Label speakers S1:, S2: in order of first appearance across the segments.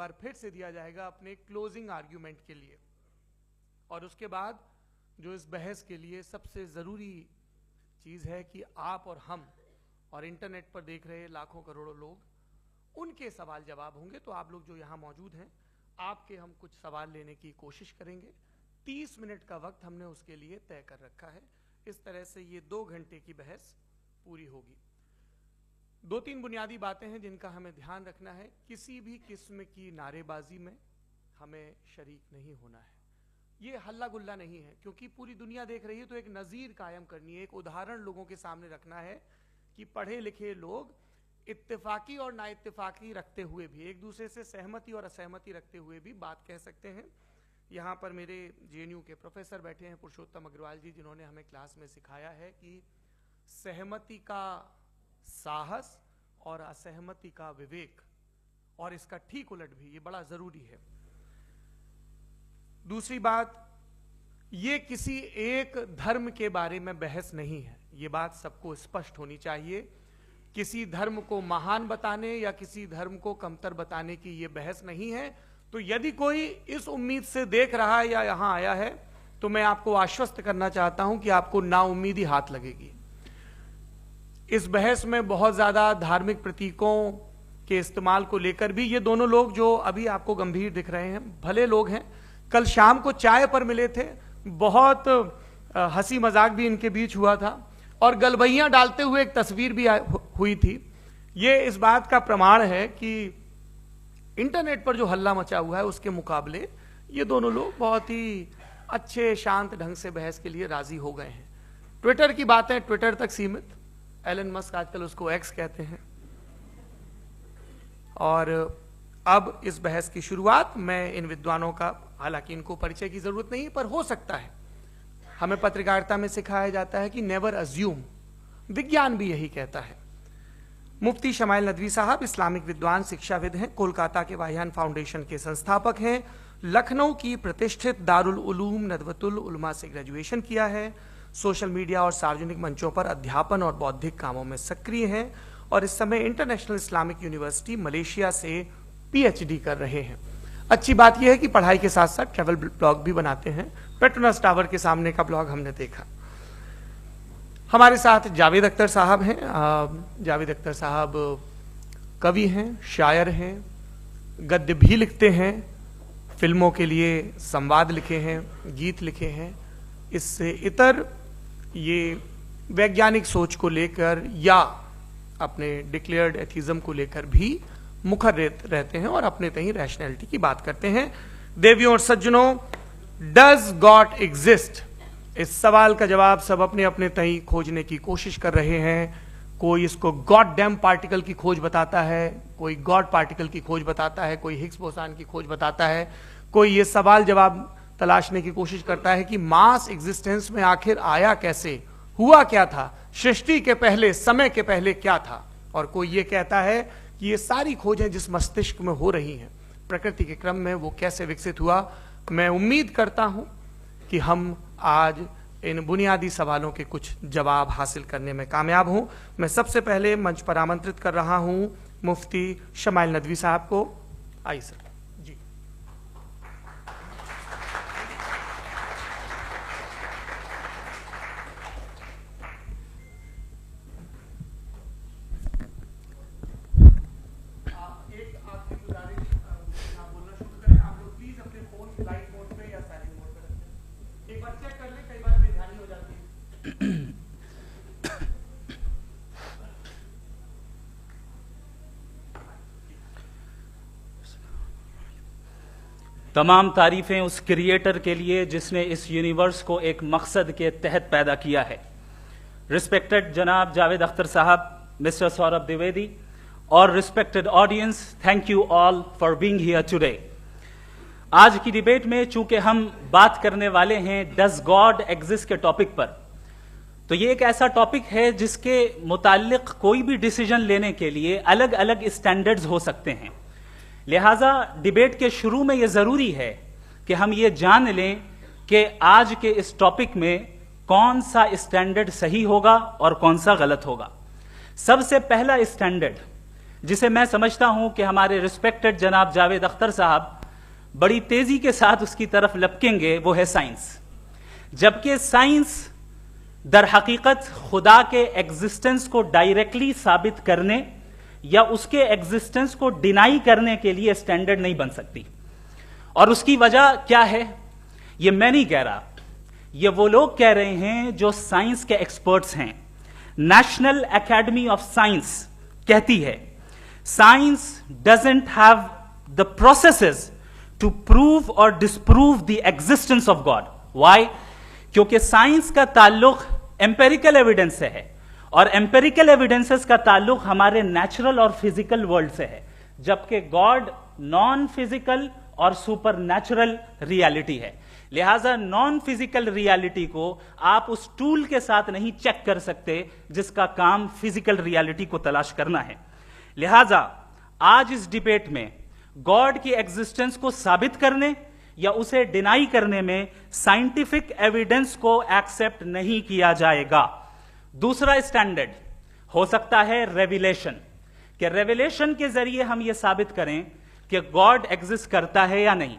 S1: बार फिर से दिया जाएगा अपने क्लोजिंग आर्ग्यूमेंट के लिए। और उसके बाद जो इस बहस के लिए सबसे ज़रूरी चीज़ है कि आप और हम और इंटरनेट पर देख रहे लाखों करोड़ों लोग, उनके सवाल जवाब होंगे। तो आप लोग जो यहाँ मौजूद हैं, आपके हम कुछ सवाल लेने की कोशिश करेंगे। 30 मिनट का वक्त हमने उसके लिए तय कर रखा है। इस तरह से ये 2 घंटे की बहस पूरी होगी। 2-3 बुनियादी बातें हैं जिनका हमें ध्यान रखना है। किसी भी किस्म की नारेबाजी में हमें शरीक नहीं होना है। ये हल्ला गुल्ला नहीं है, क्योंकि पूरी दुनिया देख रही है, तो एक नज़ीर कायम करनी है, एक उदाहरण लोगों के सामने रखना है कि पढ़े लिखे लोग इत्तेफाकी और ना इत्तेफाकी रखते हुए भी, एक दूसरे से सहमति और असहमति रखते हुए भी बात कह सकते हैं। यहाँ पर मेरे जेएनयू के प्रोफेसर बैठे हैं, पुरुषोत्तम अग्रवाल जी, जिन्होंने हमें क्लास में सिखाया है कि सहमति का साहस और असहमति का विवेक, और इसका ठीक उलट भी, ये बड़ा जरूरी है। दूसरी बात, ये किसी एक धर्म के बारे में बहस नहीं है, ये बात सबको स्पष्ट होनी चाहिए। किसी धर्म को महान बताने या किसी धर्म को कमतर बताने की ये बहस नहीं है। तो यदि कोई इस उम्मीद से देख रहा है या यहां आया है, तो मैं आपको आश्वस्त करना चाहता हूं कि आपको नाउम्मीदी हाथ लगेगी। इस बहस में बहुत ज्यादा धार्मिक प्रतीकों के इस्तेमाल को लेकर भी, ये दोनों लोग जो अभी आपको गंभीर दिख रहे हैं, भले लोग हैं, कल शाम को चाय पर मिले थे, बहुत हंसी मजाक भी इनके बीच हुआ था, और गलबैयां डालते हुए एक तस्वीर भी हुई थी। ये इस बात का प्रमाण है कि इंटरनेट पर जो हल्ला मचा हुआ है उसके मुकाबले ये दोनों लोग बहुत ही अच्छे शांत ढंग से बहस के लिए राजी हो गए हैं। ट्विटर की बातें ट्विटर तक सीमित, एलन मस्क आजकल उसको एक्स कहते हैं। और अब इस बहस की शुरुआत मैं इन विद्वानों का, हालांकि इनको परिचय की जरूरत नहीं, पर हो सकता है, हमें पत्रकारिता में सिखाया जाता है कि नेवर अज्यूम, विज्ञान भी यही कहता है। मुफ्ती शमाइल नदवी साहब इस्लामिक विद्वान, शिक्षाविद हैं, कोलकाता के वाहियान फाउंडेशन के संस्थापक हैं, लखनऊ की प्रतिष्ठित दारुल उलूम नदवतुल उलमा से ग्रेजुएशन किया है, सोशल मीडिया और सार्वजनिक मंचों पर अध्यापन और बौद्धिक कामों में सक्रिय हैं, और इस समय इंटरनेशनल इस्लामिक यूनिवर्सिटी मलेशिया से पीएचडी कर रहे हैं। अच्छी बात यह है कि पढ़ाई के साथ साथ ट्रैवल ब्लॉग भी बनाते हैं। पेट्रोनस टावर के सामने का ब्लॉग हमने देखा। हमारे साथ जावेद अख्तर साहब हैं। जावेद अख्तर साहब कवि हैं, शायर हैं, गद्य भी लिखते हैं, फिल्मों के लिए संवाद लिखे हैं, गीत लिखे हैं। इससे इतर ये वैज्ञानिक सोच को लेकर या अपने डिक्लेयर्ड एथिज्म को लेकर भी मुखर रहते हैं और अपने तहीं रैशनैलिटी की बात करते हैं। देवियों और सज्जनों, डज गॉड एग्जिस्ट? इस सवाल का जवाब सब अपने अपने तहीं खोजने की कोशिश कर रहे हैं। कोई इसको गॉड डैम पार्टिकल की खोज बताता है, कोई गॉड पार्टिकल की खोज बताता है, कोई हिग्स बोसान की खोज बताता है, कोई ये सवाल जवाब तलाशने की कोशिश करता है कि मास एग्जिस्टेंस में आखिर आया कैसे, हुआ क्या था, सृष्टि के पहले, समय के पहले क्या था। और कोई ये कहता है कि ये सारी खोजें जिस मस्तिष्क में हो रही हैं प्रकृति के क्रम में, वो कैसे विकसित हुआ। मैं उम्मीद करता हूं कि हम आज इन बुनियादी सवालों के कुछ जवाब हासिल करने में कामयाब हों। मैं सबसे पहले मंच पर आमंत्रित कर रहा हूं मुफ्ती शमाइल नदवी साहब को। आइए सर जी।
S2: तमाम तारीफें उस क्रिएटर के लिए जिसने इस यूनिवर्स को एक मकसद के तहत पैदा किया है। रिस्पेक्टेड जनाब जावेद अख्तर साहब, मिस्टर सौरभ द्विवेदी और respected audience, thank you all for being here today. आज की डिबेट में चूंकि हम बात करने वाले हैं डज गॉड एग्जिस्ट के टॉपिक पर, तो ये एक ऐसा टॉपिक है जिसके मुताल्लिक कोई भी डिसीजन लेने के लिए अलग अलग स्टैंडर्ड्स हो सकते हैं। लिहाजा डिबेट के शुरू में यह जरूरी है कि हम ये जान लें कि आज के इस टॉपिक में कौन सा स्टैंडर्ड सही होगा और कौन सा गलत होगा। सबसे पहला स्टैंडर्ड जिसे मैं समझता हूं कि हमारे रिस्पेक्टेड जनाब जावेद अख्तर साहब बड़ी तेजी के साथ उसकी तरफ लपकेंगे, वो है साइंस। जबकि साइंस दर हकीकत खुदा के एग्जिस्टेंस को डायरेक्टली साबित करने या उसके एग्जिस्टेंस को डिनाई करने के लिए स्टैंडर्ड नहीं बन सकती। और उसकी वजह क्या है, ये मैं नहीं कह रहा, ये वो लोग कह रहे हैं जो साइंस के एक्सपर्ट्स हैं। नेशनल एकेडमी ऑफ साइंस कहती है science doesn't have the processes to prove और disprove the existence of God. Why? क्योंकि साइंस का ताल्लुक एम्पेरिकल एविडेंस से है और एम्पेरिकल एविडेंसेस का ताल्लुक हमारे नेचुरल और फिजिकल वर्ल्ड से है, जबकि गॉड नॉन फिजिकल और सुपर नेचुरल रियलिटी है। लिहाजा नॉन फिजिकल रियलिटी को आप उस टूल के साथ नहीं चेक कर सकते जिसका काम फिजिकल रियलिटी को तलाश करना है। लिहाजा आज इस डिबेट में गॉड की एग्जिस्टेंस को साबित करने या उसे डिनाई करने में साइंटिफिक एविडेंस को एक्सेप्ट नहीं किया जाएगा। दूसरा स्टैंडर्ड हो सकता है रेविलेशन, कि रेविलेशन के जरिए हम यह साबित करें कि गॉड एग्जिस्ट करता है या नहीं।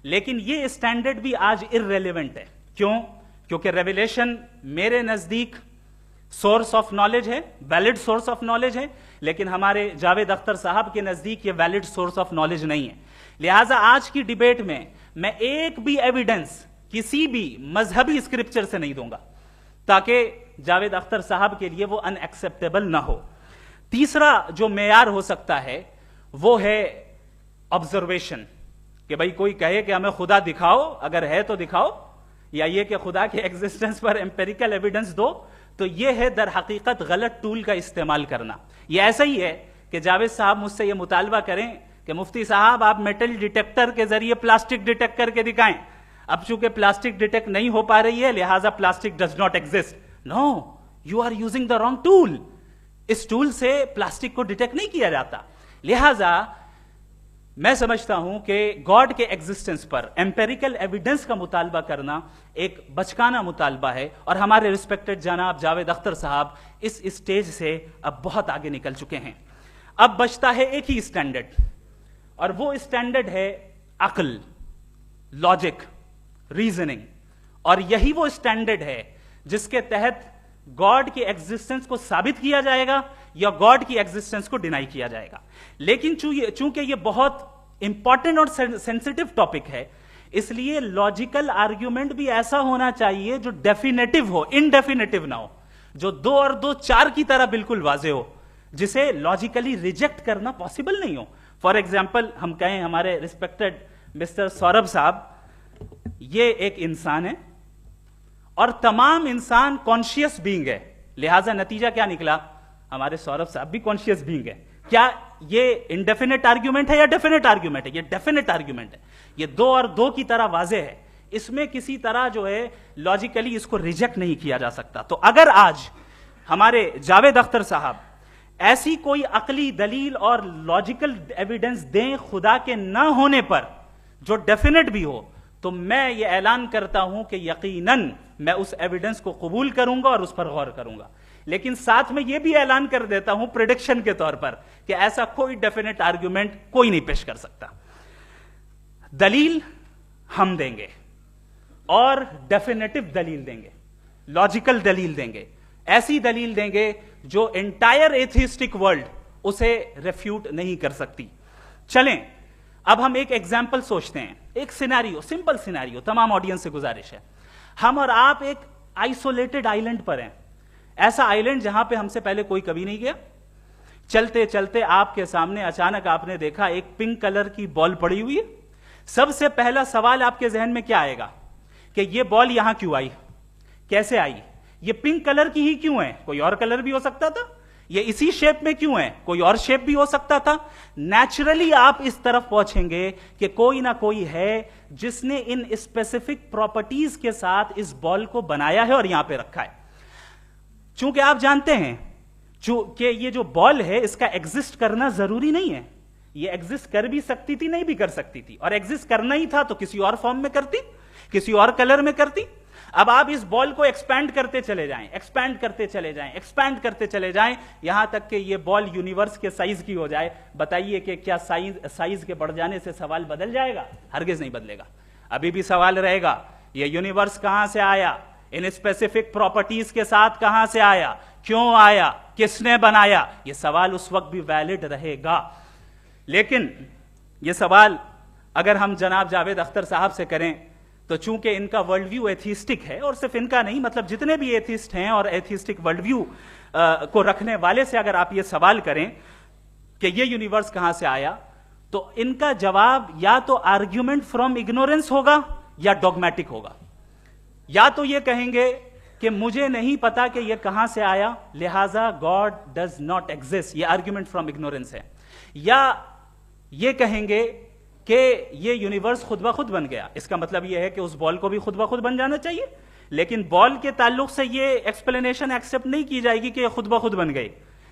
S2: लेकिन यह स्टैंडर्ड भी आज इररेलेवेंट है। क्यों? क्योंकि रेविलेशन मेरे नजदीक सोर्स ऑफ नॉलेज है, वैलिड सोर्स ऑफ नॉलेज है, लेकिन हमारे जावेद अख्तर साहब के नजदीक यह वैलिड सोर्स ऑफ नॉलेज नहीं है। लिहाजा आज की डिबेट में मैं एक भी एविडेंस किसी भी मजहबी स्क्रिप्चर से नहीं दूंगा ताकि जावेद अख्तर साहब के लिए वो अनएक्सेप्टेबल ना हो। तीसरा जो मेयार हो सकता है वो है ऑब्जर्वेशन, कि भाई कोई कहे कि हमें खुदा दिखाओ, अगर है तो दिखाओ, या ये कि खुदा के एग्जिस्टेंस पर एम्पेरिकल एविडेंस दो, तो ये है दर हकीकत गलत टूल का इस्तेमाल करना। ये ऐसा ही है कि जावेद साहब मुझसे ये मुतालबा करें कि मुफ्ती साहब आप मेटल डिटेक्टर के जरिए प्लास्टिक डिटेक्ट करके दिखाएं। अब चूंकि प्लास्टिक डिटेक्ट नहीं हो पा रही है लिहाजा plastic does not exist. No, you are using the wrong tool. इस टूल से प्लास्टिक को डिटेक्ट नहीं किया जाता। लिहाजा मैं समझता हूं कि गॉड के एग्जिस्टेंस पर एम्पेरिकल एविडेंस का मुतालबा करना एक बचकाना मुतालबा है और हमारे रिस्पेक्टेड जनाब जावेद अख्तर साहब इस स्टेज से अब बहुत आगे निकल चुके हैं। अब बचता है एक ही स्टैंडर्ड, और वो स्टैंडर्ड है अक्ल, लॉजिक, रीजनिंग। और यही वो स्टैंडर्ड है जिसके तहत गॉड की एग्जिस्टेंस को साबित किया जाएगा या गॉड की एग्जिस्टेंस को डिनाई किया जाएगा। लेकिन चूंकि ये बहुत इंपॉर्टेंट और सेंसिटिव टॉपिक है, इसलिए लॉजिकल आर्ग्यूमेंट भी ऐसा होना चाहिए जो डेफिनेटिव हो, इनडेफिनेटिव ना हो, जो 2 और 2 4 की तरह बिल्कुल वाजे हो, जिसे लॉजिकली रिजेक्ट करना पॉसिबल नहीं हो। फॉर एग्जाम्पल हम कहें हमारे रिस्पेक्टेड मिस्टर सौरभ साहब, ये एक इंसान है और तमाम इंसान कॉन्शियस बीइंग है, लिहाजा नतीजा क्या निकला, हमारे सौरभ साहब भी कॉन्शियस बीइंग है। क्या ये इनडेफिनेट आर्ग्यूमेंट है या डेफिनेट आर्ग्यूमेंट है? ये डेफिनेट आर्ग्यूमेंट है। ये 2 और 2 की तरह वाजे है, इसमें किसी तरह जो है लॉजिकली इसको रिजेक्ट नहीं किया जा सकता। तो अगर आज हमारे जावेद अख्तर साहब ऐसी कोई अकली दलील और लॉजिकल एविडेंस दें खुदा के ना होने पर जो डेफिनेट भी हो, तो मैं ये ऐलान करता हूं कि यकीनन मैं उस एविडेंस को कबूल करूंगा और उस पर गौर करूंगा। लेकिन साथ में यह भी ऐलान कर देता हूं प्रेडिक्शन के तौर पर कि ऐसा कोई डेफिनेट आर्ग्यूमेंट कोई नहीं पेश कर सकता। दलील हम देंगे और डेफिनेटिव दलील देंगे, लॉजिकल दलील देंगे, ऐसी दलील देंगे जो एंटायर एथिस्टिक वर्ल्ड उसे रेफ्यूट नहीं कर सकती। चलें अब हम एक एग्जाम्पल सोचते हैं, एक सिनेरियो, सिंपल सिनेरियो, तमाम ऑडियंस से गुजारिश है, हम और आप एक आइसोलेटेड आइलैंड पर हैं, ऐसा आइलैंड जहां पे हमसे पहले कोई कभी नहीं गया। चलते चलते आपके सामने अचानक आपने देखा एक पिंक कलर की बॉल पड़ी हुई है। सबसे पहला सवाल आपके जहन में क्या आएगा कि ये बॉल यहां क्यों आई, कैसे आई, ये पिंक कलर की ही क्यों है, कोई और कलर भी हो सकता था, ये इसी शेप में क्यों है, कोई और शेप भी हो सकता था। नेचुरली आप इस तरफ पहुंचेंगे कि कोई ना कोई है जिसने इन स्पेसिफिक प्रॉपर्टीज के साथ इस बॉल को बनाया है और यहां पे रखा है। चूंकि आप जानते हैं कि ये जो बॉल है इसका एग्जिस्ट करना जरूरी नहीं है, ये एग्जिस्ट कर भी सकती थी, नहीं भी कर सकती थी, और एग्जिस्ट करना ही था तो किसी और फॉर्म में करती, किसी और कलर में करती। अब आप इस बॉल को एक्सपैंड करते चले जाएं, एक्सपैंड करते चले जाएं, एक्सपैंड करते चले जाएं, यहां तक कि ये बॉल यूनिवर्स के साइज की हो जाए। बताइए कि क्या साइज के बढ़ जाने से सवाल बदल जाएगा? हरगिज नहीं बदलेगा। अभी भी सवाल रहेगा, ये यूनिवर्स कहां से आया, इन स्पेसिफिक प्रॉपर्टीज के साथ कहां से आया, क्यों आया, किसने बनाया, ये सवाल उस वक्त भी वैलिड रहेगा। लेकिन ये सवाल अगर हम जनाब जावेद अख्तर साहब से करें तो चूंकि इनका वर्ल्ड व्यू एथिस्टिक है, और सिर्फ इनका नहीं, मतलब जितने भी एथिस्ट हैं और एथिस्टिक वर्ल्ड व्यू को रखने वाले से अगर आप ये सवाल करें कि ये यूनिवर्स कहां से आया, तो इनका जवाब या तो आर्ग्यूमेंट फ्रॉम इग्नोरेंस होगा या डॉगमेटिक होगा। या तो ये कहेंगे कि मुझे नहीं पता कि ये कहां से आया, लिहाजा गॉड डज नॉट एग्जिस्ट, ये आर्ग्यूमेंट फ्रॉम इग्नोरेंस है। या ये कहेंगे कि ये यूनिवर्स खुद ब खुद बन गया, इसका मतलब ये है कि उस बॉल को भी खुद ब खुद बन जाना चाहिए। लेकिन बॉल के ताल्लुक से ये एक्सप्लेनेशन एक्सेप्ट नहीं की जाएगी कि ये खुद ब खुद बन गई,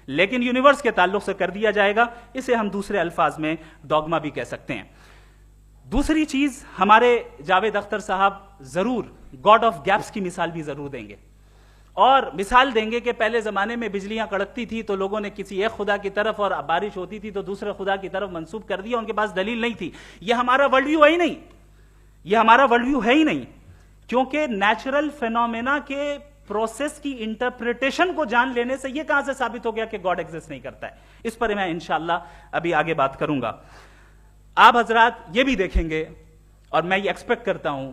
S2: लेकिन यूनिवर्स के ताल्लुक से कर दिया जाएगा। इसे हम दूसरे अल्फाज में डॉगमा भी कह सकते हैं। दूसरी चीज, हमारे जावेद अख्तर साहब जरूर गॉड ऑफ गैप्स की मिसाल भी जरूर देंगे, और मिसाल देंगे कि पहले जमाने में बिजलियां कड़कती थी तो लोगों ने किसी एक खुदा की तरफ, और बारिश होती थी तो दूसरे खुदा की तरफ मंसूब कर दिया, उनके पास दलील नहीं थी। यह हमारा वर्ल्ड व्यू है ही नहीं, यह हमारा वर्ल्ड व्यू है ही नहीं, क्योंकि नेचुरल फेनोमेना के प्रोसेस की इंटरप्रिटेशन को जान लेने से यह कहां से साबित हो गया कि गॉड एग्जिस्ट नहीं करता है। इस पर मैं इंशाअल्लाह अभी आगे बात करूंगा। आप हजरात ये भी देखेंगे, और मैं ये एक्सपेक्ट करता हूं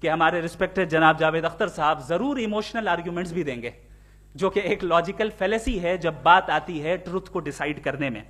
S2: कि हमारे रिस्पेक्टेड जनाब जावेद अख्तर साहब जरूर इमोशनल आर्ग्यूमेंट्स भी देंगे, जो कि एक लॉजिकल फेलेसी है जब बात आती है ट्रुथ को डिसाइड करने में।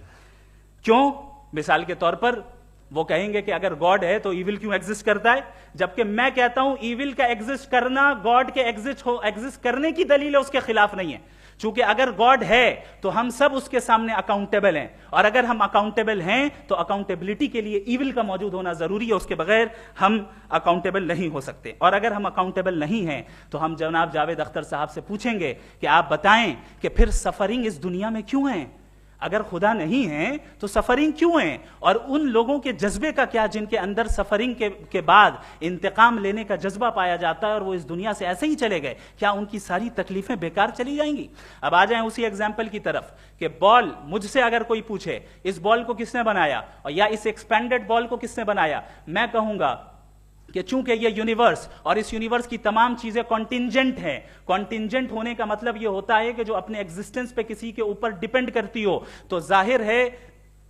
S2: क्यों? मिसाल के तौर पर वो कहेंगे कि अगर गॉड है तो ईविल क्यों एग्जिस्ट करता है, जबकि मैं कहता हूं ईविल का एग्जिस्ट करना गॉड के एग्जिस्ट करने की दलील है, उसके खिलाफ नहीं है। चूंकि अगर गॉड है तो हम सब उसके सामने अकाउंटेबल हैं, और अगर हम अकाउंटेबल हैं तो अकाउंटेबिलिटी के लिए ईविल का मौजूद होना जरूरी है, उसके बगैर हम अकाउंटेबल नहीं हो सकते। और अगर हम अकाउंटेबल नहीं हैं तो हम जनाब जावेद अख्तर साहब से पूछेंगे कि आप बताएं कि फिर सफरिंग इस दुनिया में क्यों है? अगर खुदा नहीं है तो सफरिंग क्यों है? और उन लोगों के जज्बे का क्या जिनके अंदर सफरिंग के बाद इंतकाम लेने का जज्बा पाया जाता है और वो इस दुनिया से ऐसे ही चले गए, क्या उनकी सारी तकलीफें बेकार चली जाएंगी? अब आ जाएं उसी एग्जाम्पल की तरफ कि बॉल, मुझसे अगर कोई पूछे इस बॉल को किसने बनाया और या इस एक्सपेंडेड बॉल को किसने बनाया, मैं कहूंगा कि चूंकि ये यूनिवर्स और इस यूनिवर्स की तमाम चीजें कॉन्टिंजेंट हैं। कॉन्टिंजेंट होने का मतलब ये होता है कि जो अपने एग्जिस्टेंस पे किसी के ऊपर डिपेंड करती हो, तो जाहिर है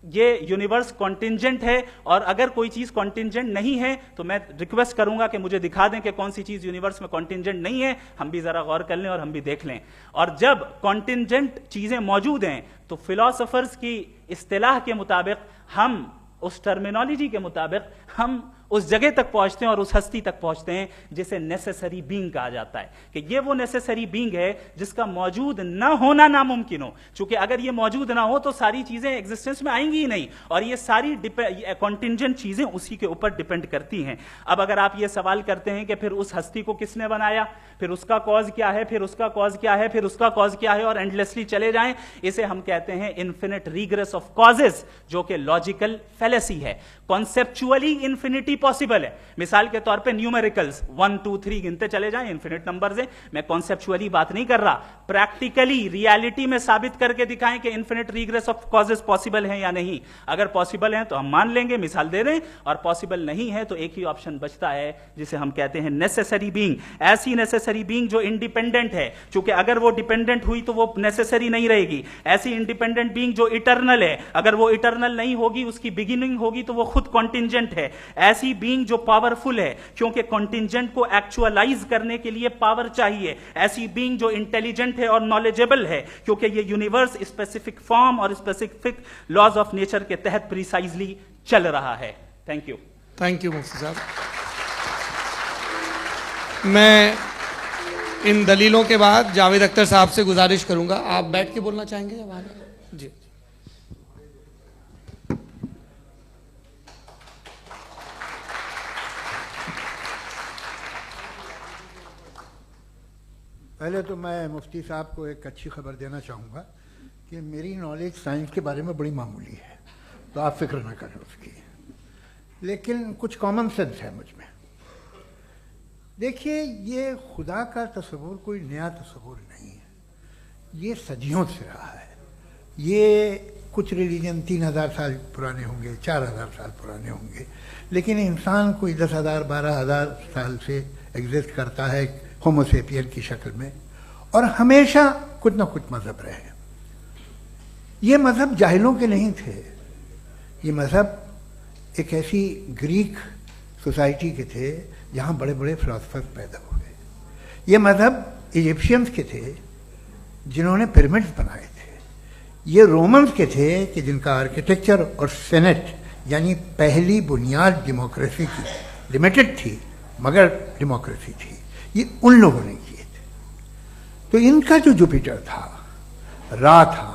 S2: ये यूनिवर्स कॉन्टिंजेंट है। और अगर कोई चीज कॉन्टिंजेंट नहीं है तो मैं रिक्वेस्ट करूंगा कि मुझे दिखा दें कि कौन सी चीज यूनिवर्स में कॉन्टिंजेंट नहीं है, हम भी जरा गौर कर लें और हम भी देख लें। और जब कॉन्टिंजेंट चीजें मौजूद हैं तो फिलोसोफर्स की इस्तिलाह के मुताबिक, हम उस टर्मिनोलॉजी के मुताबिक हम उस जगह तक पहुंचते हैं और उस हस्ती तक पहुंचते हैं जिसे नेसेसरी बीइंग कहा जाता है, कि ये वो नेसेसरी बीइंग है जिसका मौजूद ना होना नामुमकिन हो। क्योंकि अगर ये मौजूद ना हो तो सारी चीजें एग्जिस्टेंस में आएंगी ही नहीं, और ये सारी कॉन्टिंजेंट चीजें उसी के ऊपर डिपेंड करती हैं। अब अगर आप ये सवाल करते हैं कि फिर उस हस्ती को किसने बनाया, फिर उसका कॉज क्या है, फिर उसका कॉज क्या है, फिर उसका कॉज क्या है, और एंडलेसली चले जाएं, इसे हम कहते हैं इन्फिनिट रिग्रेस ऑफ कॉजेस, जो कि लॉजिकल फेलेसी है। कॉन्सेप्चुअली इन्फिनिटी पॉसिबल है। मिसाल के तौर पे न्यूमेरिकल्स 1 2 3 गिनते चले जाएं, इन्फिनिट नंबर्स हैं। मैं कॉन्सेप्चुअली बात नहीं कर रहा, प्रैक्टिकली रियलिटी में साबित करके दिखाएं कि infinite regress of causes possible है या नहीं। अगर पॉसिबल है तो हम मान लेंगे, मिसाल दे दें, और पॉसिबल नहीं है तो एक ही ऑप्शन बचता है जिसे हम कहते हैं नेसेसरी बीइंग। ऐसी नेसेसरी बीइंग जो इंडिपेंडेंट है, क्योंकि अगर वो डिपेंडेंट हुई तो वो नेसेसरी नहीं रहेगी। ऐसी इंडिपेंडेंट बीइंग जो इटर्नल है, अगर वो इटर्नल नहीं होगी, उसकी बिगिनिंग होगी तो वो खुद कॉन्टिंजेंट है। ऐसी बीइंग जो पावरफुल है, क्योंकि कॉन्टिंजेंट को एक्चुअलाइज करने के लिए पावर चाहिए। ऐसी बीइंग जो इंटेलिजेंट है और नॉलेजेबल है, क्योंकि ये यूनिवर्स स्पेसिफिक फॉर्म और स्पेसिफिक लॉज ऑफ नेचर के तहत प्रिसाइजली चल रहा है। Thank you.
S1: थैंक यू मुफ्ती साहब। मैं इन दलीलों के बाद जावेद अख्तर साहब से गुजारिश करूंगा, आप बैठ के बोलना चाहेंगे या बाहर? जी।
S3: पहले तो मैं मुफ्ती साहब को एक अच्छी खबर देना चाहूँगा कि मेरी नॉलेज साइंस के बारे में बड़ी मामूली है, तो आप फिक्र ना करें उसकी, लेकिन कुछ कॉमन सेंस है मुझ में। देखिए, ये खुदा का तस्वुर कोई नया तस्वुर नहीं है, ये सदियों से रहा है। ये कुछ रिलीजन 3000 साल पुराने होंगे, 4000 साल पुराने होंगे, लेकिन इंसान कोई 10,000 12,000 साल से एग्जिस्ट करता है होमोसेपियन की शक्ल में, और हमेशा कुछ ना कुछ मज़हब रहे। ये मज़हब जाहिलों के नहीं थे, ये मज़हब एक ऐसी ग्रीक सोसाइटी के थे जहाँ बड़े बड़े फिलोसफर्स पैदा हुए। ये मज़हब इजिप्शियंस के थे जिन्होंने पिरामिड्स बनाए थे। ये रोमन्स के थे कि जिनका आर्किटेक्चर और सेनेट यानी पहली बुनियाद डेमोक्रेसी की लिमिटेड थी, मगर डेमोक्रेसी थी, ये उन लोगों ने किए थे। तो इनका जो जुपिटर था, रा था,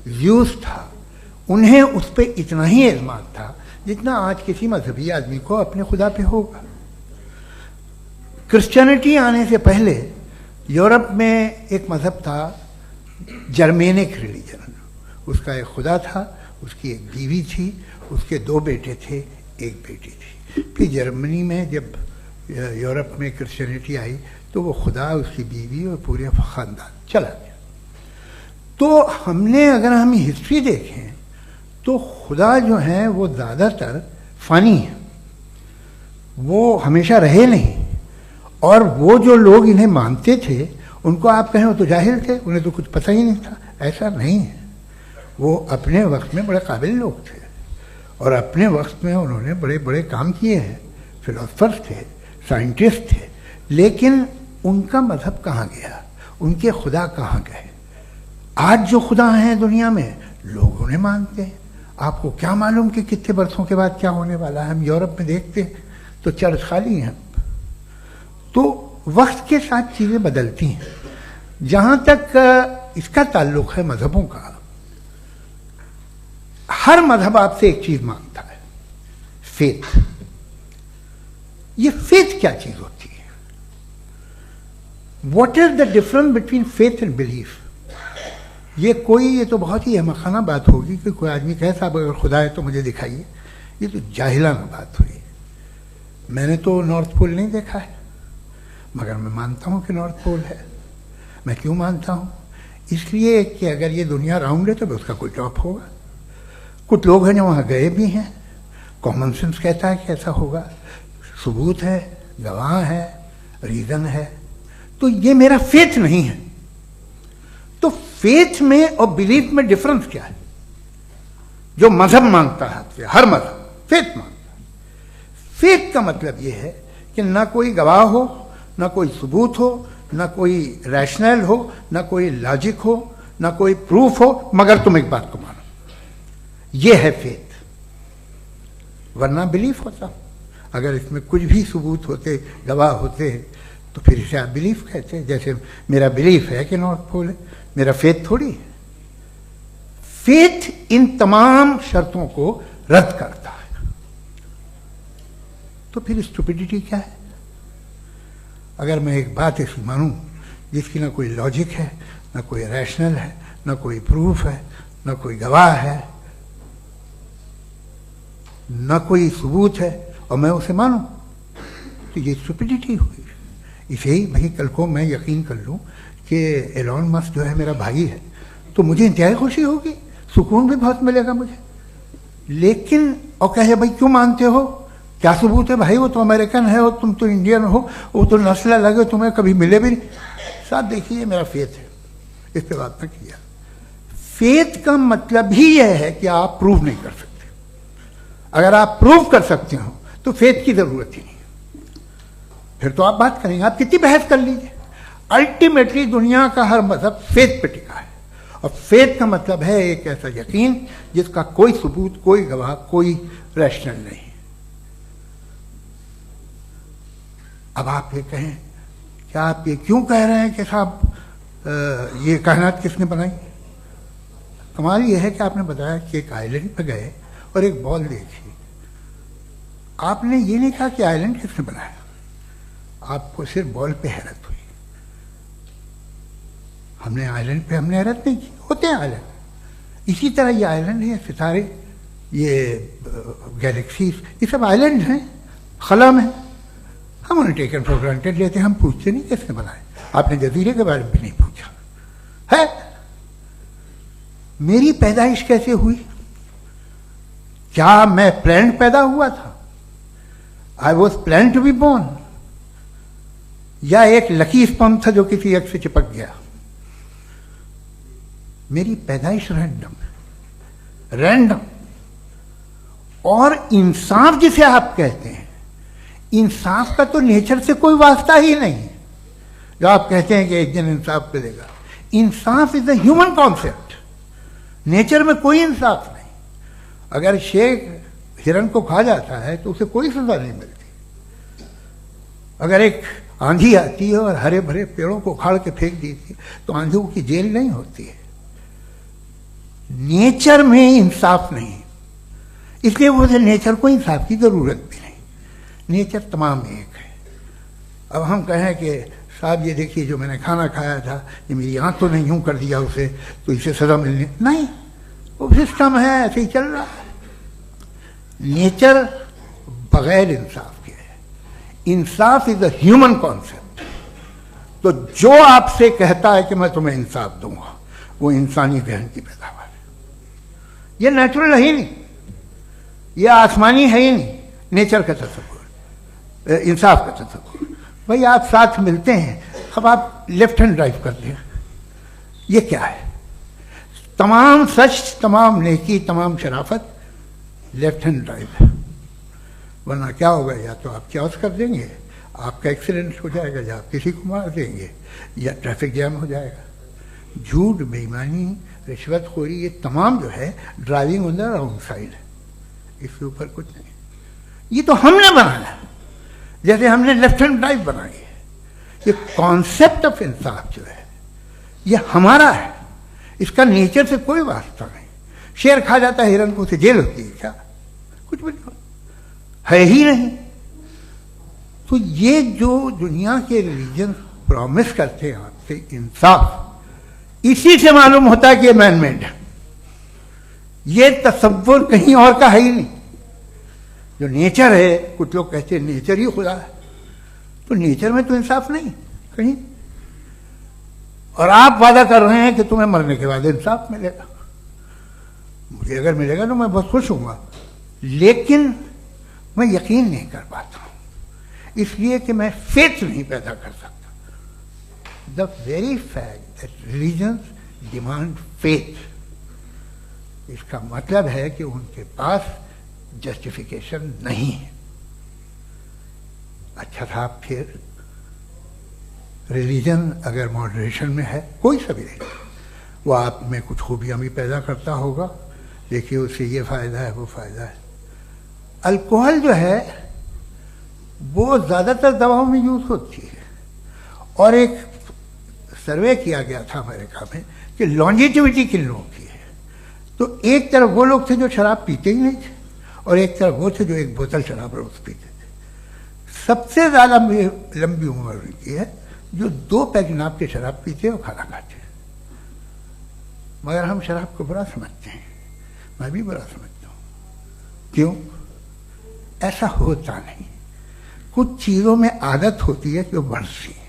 S3: ज़्यूस था, उन्हें उस पर इतना ही एतमाद था जितना आज किसी मजहबी आदमी को अपने खुदा पे होगा। क्रिश्चियनिटी आने से पहले यूरोप में एक मजहब था जर्मेनिक रिलीजन। उसका एक खुदा था, उसकी एक बीवी थी, उसके 2 बेटे थे, एक बेटी थी। फिर जर्मनी में जब यूरोप में क्रिश्चियनिटी आई तो वो खुदा, उसकी बीवी और पूरे ख़ानदान चला गया। तो हमने, अगर हम हिस्ट्री देखें तो खुदा जो हैं वो ज़्यादातर फ़ानी है, वो हमेशा रहे नहीं। और वो जो लोग इन्हें मानते थे उनको आप कहें वो तो जाहिल थे, उन्हें तो कुछ पता ही नहीं था, ऐसा नहीं है। वो अपने वक्त में बड़े काबिल लोग थे और अपने वक्त में उन्होंने बड़े बड़े काम किए हैं, फिलोसफर्स थे, साइंटिस्ट थे। लेकिन उनका मज़हब कहाँ गया, उनके खुदा कहाँ गए? आज जो खुदा हैं दुनिया में लोग उन्हें मानते हैं। आपको क्या मालूम कि कितने बरसों के बाद क्या होने वाला है? हम यूरोप में देखते हैं तो चर्च खाली हैं। तो वक्त के साथ चीज़ें बदलती हैं। जहाँ तक इसका ताल्लुक है मजहबों का, हर मजहब आपसे एक चीज़ मांगता है, फेथ। ये फेथ क्या चीज़ होती है? What is the difference between faith and belief? ये तो बहुत ही अहमकाना बात होगी कि कोई आदमी कहे साहब अगर खुदा है तो मुझे दिखाइए। ये तो जाहिलाना बात हुई। मैंने तो नॉर्थ पोल नहीं देखा है, मगर मैं मानता हूँ कि नॉर्थ पोल है। मैं क्यों मानता हूँ? इसलिए कि अगर ये दुनिया राउंड है तो उसका कोई टॉप होगा। कुछ लोग हैं जो वहाँ गए भी हैं, कॉमन सेंस कहता है कि ऐसा होगा, सबूत है, गवाह है, रीज़न है। तो ये मेरा फेथ नहीं है। तो फेथ में और बिलीफ में डिफरेंस क्या है? जो मजहब मांगता है, हर मजहब फेथ मांगता है। फेथ का मतलब यह है कि ना कोई गवाह हो, ना कोई सबूत हो, ना कोई रैशनल हो, ना कोई लॉजिक हो, ना कोई प्रूफ हो, मगर तुम एक बात को मानो। यह है फेथ। वरना बिलीफ होता। अगर इसमें कुछ भी सबूत होते, गवाह होते, तो फिर इसे आप बिलीफ कहते हैं। जैसे मेरा बिलीफ है कि नॉर्थ पोल है, मेरा फेथ थोड़ी है। फेथ इन तमाम शर्तों को रद्द करता है। तो फिर स्टुपिडिटी क्या है? अगर मैं एक बात ऐसी मानूं जिसकी ना कोई लॉजिक है, ना कोई रैशनल है, ना कोई प्रूफ है, ना कोई गवाह है, ना कोई सबूत है, और मैं उसे मानूं, तो ये स्टुपिडिटी हुई। इसे ही भाई कल को मैं यकीन कर लूं कि एलॉन मस्क जो है मेरा भाई है, तो मुझे इंतहाई खुशी होगी, सुकून भी बहुत मिलेगा मुझे। लेकिन और कहे भाई क्यों मानते हो, क्या सबूत है? भाई वो तो अमेरिकन है और तुम तो इंडियन हो, वो तो नस्ल अलग है, तुम्हें कभी मिले भी नहीं। साथ देखिए मेरा फेथ है, इस पर बात न किया। फेथ का मतलब ही यह है कि आप प्रूव नहीं कर सकते। अगर आप प्रूव कर सकते हो तो फेथ की जरूरत ही नहीं, फिर तो आप बात करेंगे, आप कितनी बहस कर लीजिए। अल्टीमेटली दुनिया का हर मजहब फेथ पे टिका है, और फेथ का मतलब है एक ऐसा यकीन जिसका कोई सबूत, कोई गवाह, कोई रैशनल नहीं। अब आप ये कहें, क्या आप ये क्यों कह रहे हैं कि साहब ये कायनात किसने बनाई? कमाल ये है कि आपने बताया कि एक आइलैंड पे गए और एक बॉल देखी। आपने ये नहीं कहा कि आइलैंड किसने बनाया, आपको सिर्फ बॉल पे हैरत हुई। हमने आइलैंड पे हमने हैरत नहीं की, होते हैं आइलैंड। इसी तरह ये आइलैंड है, सितारे, ये गैलेक्सीज, ये सब आइलैंड हैं खला में। हम हम टेकन फॉर ग्रांटेड लेते हैं, हम पूछते नहीं किसने बनाए। आपने जजीरे के बारे में भी नहीं पूछा है। मेरी पैदाइश कैसे हुई? क्या मैं प्लान पैदा हुआ था? I was plan to be born, या एक लकी स्पर्म था जो किसी एग से चिपक गया? मेरी पैदाइश रैंडम। और इंसाफ जिसे आप कहते हैं, इंसाफ का तो नेचर से कोई वास्ता ही नहीं। जो आप कहते हैं कि एक दिन इंसाफ मिलेगा, इंसाफ is a human concept, nature में कोई इंसाफ नहीं। अगर शेर हिरन को खा जाता है तो उसे कोई सजा नहीं मिलती। अगर एक आंधी आती है और हरे भरे पेड़ों को उखाड़ के फेंक देती है तो आंधियों की जेल नहीं होती है। नेचर में इंसाफ नहीं, इसलिए वो नेचर को इंसाफ की जरूरत भी नहीं। नेचर तमाम एक है। अब हम कहें कि साहब ये देखिए जो मैंने खाना खाया था, ये मेरी आंख तो नहीं यूं कर दिया उसे, तो इसे सजा मिलनी नहीं, वो सिस्टम है, ऐसे ही चल रहा है। नेचर बगैर इंसाफ के है। इंसाफ इज अ ह्यूमन कॉन्सेप्ट। तो जो आपसे कहता है कि मैं तुम्हें इंसाफ दूंगा, वो इंसानी जहन की पैदावार है। ये नेचुरल है ही नहीं, ये आसमानी है ही नहीं। नेचर का तस्वुर, इंसाफ का तस्वुर। भाई आप साथ मिलते हैं, अब आप लेफ्ट हैंड ड्राइव करते हैं, ये क्या है? तमाम सच, तमाम नेकी, तमाम शराफत लेफ्ट हैंड ड्राइव है। वरना क्या होगा, या तो आप क्रॉस कर देंगे, आपका एक्सीडेंट हो जाएगा, या आप किसी को मार देंगे, या ट्रैफिक जैम हो जाएगा। झूठ, बेईमानी, रिश्वतखोरी, ये तमाम जो है driving on the wrong side है। इसके ऊपर कुछ नहीं। ये तो हमने बनाया, जैसे हमने लेफ्ट हैंड ड्राइव बनाई है। ये कॉन्सेप्ट ऑफ इंसाफ जो है ये हमारा है, इसका नेचर से कोई वास्ता नहीं। शेर खा जाता है हिरन को, उसे जेल होती है क्या? कुछ भी नहीं, है ही नहीं। तो ये जो दुनिया के रिलीजन प्रॉमिस करते हैं आपसे इंसाफ, इसी से मालूम होता है कि ये मैन मेड है। ये तसव्वुर कहीं और का है ही नहीं। जो नेचर है, कुछ लोग कहते हैं नेचर ही खुदा है, तो नेचर में तो इंसाफ नहीं कहीं। और आप वादा कर रहे हैं कि तुम्हें मरने के बाद इंसाफ मिलेगा। मुझे अगर मिलेगा तो मैं बहुत खुश हूंगा, लेकिन मैं यकीन नहीं कर पाता हूं, इसलिए कि मैं फेथ नहीं पैदा कर सकता। The very fact that religions demand faith, इसका मतलब है कि उनके पास जस्टिफिकेशन नहीं है। अच्छा साहब, फिर रिलीजन अगर मॉडरेशन में है, कोई सा भी नहीं, वो आप में कुछ खूबियां भी पैदा करता होगा। देखिए उससे ये फायदा है, वो फायदा है। अल्कोहल जो है वो ज़्यादातर दवाओं में यूज होती है, और एक सर्वे किया गया था अमेरिका में कि लॉन्जिटिविटी किन लोगों की है। तो एक तरफ वो लोग थे जो शराब पीते ही नहीं थे, और एक तरफ वो थे जो एक बोतल शराब रोज पीते थे। सबसे ज़्यादा लंबी उम्र उनकी है जो 2 पैक नाप के शराब पीते और खाना खाते हैं। मगर हम शराब को बुरा समझते हैं, मैं भी बुरा समझता हूँ। क्यों? ऐसा होता नहीं। कुछ चीज़ों में आदत होती है कि वो बढ़ती है।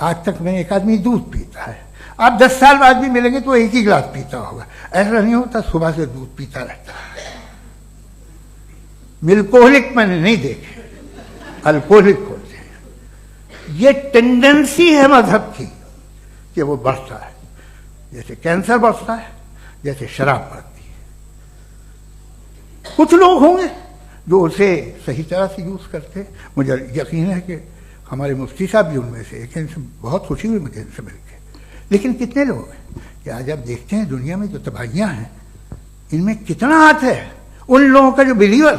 S3: आज तक में एक आदमी दूध पीता है, आप 10 साल बाद भी मिलेंगे तो एक ही गिलास पीता होगा। ऐसा नहीं होता, सुबह से दूध पीता रहता है। मिल्कोहलिक मैंने नहीं देखे, अल्कोहलिक होते हैं। ये टेंडेंसी है मजहब की कि वो बढ़ता है, जैसे कैंसर बढ़ता है, जैसे शराब बढ़ती है। कुछ लोग होंगे जो उसे सही तरह से यूज करते। मुझे यकीन है कि हमारे मुफ्ती साहब भी उनमें से एक, इनसे बहुत खुशी हुई मुझे इनसे मिलकर। लेकिन कितने लोग हैं कि आज आप देखते हैं दुनिया में जो तबाहियां हैं, इनमें कितना हाथ है उन लोगों का जो बिलीवर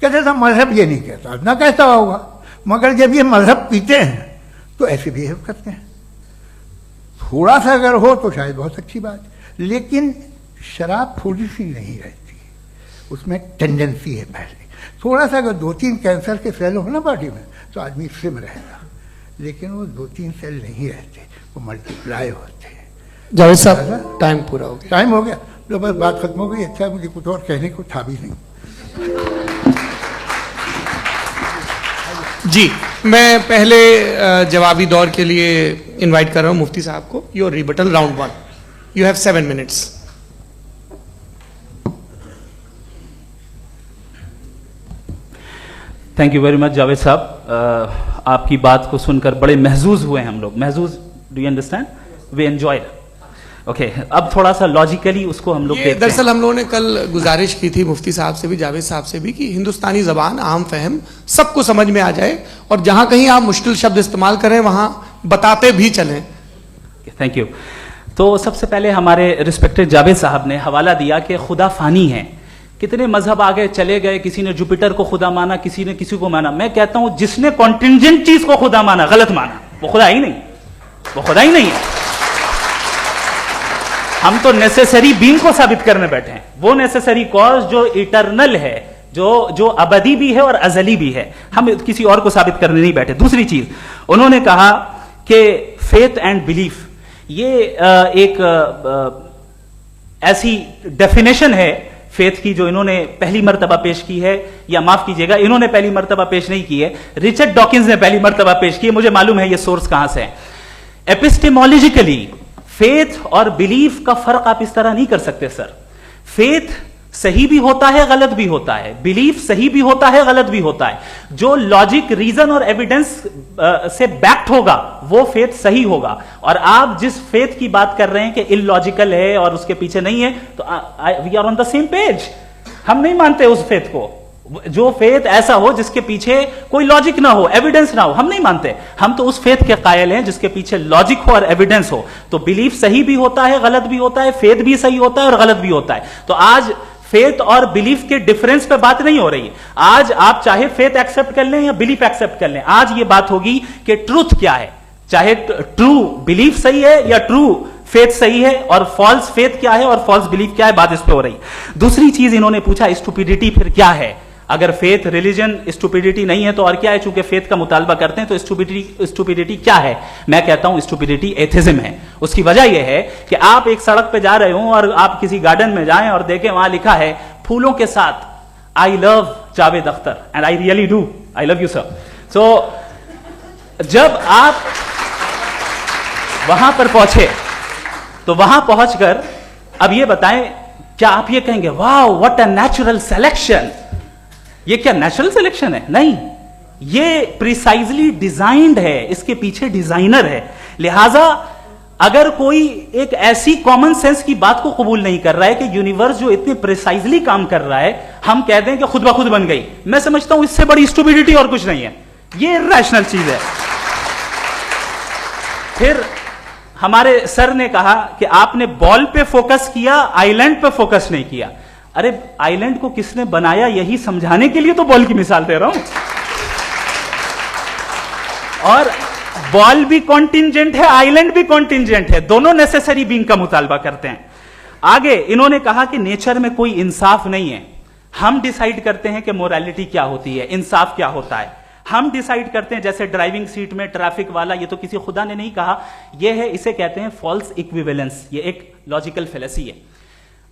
S3: कहते था मजहब ये नहीं कहता, ना कहता होगा, मगर जब ये मजहब पीते हैं तो ऐसे बिहेव करते हैं। थोड़ा सा अगर हो तो शायद बहुत अच्छी बात, लेकिन शराब थोड़ी सी नहीं रहती, उसमें टेंडेंसी है। पहले थोड़ा सा अगर 2-3 कैंसर के सेल हो ना बॉडी में तो आदमी स्लिम रहेगा, लेकिन वो 2-3 सेल नहीं रहते, वो मल्टीप्लाई होते हैं।
S4: जावेद साहब, टाइम पूरा हो गया।
S3: टाइम हो गया तो बस बात खत्म हो गई। अच्छा, मुझे कुछ और कहने को था भी नहीं।
S1: जी, मैं पहले जवाबी दौर के लिए इनवाइट कर रहा हूं मुफ्ती साहब को। Your rebuttal round 1, you have 7 minutes.
S2: Thank you very much Javed साहब, आपकी बात को सुनकर बड़े महजूज हुए हम लोग। महजूज, do you understand? We enjoyed. Okay, अब थोड़ा सा लॉजिकली उसको हम लोग देखते हैं।
S1: दरअसल हम लोगों ने कल गुजारिश की थी मुफ्ती साहब से भी, जावेद साहब से भी, कि हिंदुस्तानी जबान आम फहम सबको समझ में आ जाए और जहां कहीं आप मुश्किल शब्द इस्तेमाल करें वहां बताते भी चलें।
S2: Thank you. तो सबसे पहले हमारे रिस्पेक्टेड जावेद साहब ने हवाला दिया कि खुदा फानी है। कितने मजहब आगे चले गए, किसी ने जुपिटर को खुदा माना, किसी ने किसी को माना। मैं कहता हूं जिसने कॉन्टिंजेंट चीज को खुदा माना, गलत माना, वो खुदा ही नहीं, वो खुदा ही नहीं है। हम तो नेसेसरी बीइंग को साबित करने बैठे हैं, वो नेसेसरी कॉज जो इटरनल है, जो अबदी भी है और अजली भी है। हम किसी और को साबित करने नहीं बैठे। दूसरी चीज उन्होंने कहा कि फेथ एंड बिलीफ, ये एक ऐसी डेफिनेशन है फेथ की जो इन्होंने पहली मर्तबा पेश की है, या माफ कीजिएगा इन्होंने पहली मर्तबा पेश नहीं की है, रिचर्ड डॉकिंस ने पहली मर्तबा पेश की है। मुझे मालूम है ये सोर्स कहां से है। एपिस्टेमोलॉजिकली फेथ और बिलीफ का फर्क आप इस तरह नहीं कर सकते सर। फेथ सही भी होता है, गलत भी होता है, बिलीफ सही भी होता है, गलत भी होता है। जो लॉजिक, रीजन और एविडेंस से बैक्ड होगा वो फेथ सही होगा। और आप जिस फेथ की बात कर रहे हैं कि इलॉजिकल है और उसके पीछे नहीं है, तो we are on the same page. हम नहीं मानते उस फेथ को, जो फेथ ऐसा हो जिसके पीछे कोई लॉजिक ना हो, एविडेंस ना हो, हम नहीं मानते। हम तो उस फेथ के कायल हैं जिसके पीछे लॉजिक हो और एविडेंस हो। तो बिलीफ सही भी होता है, गलत भी होता है, फेथ भी सही होता है और गलत भी होता है। तो आज फेथ और बिलीफ के डिफरेंस पे बात नहीं हो रही है। आज आप चाहे फेथ एक्सेप्ट कर लें या बिलीफ एक्सेप्ट कर लें, आज ये बात होगी कि ट्रूथ क्या है। चाहे ट्रू बिलीफ सही है या ट्रू फेथ सही है, और फॉल्स फेथ क्या है और फॉल्स बिलीफ क्या है, बात इस पे हो रही है। दूसरी चीज इन्होंने पूछा, स्टुपिडिटी फिर क्या है? अगर फेथ रिलीजन स्टुपिडिटी नहीं है तो और क्या है? चूंकि फेथ का मुतालबा करते हैं तो स्टुपिडिटी क्या है? मैं कहता हूं स्टुपिडिटी एथिज्म है। उसकी वजह यह है कि आप एक सड़क पे जा रहे हो और आप किसी गार्डन में जाएं और देखें वहां लिखा है फूलों के साथ, I love Javed Akhtar, and I really do, I love you sir. So जब आप वहां पर पहुंचे तो वहां पहुंचकर अब ये बताएं, क्या आप ये कहेंगे वाह व्हाट अ नेचुरल सिलेक्शन? ये क्या नेचुरल सिलेक्शन है? नहीं, ये प्रिसाइजली डिजाइंड है, इसके पीछे डिजाइनर है। लिहाजा अगर कोई एक ऐसी कॉमन सेंस की बात को कबूल नहीं कर रहा है कि यूनिवर्स जो इतने प्रिसाइजली काम कर रहा है, हम कह दें कि खुद ब खुद बन गई, मैं समझता हूं इससे बड़ी स्टुपिडिटी और कुछ नहीं है। ये इरैशनल चीज है। फिर हमारे सर ने कहा कि आपने बॉल पे फोकस किया, आइलैंड पे फोकस नहीं किया। अरे आइलैंड को किसने बनाया यही समझाने के लिए तो बॉल की मिसाल दे रहा हूं। और बॉल भी कॉन्टिंजेंट है, आइलैंड भी कॉन्टिंजेंट है, दोनों नेसेसरी बीइंग का मुतालबा करते हैं। आगे इन्होंने कहा कि नेचर में कोई इंसाफ नहीं है। हम डिसाइड करते हैं कि मोरालिटी क्या होती है, इंसाफ क्या होता है। हम डिसाइड करते हैं, जैसे ड्राइविंग सीट में ट्रैफिक वाला, ये तो किसी खुदा ने नहीं कहा, ये है, इसे कहते हैं फॉल्स इक्विवेलेंस। ये एक लॉजिकल फेलेसी है।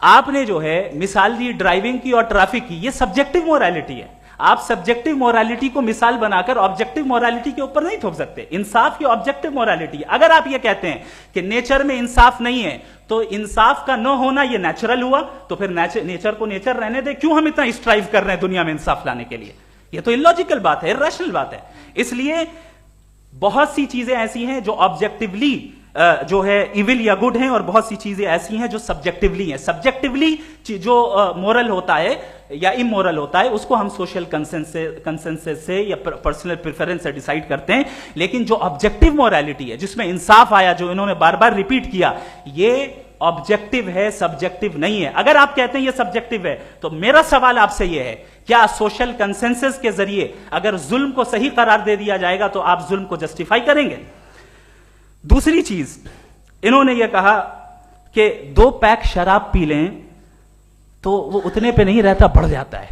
S2: आपने जो है मिसाल दी ड्राइविंग की और ट्रैफिक की, ये सब्जेक्टिव मोरालिटी है। आप सब्जेक्टिव मोरालिटी को मिसाल बनाकर ऑब्जेक्टिव मोरालिटी के ऊपर नहीं थोप सकते। इंसाफ की ऑब्जेक्टिव मोरालिटी है। अगर आप ये कहते हैं कि नेचर में इंसाफ नहीं है, तो इंसाफ का न होना ये नेचुरल हुआ, तो फिर नेचर को नेचर रहने दे। क्यों हम इतना स्ट्राइव कर रहे हैं दुनिया में इंसाफ लाने के लिए? ये तो इलॉजिकल बात है, इरैशनल बात है। इसलिए बहुत सी चीजें ऐसी हैं जो ऑब्जेक्टिवली जो है इविल या गुड हैं, और बहुत सी चीजें ऐसी हैं जो सब्जेक्टिवली हैं। सब्जेक्टिवली जो मोरल होता है या इमोरल होता है, उसको हम सोशल कंसेंसस से या पर्सनल प्रेफरेंस से डिसाइड करते हैं। लेकिन जो ऑब्जेक्टिव मोरालिटी है, जिसमें इंसाफ आया, जो इन्होंने बार बार रिपीट किया, ये ऑब्जेक्टिव है, सब्जेक्टिव नहीं है। अगर आप कहते हैं ये सब्जेक्टिव है, तो मेरा सवाल आपसे यह है, क्या सोशल कंसेंसस के जरिए अगर जुल्म को सही करार दे दिया जाएगा तो आप जुल्म को जस्टिफाई करेंगे? दूसरी चीज इन्होंने यह कहा कि 2 पैक शराब पी लें तो वो उतने पे नहीं रहता, बढ़ जाता है।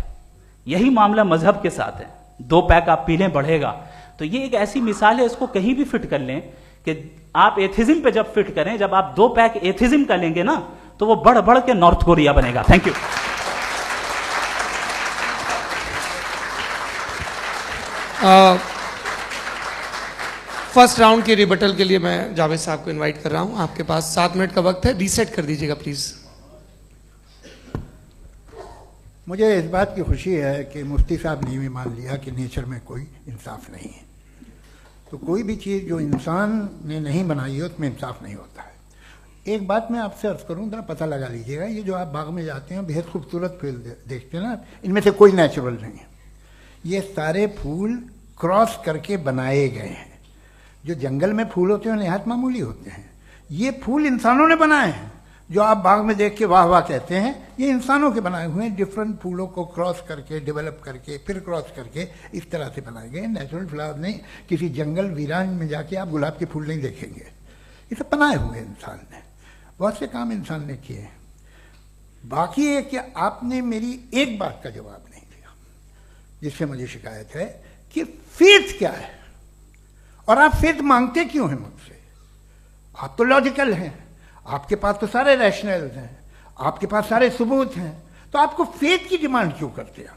S2: यही मामला मजहब के साथ है। 2 पैक आप पी लें, बढ़ेगा। तो ये एक ऐसी मिसाल है, इसको कहीं भी फिट कर लें कि आप एथिज्म पे जब फिट करें, जब आप 2 पैक एथिज्म का लेंगे ना, तो वो बढ़ बढ़ के नॉर्थ कोरिया बनेगा। Thank you.
S1: फर्स्ट राउंड के रिबटल के लिए मैं जावेद साहब को इनवाइट कर रहा हूं। आपके पास 7 मिनट का वक्त है, रीसेट कर दीजिएगा प्लीज।
S3: मुझे इस बात की खुशी है कि मुफ्ती साहब ने भी मान लिया कि नेचर में कोई इंसाफ नहीं है। तो कोई भी चीज़ जो इंसान ने नहीं बनाई है उसमें इंसाफ नहीं होता है। एक बात मैं आपसे अर्ज करूँ, जरा पता लगा लीजिएगा, ये जो आप बाग में जाते हैं बेहद खूबसूरत फूल देखते हैं ना, इनमें से कोई नेचुरल नहीं है। ये सारे फूल क्रॉस करके बनाए गए हैं। जो जंगल में फूल होते हैं निहायत मामूली होते हैं, ये फूल इंसानों ने बनाए हैं। जो आप बाग में देख के वाह वाह कहते हैं, ये इंसानों के बनाए हुए हैं। डिफरेंट फूलों को क्रॉस करके, डेवलप करके, फिर क्रॉस करके इस तरह से बनाए गए। नेचुरल फ्लावर नहीं। किसी जंगल वीरान में जाके आप गुलाब के फूल नहीं देखेंगे। ये सब बनाए हुए इंसान ने, बहुत से काम इंसान ने किए हैं। बाकी है कि आपने मेरी एक बात का जवाब नहीं दिया, जिससे मुझे शिकायत है कि फेथ क्या है और आप फेथ मांगते क्यों हैं मुझसे? आप तो लॉजिकल हैं, आपके पास तो सारे रैशनल्स हैं, आपके पास सारे सबूत हैं, तो आपको फेथ की डिमांड क्यों करते हैं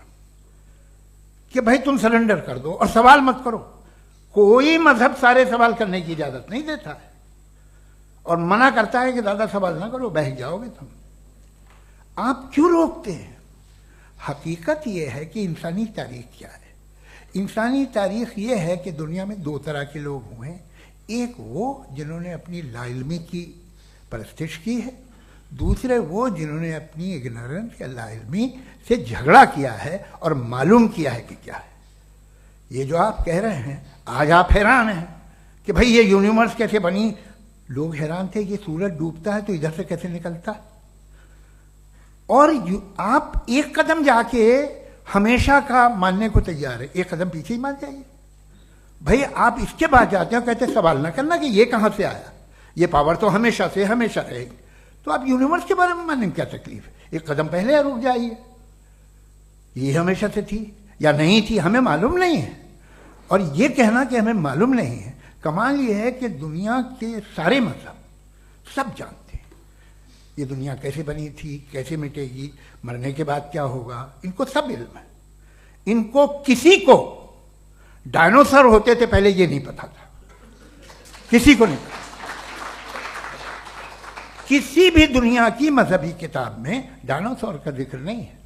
S3: कि भाई तुम सरेंडर कर दो और सवाल मत करो? कोई मजहब सारे सवाल करने की इजाजत नहीं देता है और मना करता है कि दादा सवाल ना करो, बहक जाओगे तुम। आप क्यों रोकते हैं? हकीकत यह है कि इंसानी तारीख क्या है। इंसानी तारीख यह है कि दुनिया में 2 तरह के लोग हुए। एक वो जिन्होंने अपनी लाइल्मी की परस्तिश की है, दूसरे वो जिन्होंने अपनी इग्नोरेंस या लाइल्मी से झगड़ा किया है और मालूम किया है कि क्या है। ये जो आप कह रहे हैं, आज आप हैरान हैं कि भाई ये यूनिवर्स कैसे बनी। लोग हैरान थे कि सूरज डूबता है तो इधर से कैसे निकलता। और आप एक कदम जाके हमेशा का मानने को तैयार है, एक कदम पीछे ही मान जाइए। भाई आप इसके बाद जाते हो, कहते सवाल ना करना कि ये कहां से आया, ये पावर तो हमेशा से हमेशा रहेगी। तो आप यूनिवर्स के बारे में मानने में क्या तकलीफ है? एक कदम पहले रुक जाइए। ये हमेशा से थी या नहीं थी हमें मालूम नहीं है। और ये कहना कि हमें मालूम नहीं है, कमाल ये है कि दुनिया के सारे मजहब सब जानते हैं ये दुनिया कैसे बनी थी, कैसे मिटेगी, मरने के बाद क्या होगा, इनको सब इल्म है। इनको किसी को डायनासोर होते थे पहले ये नहीं पता था, किसी को नहीं पता। किसी भी दुनिया की मजहबी किताब में डायनासोर का जिक्र नहीं है।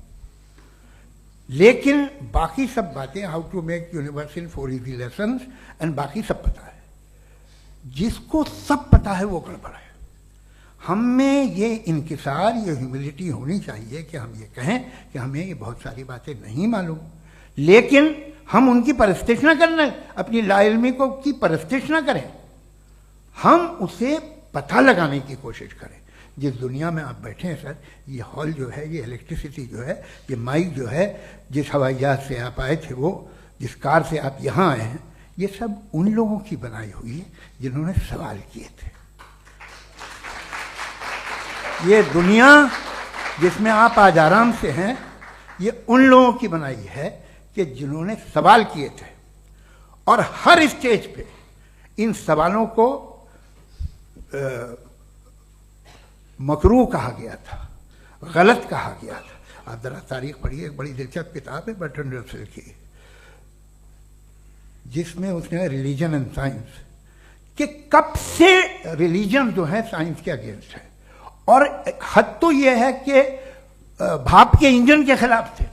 S3: लेकिन बाकी सब बातें, how to make universe in 4 easy lessons and बाकी सब पता है। जिसको सब पता है वो गड़बड़ है। हम में ये इंकिसार, ये ह्यूमिलिटी होनी चाहिए कि हम ये कहें कि हमें ये बहुत सारी बातें नहीं मालूम, लेकिन हम उनकी परस्तिश ना करना, अपनी लाइल्मी को की परस्तिश ना करें, हम उसे पता लगाने की कोशिश करें। जिस दुनिया में आप बैठे हैं सर, ये हॉल जो है, ये इलेक्ट्रिसिटी जो है, ये माइक जो है, जिस हवाई जहाज से आप आए थे, वो जिस कार से आप यहाँ आए हैं, ये सब उन लोगों की बनाई हुई है जिन्होंने सवाल किए थे। ये दुनिया जिसमें आप आज आराम से हैं, ये उन लोगों की बनाई है कि जिन्होंने सवाल किए थे। और हर स्टेज पे इन सवालों को मकरूह कहा गया था, गलत कहा गया था। आप जरा तारीख पढ़िए, एक बड़ी दिलचस्प किताब है बर्ट्रैंड रसेल की, जिसमें उसने रिलीजन एंड साइंस कि कब से रिलीजन जो है साइंस के अगेंस्ट है। और हद तो यह है कि भाप के इंजन के खिलाफ थे,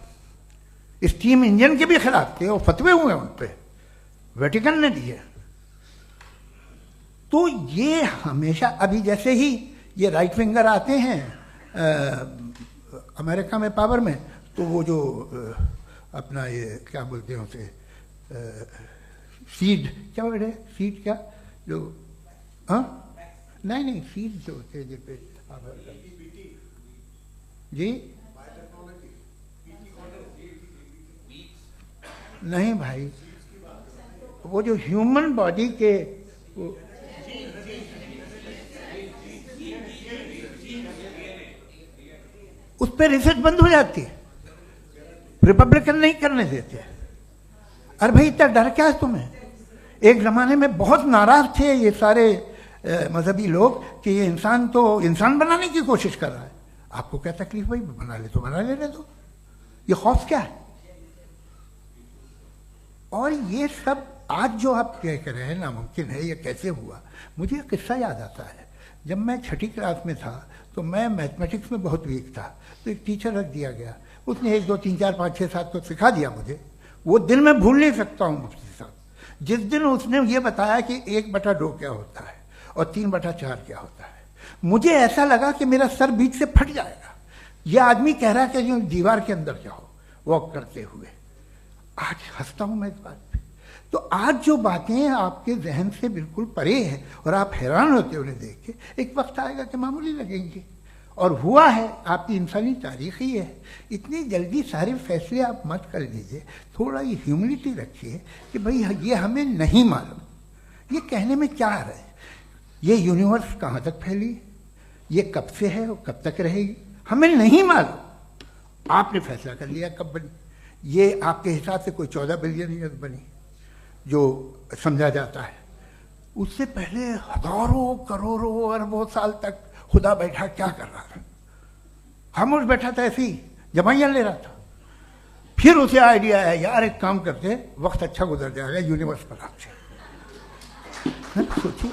S3: स्टीम इंजन के भी खिलाफ थे, और फतवे हुए उन पे, वेटिकन ने दिए। तो ये हमेशा, अभी जैसे ही ये राइट विंगर आते हैं अमेरिका में पावर में, तो वो जो अपना ये क्या बोलते हैं उसे, सीड क्या बोल रहे, सीड क्या जो, हाँ नहीं सीड जो होते हैं जिसपे जी, नहीं भाई, वो जो ह्यूमन बॉडी के उस पर रिसर्च बंद हो जाती है, रिपब्लिकन नहीं करने देते। अरे भाई इतना डर क्या है तुम्हें? एक जमाने में बहुत नाराज थे ये सारे मजहबी लोग कि ये इंसान तो इंसान बनाने की कोशिश कर रहा है। आपको क्या तकलीफ भाई, बना ले तो बना लेने दो, ये खौफ क्या है? और ये सब आज जो आप कह रहे हैं नामुमकिन है, ये कैसे हुआ, मुझे एक किस्सा याद आता है। जब मैं 6ठी क्लास में था तो मैं मैथमेटिक्स में बहुत वीक था, तो एक टीचर रख दिया गया, उसने 1 2 3 4 5 6 7 तो सिखा दिया मुझे। वो दिन मैं भूल नहीं सकता हूँ मुफ्ती साहब, जिस दिन उसने ये बताया कि 1/2 क्या होता है और 3/4 क्या होता है, मुझे ऐसा लगा कि मेरा सर बीच से फट जाएगा। यह आदमी कह रहा है कि जो दीवार के अंदर जाओ वॉक करते हुए। आज हंसता हूँ मैं इस बात पे। तो आज जो बातें आपके जहन से बिल्कुल परे हैं और आप हैरान होते उन्हें देख के, एक वक्त आएगा कि मामूली लगेंगे। और हुआ है, आपकी इंसानी तारीख ही है। इतनी जल्दी सारे फैसले आप मत कर लीजिए, थोड़ा ये ह्यूमिलिटी रखिए कि भाई ये हमें नहीं मालूम। ये कहने में क्या है, ये यूनिवर्स कहाँ तक फैली, ये कब से है और कब तक रहेगी, हमें नहीं मालूम। आपने फैसला कर लिया कब बनी, ये आपके हिसाब से कोई 14 बिलियन ईयर बनी जो समझा जाता है। उससे पहले हजारों करोड़ों अरबों साल तक खुदा बैठा क्या कर रहा था, खामोश बैठा था, ऐसे ही जमाइयाँ ले रहा था। फिर उसे आइडिया आया, यार एक काम करते, वक्त अच्छा गुजर जाएगा, यूनिवर्स बनाते। सोचिए,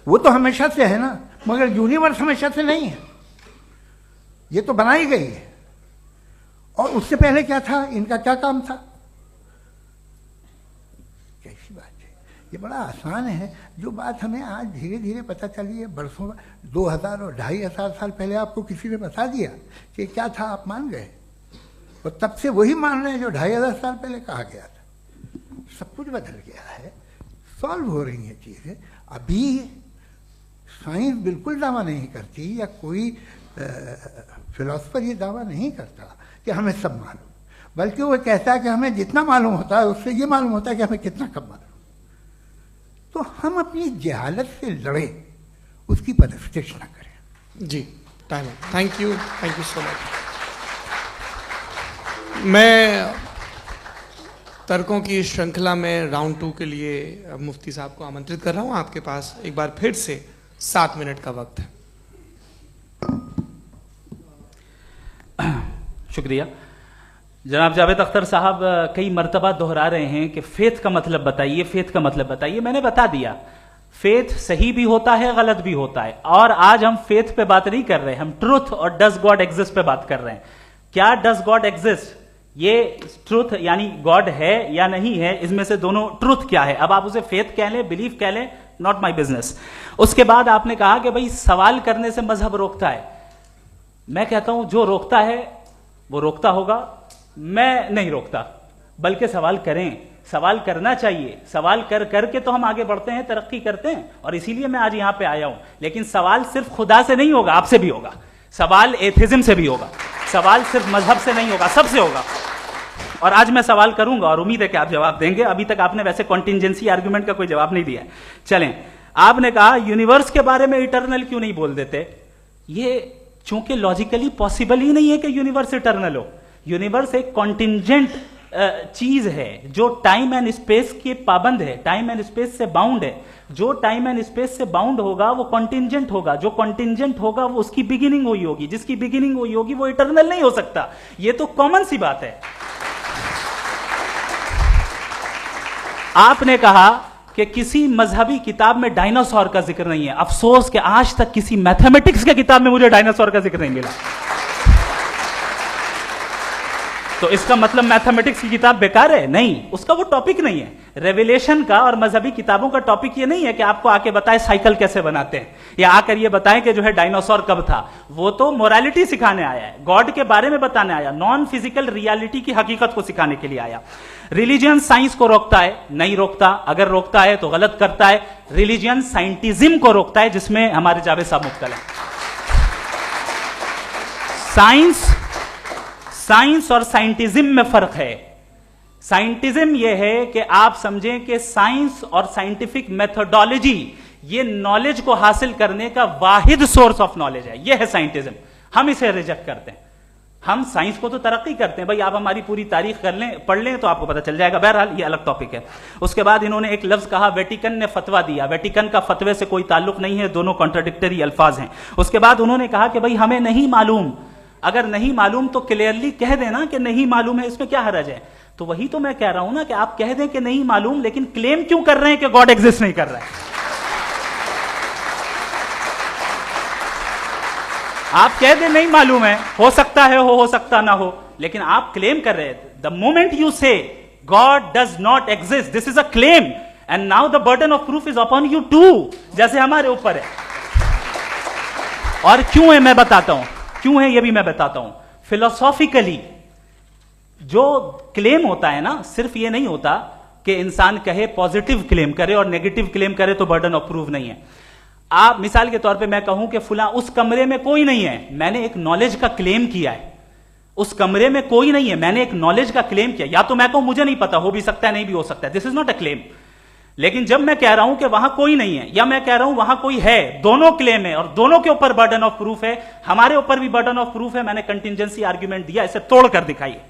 S3: वो तो हमेशा से है ना, मगर यूनिवर्स हमेशा से नहीं है, ये तो बनाई गई है। और उससे पहले क्या था, इनका क्या काम था, कैसी बात है। ये बड़ा आसान है, जो बात हमें आज धीरे धीरे पता चली है। बरसों 2000 और 2500 साल पहले आपको किसी ने बता दिया कि क्या था, आप मान गए, और तब से वही मान रहे हैं जो 2500 साल पहले कहा गया था। सब कुछ बदल गया है, सॉल्व हो रही हैं चीज़ें। अभी साइंस बिल्कुल दावा नहीं करती, या कोई फिलोसफर ये दावा नहीं करता कि हमें सब मालूम, बल्कि वो कहता है कि हमें जितना मालूम होता है उससे ये मालूम होता है कि हमें कितना कम मालूम। तो हम अपनी जहालत से लड़े, उसकी परस्तिश न करें।
S1: जी, time. Thank you so much. मैं तर्कों की श्रृंखला में राउंड 2 के लिए मुफ्ती साहब को आमंत्रित कर रहा हूं। आपके पास एक बार फिर से 7 मिनट का वक्त है।
S2: शुक्रिया। जनाब जावेद अख्तर साहब कई मर्तबा दोहरा रहे हैं कि फेथ का मतलब बताइए, फेथ का मतलब बताइए। मैंने बता दिया, फेथ सही भी होता है, गलत भी होता है। और आज हम फेथ पे बात नहीं कर रहे, हम ट्रुथ और डज गॉड एग्जिस्ट पे बात कर रहे हैं। क्या डज गॉड एग्जिस्ट, ये ट्रुथ यानी गॉड है या नहीं है, इसमें से दोनों ट्रुथ क्या है। अब आप उसे फेथ कह लें, बिलीफ कह लें, नॉट माई बिजनेस। उसके बाद आपने कहा कि भाई सवाल करने से मजहब रोकता है। मैं कहता हूं जो रोकता है वो रोकता होगा, मैं नहीं रोकता, बल्कि सवाल करें, सवाल करना चाहिए। सवाल कर करके तो हम आगे बढ़ते हैं, तरक्की करते हैं, और इसीलिए मैं आज यहां पे आया हूं। लेकिन सवाल सिर्फ खुदा से नहीं होगा, आपसे भी होगा। सवाल एथिज्म से भी होगा, सवाल सिर्फ मजहब से नहीं होगा, सबसे होगा। और आज मैं सवाल करूंगा और उम्मीद है कि आप जवाब देंगे। अभी तक आपने वैसे कॉन्टिंजेंसी आर्गुमेंट का कोई जवाब नहीं दिया है। चलें, आपने कहा यूनिवर्स के बारे में इटर्नल क्यों नहीं बोल देते। ये चूंकि लॉजिकली पॉसिबल ही नहीं है कि यूनिवर्स इटर्नल हो। यूनिवर्स एक कॉन्टिंजेंट चीज है जो टाइम एंड स्पेस के पाबंद है, टाइम एंड स्पेस से बाउंड है। जो टाइम एंड स्पेस से बाउंड होगा वो कॉन्टिंजेंट होगा, जो कॉन्टिंजेंट होगा वो उसकी बिगिनिंग हुई होगी, जिसकी बिगिनिंग हुई होगी वो इटर्नल नहीं हो सकता। ये तो कॉमन सी बात है। आपने कहा कि किसी मजहबी किताब में डायनासोर का जिक्र नहीं है। अफसोस कि आज तक किसी मैथमेटिक्स के किताब में मुझे डायनासोर का जिक्र नहीं मिला। तो इसका मतलब मैथमेटिक्स की किताब बेकार है? नहीं, उसका वो टॉपिक नहीं है। रेवलेशन का और मजहबी किताबों का टॉपिक ये नहीं है कि आपको आके बताए साइकिल कैसे बनाते हैं, या आकर ये बताएं कि जो है डायनासोर कब था। वो तो मोरालिटी सिखाने आया है, गॉड के बारे में बताने आया, नॉन फिजिकल रियलिटी की हकीकत को सिखाने के लिए आया। रिलीजियन साइंस को रोकता है? नहीं रोकता। अगर रोकता है तो गलत करता है। रिलीजियन साइंटिज्म को रोकता है, जिसमें हमारे जावेद साहब मुब्तला है। साइंस और साइंटिज्म में फर्क है। साइंटिज्म यह है कि आप समझें कि साइंस और साइंटिफिक मेथोडोलॉजी ये नॉलेज को हासिल करने का वाहिद सोर्स ऑफ नॉलेज है। यह है साइंटिज्म। हम इसे रिजेक्ट करते हैं। हम साइंस को तो तरक्की करते हैं, भाई आप हमारी पूरी तारीख कर लें, पढ़ लें तो आपको पता चल जाएगा। बहरहाल ये अलग टॉपिक है। उसके बाद इन्होंने एक लफ्ज कहा, वेटिकन ने फतवा दिया। वेटिकन का फतवे से कोई ताल्लुक नहीं है, दोनों कॉन्ट्राडिक्टरी अल्फाज हैं। उसके बाद उन्होंने कहा कि भाई हमें नहीं मालूम। अगर नहीं मालूम तो क्लियरली कह देना कि नहीं मालूम है, इसमें क्या हरज है। तो वही तो मैं कह रहा हूं ना कि आप कह दें कि नहीं मालूम, लेकिन क्लेम क्यों कर रहे हैं कि गॉड एग्जिस्ट नहीं कर रहा है? आप कह दें नहीं मालूम है, हो सकता है हो सकता ना हो, लेकिन आप क्लेम कर रहे हैं। The moment you say God does not exist, this is a claim, and now the burden of proof is upon you too, जैसे हमारे ऊपर है। और क्यों है मैं बताता हूं, क्यों है ये भी मैं बताता हूं। फिलोसॉफिकली जो क्लेम होता है ना, सिर्फ ये नहीं होता कि इंसान कहे पॉजिटिव क्लेम करे और नेगेटिव क्लेम करे तो बर्डन ऑफ प्रूफ नहीं है। आप मिसाल के तौर पे मैं कहूं कि फुला उस कमरे में कोई नहीं है, मैंने एक नॉलेज का क्लेम किया है। उस कमरे में कोई नहीं है, मैंने एक नॉलेज का क्लेम किया। या तो मैं कहूं मुझे नहीं पता, हो भी सकता है नहीं भी हो सकता है, this is not a claim. लेकिन जब मैं कह रहा हूं कि वहां कोई नहीं है या मैं कह रहा हूं वहां कोई है, दोनों क्लेम है और दोनों के ऊपर बर्डन ऑफ प्रूफ है। हमारे ऊपर भी बर्डन ऑफ प्रूफ है, मैंने कंटिजेंसी आर्ग्यूमेंट दिया, इसे तोड़कर दिखाइए।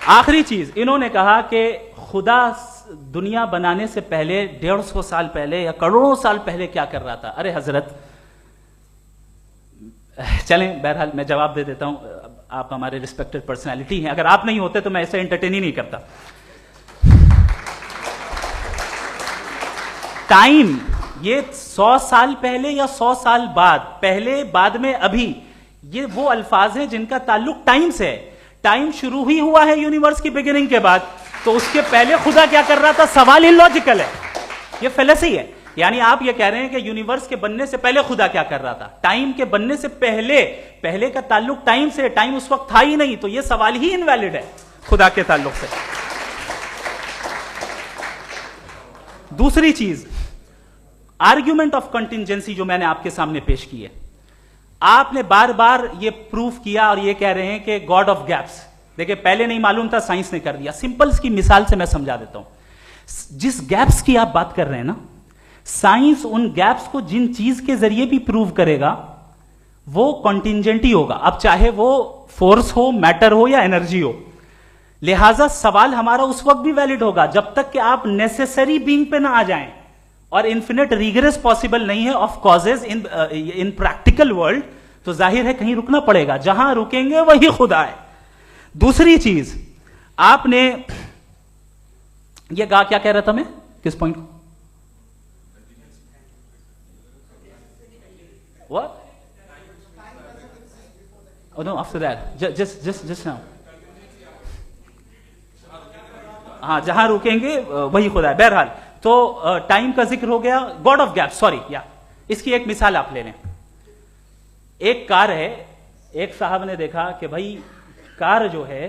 S2: आखिरी चीज, इन्होंने कहा कि खुदा दुनिया बनाने से पहले 150 साल पहले या करोड़ों साल पहले क्या कर रहा था। अरे हजरत, चलें बहरहाल मैं जवाब दे देता हूं, आप हमारे रिस्पेक्टेड पर्सनालिटी हैं, अगर आप नहीं होते तो मैं इसे एंटरटेन ही नहीं करता। टाइम, ये 100 साल पहले या 100 साल बाद, पहले बाद में अभी, ये वो अल्फाज हैं जिनका ताल्लुक टाइम से है। टाइम शुरू ही हुआ है यूनिवर्स की बिगिनिंग के बाद, तो उसके पहले खुदा क्या कर रहा था? सवाल इलॉजिकल है, ये फेलेसी है। यानी आप ये कह रहे हैं कि यूनिवर्स के बनने से पहले खुदा क्या कर रहा था? टाइम के बनने से पहले, पहले का ताल्लुक टाइम से, टाइम उस वक्त था ही नहीं, तो ये सवाल ही इनवैलिड है खुदा के ताल्लुक से। दूसरी चीज, आर्ग्यूमेंट ऑफ कंटिजेंसी जो मैंने आपके सामने पेश की है, आपने बार बार ये प्रूफ किया और ये कह रहे हैं कि गॉड ऑफ गैप्स। देखिए, पहले नहीं मालूम था, साइंस ने कर दिया। सिंपल की मिसाल से मैं समझा देता हूं। जिस गैप्स की आप बात कर रहे हैं ना, साइंस उन गैप्स को जिन चीज के जरिए भी प्रूव करेगा वो कॉन्टिजेंट ही होगा, अब चाहे वो फोर्स हो, मैटर हो या एनर्जी हो। लिहाजा सवाल हमारा उस वक्त भी वैलिड होगा जब तक कि आप नेसेसरी बीइंग पे ना आ जाएं, और इन्फिनिट रिग्रेस पॉसिबल नहीं है of causes in practical world, तो जाहिर है कहीं रुकना पड़ेगा, जहां रुकेंगे वही खुदा है। दूसरी चीज, आपने ये कहा, क्या कह रहा था मैं, किस पॉइंट को? What? Oh no, after that. Just now. हाँ, जहां रुकेंगे वही खुदा है। बहरहाल, तो टाइम का जिक्र हो गया, गॉड ऑफ गैप, सॉरी, या इसकी एक मिसाल आप ले लें। एक कार है, एक साहब ने देखा कि भाई कार जो है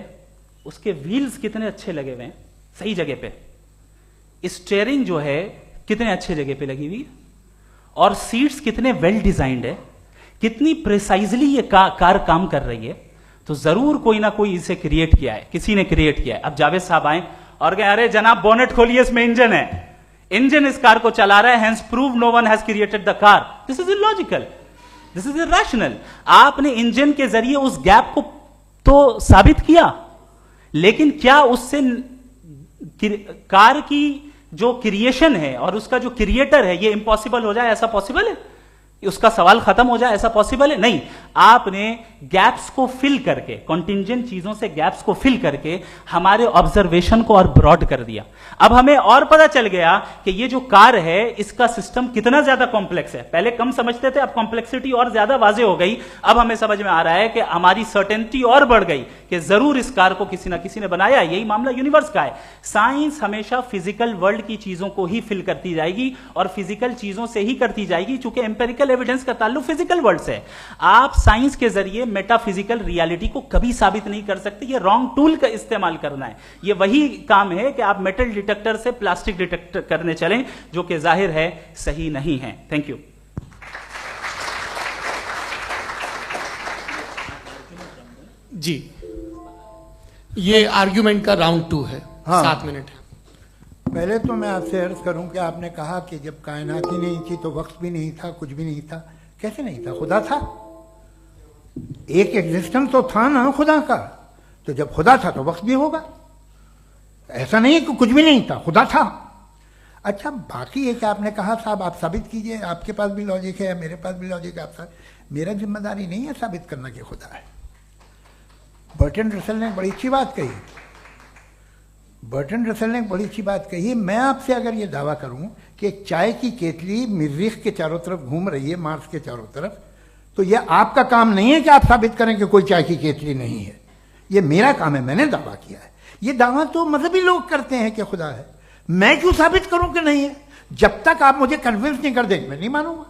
S2: उसके व्हील्स कितने अच्छे लगे हुए हैं, सही जगह पे, स्टीयरिंग जो है कितने अच्छे जगह पे लगी हुई है, और सीट्स कितने वेल डिजाइंड है, कितनी प्रिसाइजली ये कार काम कर रही है, तो जरूर कोई ना कोई इसे क्रिएट किया है, किसी ने क्रिएट किया है। अब जावेद साहब आए और कहे, अरे जनाब बोनेट खोलिए, इसमें इंजन है, इंजन इस कार को चला रहा है, hence prove no one has created the car. This is illogical, this is irrational. आपने इंजन के जरिए उस गैप को तो साबित किया, लेकिन क्या उससे कार की जो क्रिएशन है और उसका जो क्रिएटर है ये इम्पॉसिबल हो जाए? ऐसा पॉसिबल है? उसका सवाल खत्म हो जाए, ऐसा पॉसिबल है? नहीं। आपने गैप्स को फिल करके, कॉन्टिंजेंट चीजों से गैप्स को फिल करके हमारे ऑब्जर्वेशन को और ब्रॉड कर दिया। अब हमें और पता चल गया कि ये जो कार है इसका सिस्टम कितना ज्यादा कॉम्प्लेक्स है। पहले कम समझते थे, अब कॉम्प्लेक्सिटी और ज्यादा वाजे हो गई। अब हमें समझ में आ रहा है कि हमारी सर्टेनिटी और बढ़ गई कि जरूर इस कार को किसी ना किसी ने बनाया। यही मामला यूनिवर्स का है। साइंस हमेशा फिजिकल वर्ल्ड की चीजों को ही फिल करती जाएगी और फिजिकल चीजों से ही करती जाएगी, चूंकि एम्पेरिकल एविडेंस का ताल्लुक फिजिकल वर्ल्ड से है। आप साइंस के जरिए मेटाफिजिकल रियलिटी को कभी साबित नहीं कर सकते। ये रॉन्ग टूल का इस्तेमाल करना है। ये वही काम है कि आप मेटल डिटेक्टर से प्लास्टिक डिटेक्टर करने चलें, जो कि जाहिर है सही नहीं है। Thank you.
S4: जी, ये आर्ग्यूमेंट का राउंड 2 है।
S3: हाँ।
S4: 7 मिनट है।
S3: पहले तो मैं आपसे अर्ज करूं कि आपने कहा कि जब कायनात ही नहीं थी तो वक्त भी नहीं था, कुछ भी नहीं था। कैसे नहीं था? खुदा था। एक एग्जिस्टेंस तो था ना खुदा का। तो जब खुदा था तो वक्त भी होगा। ऐसा नहीं कि कुछ भी नहीं था, खुदा था। अच्छा, बाकी एक आपने कहा साहब आप साबित कीजिए, आपके पास भी लॉजिक है, मेरे पास भी लॉजिक है। मेरा जिम्मेदारी नहीं है साबित करना कि खुदा है। बर्टन रसल ने बड़ी अच्छी बात कही, बर्टन रसल ने बड़ी अच्छी बात कही। मैं आपसे अगर ये दावा करूं कि एक चाय की केतली मरीख के चारों तरफ घूम रही है, मार्स के चारों तरफ, तो ये आपका काम नहीं है कि आप साबित करें कि कोई चाय की केतली नहीं है। ये मेरा काम है, मैंने दावा किया है। ये दावा तो मजहबी लोग करते हैं कि खुदा है, मैं क्यों साबित करूं कि नहीं है? जब तक आप मुझे कन्विंस नहीं कर देंगे मैं नहीं मानूंगा।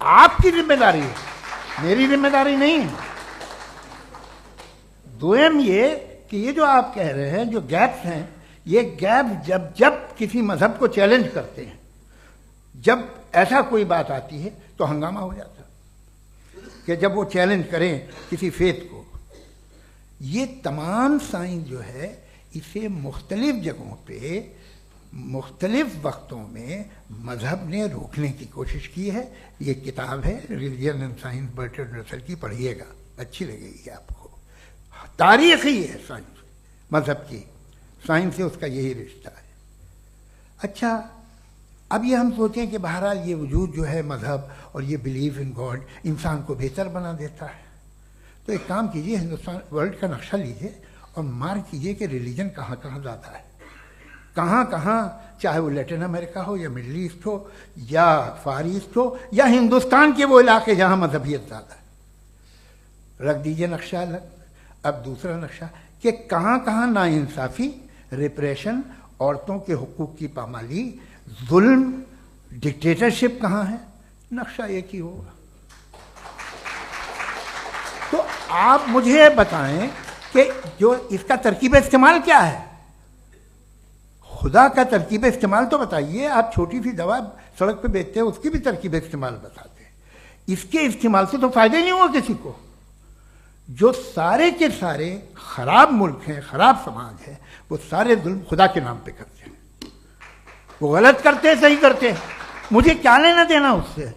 S3: आपकी जिम्मेदारी है, मेरी जिम्मेदारी नहीं है। दोयम ये कि ये जो आप कह रहे हैं, जो गैप्स हैं, ये गैप जब जब किसी मजहब को चैलेंज करते हैं, जब ऐसा कोई बात आती है तो हंगामा हो जाता है कि जब वो चैलेंज करें किसी फेथ को। ये तमाम साइंस जो है इसे मुख्तलिफ जगहों पे मुख्तलिफ वक्तों में मजहब ने रोकने की कोशिश की है। ये किताब है religion and science Burton Russell की, पढ़िएगा, अच्छी लगेगी आपको। तारीख ही है साइंस, मजहब की साइंस से उसका यही रिश्ता है। अच्छा, अब ये हम सोचें कि बहरहाल ये वजूद जो है मजहब और ये बिलीव इन गॉड इंसान को बेहतर बना देता है, तो एक काम कीजिए, हिंदुस्तान वर्ल्ड का नक्शा लीजिए और मार्क कीजिए कि रिलीजन कहाँ कहाँ ज़्यादा है, कहाँ कहाँ, चाहे वो लैटिन अमेरिका हो या मिडल ईस्ट हो या फार ईस्ट हो या हिंदुस्तान के वो इलाके जहाँ मजहबियत ज़्यादा है। रख दीजिए नक्शा अलग। अब दूसरा नक्शा कि कहाँ कहाँ नाइंसाफ़ी, रिप्रेशन, औरतों के हुकूक की पामाली, जुल्म, डिक्टेटरशिप कहाँ है, नक्शा एक ही होगा। तो आप मुझे बताएं कि जो इसका तरकीब इस्तेमाल क्या है, खुदा का तरकीब इस्तेमाल तो बताइए। आप छोटी सी दवा सड़क पे बेचते हैं, उसकी भी तरकीब इस्तेमाल बताते हैं। इसके इस्तेमाल से तो फायदा नहीं हुआ किसी को। जो सारे के सारे खराब मुल्क हैं, खराब समाज है, वो सारे जुल्म खुदा के नाम पे करते हैं। वो गलत करते हैं, सही करते हैं, मुझे क्या लेना देना उससे।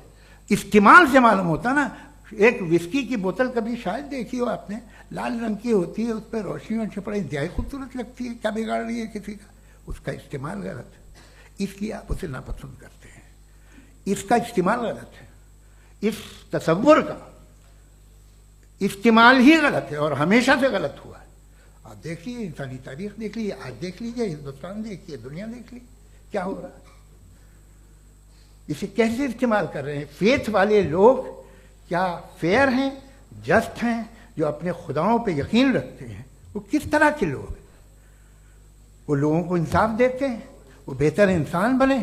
S3: इस्तेमाल से मालूम होता ना। एक विस्की की बोतल कभी शायद देखी हो आपने, लाल रंग की होती है, उस पर रोशनी और छपड़ा इंतहाई खूबसूरत लगती है, क्या बिगाड़ रही है किसी का? उसका इस्तेमाल गलत है, इसलिए आप उसे नापसंद करते हैं। इसका इस्तेमाल गलत है, इस तसव्वुर का इस्तेमाल ही गलत है और हमेशा से गलत हुआ है। आप देखिए, इंसानी तारीख देख लीजिए, आज देख लीजिए, हिंदुस्तान देखिए, दुनिया देख लीजिए, क्या हो रहा है। इसे कैसे इस्तेमाल कर रहे हैं फेथ वाले लोग? क्या फेयर हैं, जस्ट हैं, जो अपने खुदाओं पे यकीन रखते हैं? वो किस तरह के लोग हैं? वो लोगों को इंसाफ देते हैं, वो बेहतर इंसान बने।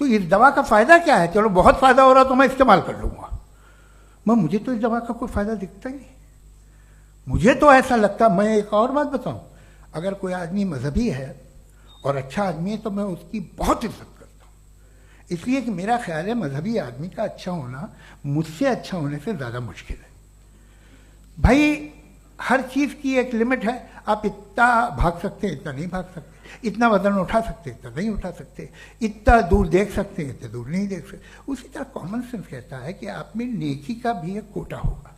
S3: तो इस दवा का फ़ायदा क्या है? चलो बहुत फ़ायदा हो रहा तो मैं इस्तेमाल कर लूँगा, मगर मुझे तो इस दवा का कोई फ़ायदा दिखता ही नहीं। मुझे तो ऐसा लगता, मैं एक और बात बताऊँ, अगर कोई आदमी मजहबी है और अच्छा आदमी है तो मैं उसकी बहुत इज्जत करता हूँ, इसलिए कि मेरा ख्याल है मजहबी आदमी का अच्छा होना मुझसे अच्छा होने से ज़्यादा मुश्किल है। भाई, हर चीज़ की एक लिमिट है। आप इतना भाग सकते हैं, इतना नहीं भाग सकते, इतना वजन उठा सकते, इतना नहीं उठा सकते, इतना दूर देख सकते हैं, इतना दूर नहीं देख सकते। उसी तरह कॉमन सेंस कहता है कि आप में नेकी का भी एक कोटा होगा।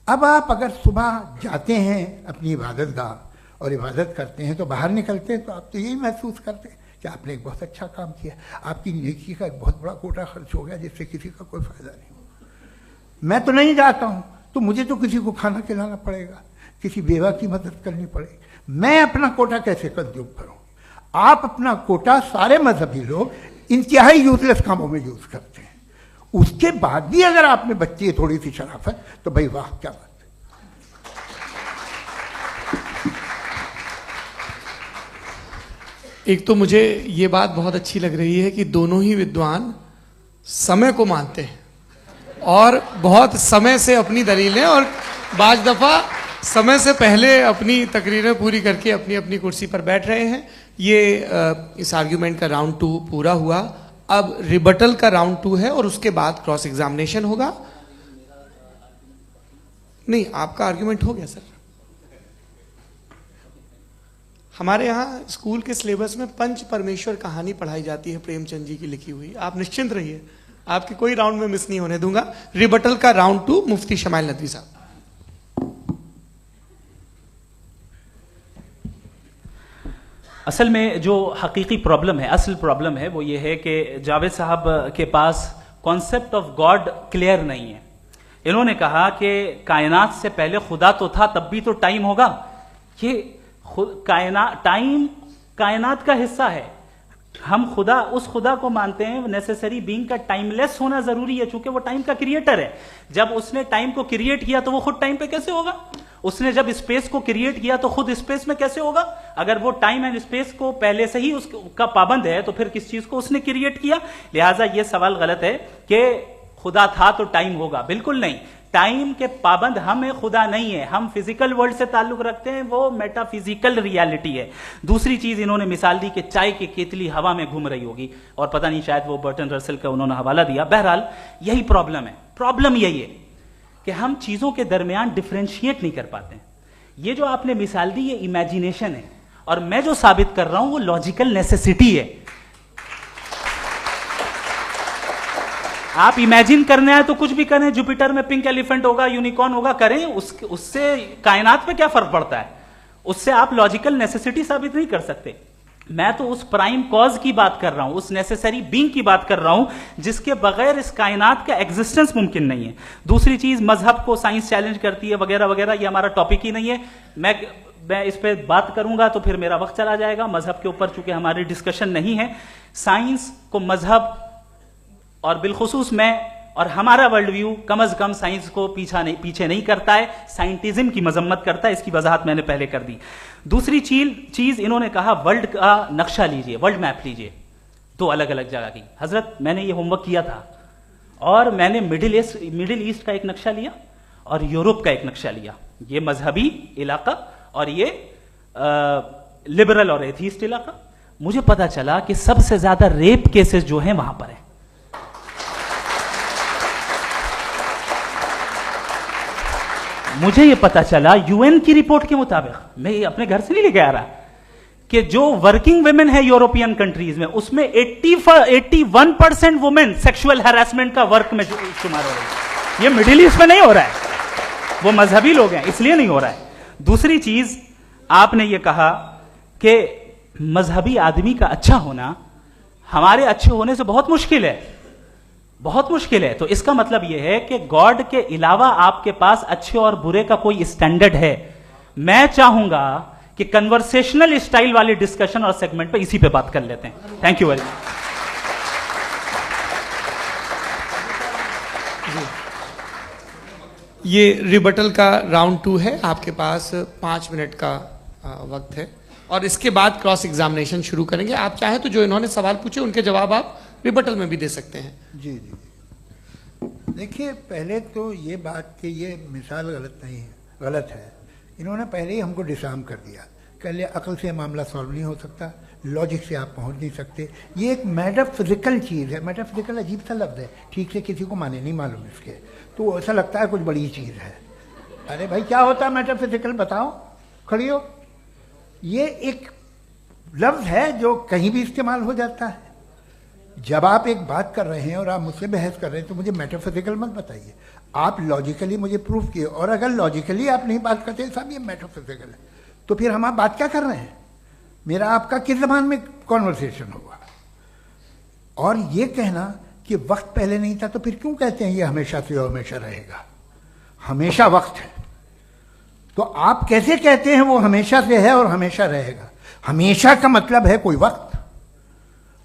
S3: अब आप अगर सुबह जाते हैं अपनी इबादत गाह और इबादत करते हैं, तो बाहर निकलते हैं तो आप तो यही महसूस करते हैं कि आपने एक बहुत अच्छा काम किया, आपकी नेकी का एक बहुत बड़ा कोटा खर्च हो गया जिससे किसी का कोई फ़ायदा नहीं हो। मैं तो नहीं जाता हूँ, तो मुझे तो किसी को खाना खिलाना पड़ेगा, किसी बेवा की मदद करनी पड़ेगी। मैं अपना कोटा कैसे कंज्यूम करूं? आप अपना कोटा, सारे मजहबी लोग इंतहाई यूजलेस कामों में यूज करते हैं। उसके बाद भी अगर आप में बच्ची है थोड़ी सी शराफत, तो भाई वाह, क्या बात है।
S4: एक तो मुझे ये बात बहुत अच्छी लग रही है कि दोनों ही विद्वान समय को मानते हैं और बहुत समय से अपनी दलीलें और बाज दफा समय से पहले अपनी तकरीरें पूरी करके अपनी अपनी कुर्सी पर बैठ रहे हैं। ये इस आर्ग्यूमेंट का राउंड 2 पूरा हुआ। अब रिबटल का राउंड 2 है और उसके बाद क्रॉस एग्जामिनेशन होगा। नहीं, आपका आर्ग्यूमेंट हो गया सर। हमारे यहाँ स्कूल के सिलेबस में पंच परमेश्वर कहानी पढ़ाई जाती है, प्रेमचंद जी की लिखी हुई। आप निश्चिंत रहिए, आपके कोई राउंड में मिस नहीं होने दूंगा। रिबटल का राउंड 2, मुफ्ती शमाइल नदवी साहब।
S2: असल में जो हकीकी प्रॉब्लम है, असल प्रॉब्लम है, वो ये है कि जावेद साहब के पास कॉन्सेप्ट ऑफ गॉड क्लियर नहीं है। इन्होंने कहा कि कायनात से पहले खुदा तो था, तब भी तो टाइम होगा। ये कायनात का हिस्सा है। हम उस खुदा को मानते हैं, नेसेसरी बीइंग का टाइमलेस होना जरूरी है, चूंकि वो टाइम का क्रिएटर है। जब उसने टाइम को क्रिएट किया तो वो खुद टाइम पे कैसे होगा? उसने जब स्पेस को क्रिएट किया तो खुद स्पेस में कैसे होगा? अगर वो टाइम एंड स्पेस को पहले से ही उसका पाबंद है तो फिर किस चीज को उसने क्रिएट किया? लिहाजा ये सवाल गलत है कि खुदा था तो टाइम होगा। बिल्कुल नहीं, टाइम के पाबंद हम है, खुदा नहीं है। हम फिजिकल वर्ल्ड से ताल्लुक रखते हैं, वो मेटाफिजिकल रियलिटी है। दूसरी चीज इन्होंने मिसाल दी कि चाय की केतली हवा में घूम रही होगी, और पता नहीं शायद वो बर्टन रसल का उन्होंने हवाला दिया। बहरहाल यही प्रॉब्लम है। प्रॉब्लम यही है कि हम चीजों के दरमियान डिफरेंशिएट नहीं कर पाते। ये जो आपने मिसाल दी ये इमेजिनेशन है, और मैं जो साबित कर रहा हूं वो लॉजिकल नेसेसिटी है। आप इमेजिन करने आए तो कुछ भी करें, जुपिटर में पिंक एलिफेंट होगा, यूनिकॉर्न होगा, करें, उससे कायनात पे क्या फर्क पड़ता है? उससे आप लॉजिकल नेसेसिटी साबित नहीं कर सकते। मैं तो उस प्राइम कॉज की बात कर रहा हूं, उस नेसेसरी बीइंग की बात कर रहा हूं, जिसके बगैर इस कायनात का एग्जिस्टेंस मुमकिन नहीं है। दूसरी चीज, मजहब को साइंस चैलेंज करती है वगैरह वगैरह, ये हमारा टॉपिक ही नहीं है। मैं इस पे बात करूंगा तो फिर मेरा वक्त चला जाएगा। मजहब के ऊपर चूंकि हमारी डिस्कशन नहीं है, साइंस को मजहब और बिलखुसूस मैं और हमारा वर्ल्ड व्यू कम अज कम साइंस को पीछे नहीं करता है, साइंटिज्म की मजम्मत करता है। इसकी वजाहत मैंने पहले कर दी। दूसरी चीज इन्होंने कहा वर्ल्ड का नक्शा लीजिए, वर्ल्ड मैप लीजिए, दो अलग अलग जगह की। हजरत मैंने ये होमवर्क किया था, और मैंने मिडिल ईस्ट का एक नक्शा लिया और यूरोप का एक नक्शा लिया। ये मजहबी इलाका और ये लिबरल और एथीस्ट इलाका। मुझे पता चला कि सबसे ज्यादा रेप केसेस जो हैं वहां पर है। मुझे ये पता चला यूएन की रिपोर्ट के मुताबिक, मैं ये अपने घर से नहीं लेके आ रहा, कि जो वर्किंग वुमेन है यूरोपियन कंट्रीज में, उसमें 81% वुमेन सेक्सुअल हैरेसमेंट का वर्क में शुमार हो रही है। ये मिडिल ईस्ट में नहीं हो रहा है, वो मजहबी लोग हैं इसलिए नहीं हो रहा है। दूसरी चीज आपने ये कहा कि मजहबी आदमी का अच्छा होना हमारे अच्छे होने से बहुत मुश्किल है, बहुत मुश्किल है। तो इसका मतलब यह है कि गॉड के अलावा आपके पास अच्छे और बुरे का कोई स्टैंडर्ड है। मैं चाहूंगा कि कन्वर्सेशनल स्टाइल वाली डिस्कशन और सेगमेंट पे इसी पे बात कर लेते हैं। Thank you very much.
S4: ये रिबटल का राउंड 2 है, आपके पास 5 मिनट का वक्त है, और इसके बाद क्रॉस एग्जामिनेशन शुरू करेंगे। आप चाहें तो जो इन्होंने सवाल पूछे उनके जवाब आप रिबटल में भी दे सकते हैं।
S3: जी जी, देखिए पहले तो ये बात कि ये मिसाल गलत नहीं है, गलत है। इन्होंने पहले ही हमको डिसार्म कर दिया, कह लिया अकल से मामला सॉल्व नहीं हो सकता, लॉजिक से आप पहुंच नहीं सकते। ये एक मेटाफिजिकल चीज़ है। मेटाफिजिकल अजीब सा लफ्ज़ है, ठीक से किसी को माने नहीं मालूम इसके, तो ऐसा लगता है कुछ बड़ी चीज़ है। अरे भाई क्या होता है मेटाफिजिकल, बताओ, खड़ी हो। ये एक लफ्ज़ है जो कहीं भी इस्तेमाल हो जाता है। जब आप एक बात कर रहे हैं और आप मुझसे बहस कर रहे हैं तो मुझे मेटाफिजिकल मत बताइए, आप लॉजिकली मुझे प्रूव किए। और अगर लॉजिकली आप नहीं बात करते साहब ये मेटाफिजिकल है, तो फिर हम आप बात क्या कर रहे हैं? मेरा आपका किस ज़बान में कॉन्वर्सेशन होगा? और ये कहना कि वक्त पहले नहीं था, तो फिर क्यों कहते हैं ये हमेशा से और हमेशा रहेगा? हमेशा वक्त है, तो आप कैसे कहते हैं वो हमेशा से है और हमेशा रहेगा? हमेशा का मतलब है कोई वक्त,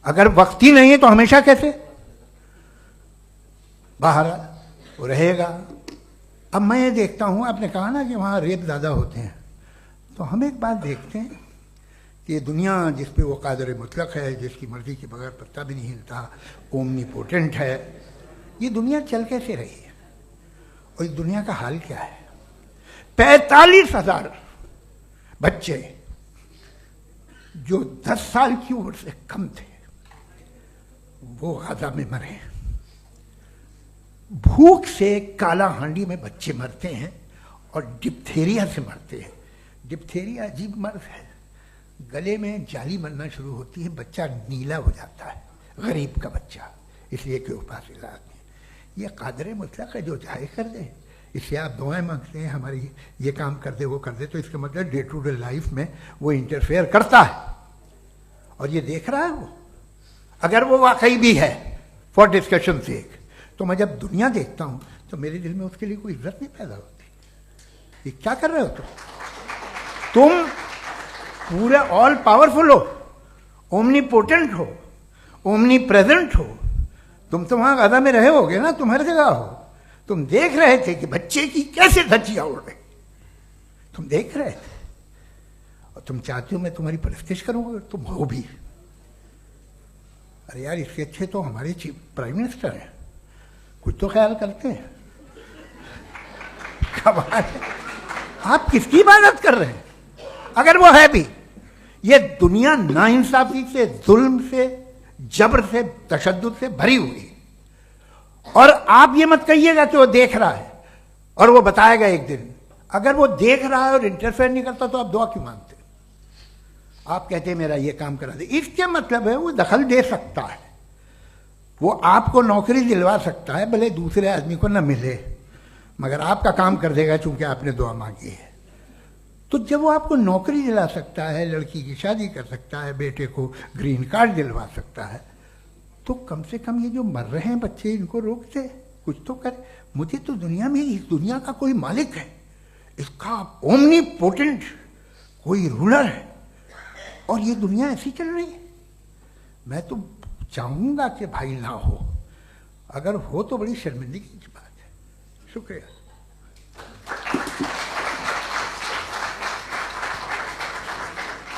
S3: अगर वक्त ही नहीं है तो हमेशा कैसे? बाहर वो रहेगा। अब मैं ये देखता हूं, आपने कहा ना कि वहां रेप ज्यादा होते हैं, तो हम एक बात देखते हैं कि दुनिया जिस पे वो कादर मुतलक है, जिसकी मर्जी के बगैर पत्ता भी नहीं हिलता, ओमनीपोटेंट है, ये दुनिया चल कैसे रही है? और इस दुनिया का हाल क्या है? 45,000 बच्चे जो 10 साल की उम्र से कम थे वो गाजा में मरे। भूख से काला हांडी में बच्चे मरते हैं और डिप्थेरिया से मरते हैं। डिप्थेरिया अजीब मर्ज है, गले में जाली बनना शुरू होती है, बच्चा नीला हो जाता है, गरीब का बच्चा, इसलिए कि उपास इलाज में। ये कादर मुतलक है, जो चाहे कर दे। इससे आप दुआएं मांगते हैं हमारी ये काम कर दे वो कर दे, तो इसका मतलब डे टू डे लाइफ में वो इंटरफेयर करता है और ये देख रहा है वो। अगर वो वाकई भी है फॉर डिस्कशन सेक, तो मैं जब दुनिया देखता हूँ तो मेरे दिल में उसके लिए कोई इज्जत नहीं पैदा होती। ये क्या कर रहे हो तुम पूरे ऑल पावरफुल हो, ओमनीपोटेंट हो, ओमनी प्रेजेंट हो। तुम तो वहां गादा में रहे होगे ना, तुम हर जगह हो। तुम देख रहे थे कि बच्चे की कैसे धज्जियां उड़ रही, तुम देख रहे थे, और तुम चाहते हो मैं तुम्हारी परस्तिश करूंगा, तुम हो भी। अरे यार, इसके अच्छे तो हमारे चीफ प्राइम मिनिस्टर हैं, कुछ तो ख्याल करते हैं। कमाल है। आप किसकी इबादत कर रहे हैं? अगर वो है भी, ये दुनिया नाइंसाफी से, जुल्म से, जबर से, तशद्दुद से भरी हुई है। और आप ये मत कहिएगा कि वो देख रहा है और वो बताएगा एक दिन। अगर वो देख रहा है और इंटरफेयर नहीं करता तो आप दुआ क्यों मांगते? आप कहते हैं मेरा ये काम करा दे, इसके मतलब है वो दखल दे सकता है, वो आपको नौकरी दिलवा सकता है, भले दूसरे आदमी को न मिले, मगर आपका काम कर देगा चूंकि आपने दुआ मांगी है। तो जब वो आपको नौकरी दिला सकता है, लड़की की शादी कर सकता है, बेटे को ग्रीन कार्ड दिलवा सकता है, तो कम से कम ये जो मर रहे हैं बच्चे, इनको रोक दे, कुछ तो करे। मुझे तो दुनिया में, इस दुनिया का कोई मालिक है, इसका ओमनीपोटेंट कोई रूलर है, और ये दुनिया ऐसी चल रही है। मैं तो चाहूंगा कि भाई ना हो, अगर हो तो बड़ी शर्मिंदगी की बात है। शुक्रिया।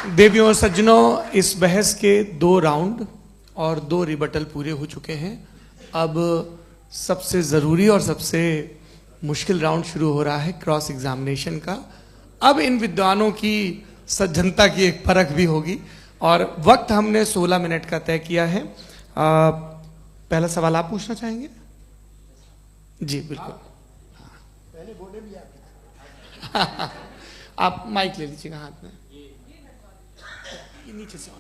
S4: देवियों और सज्जनों, इस बहस के 2 राउंड और 2 रिबटल पूरे हो चुके हैं। अब सबसे ज़रूरी और सबसे मुश्किल राउंड शुरू हो रहा है, क्रॉस एग्जामिनेशन का। अब इन विद्वानों की सज्जनता की एक परख भी होगी, और वक्त हमने 16 मिनट का तय किया है। पहला सवाल आप पूछना चाहेंगे? जी बिल्कुल।
S3: पहले बोले भी
S4: आप माइक ले लीजिएगा हाथ में, ये नीचे से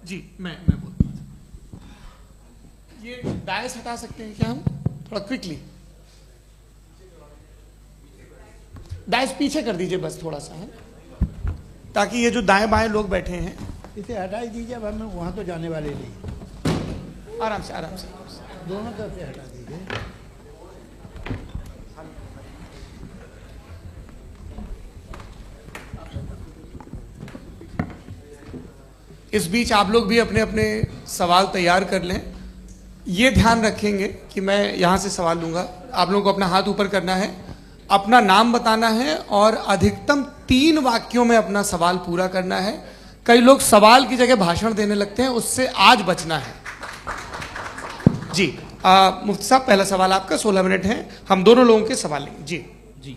S4: जी। मैं बोलता हूँ, ये डायस हटा सकते हैं क्या हम थोड़ा क्विकली? डायस पीछे कर दीजिए बस थोड़ा सा, है, ताकि ये जो दाएं बाएं लोग बैठे हैं,
S3: इसे हटा ही दीजिए। अब हम वहां तो जाने वाले नहीं,
S4: आराम से आराम से
S3: दोनों तरफ से हटा दीजिए।
S4: इस बीच आप लोग भी अपने अपने सवाल तैयार कर लें। ये ध्यान रखेंगे कि मैं यहाँ से सवाल लूँगा, आप लोगों को अपना हाथ ऊपर करना है, अपना नाम बताना है, और अधिकतम 3 वाक्यों में अपना सवाल पूरा करना है। कई लोग सवाल की जगह भाषण देने लगते हैं, उससे आज बचना है। जी मुफ्ती साहब, पहला सवाल आपका, 16 मिनट हैं, हम दोनों लोगों के सवाल लेंगे। जी
S2: जी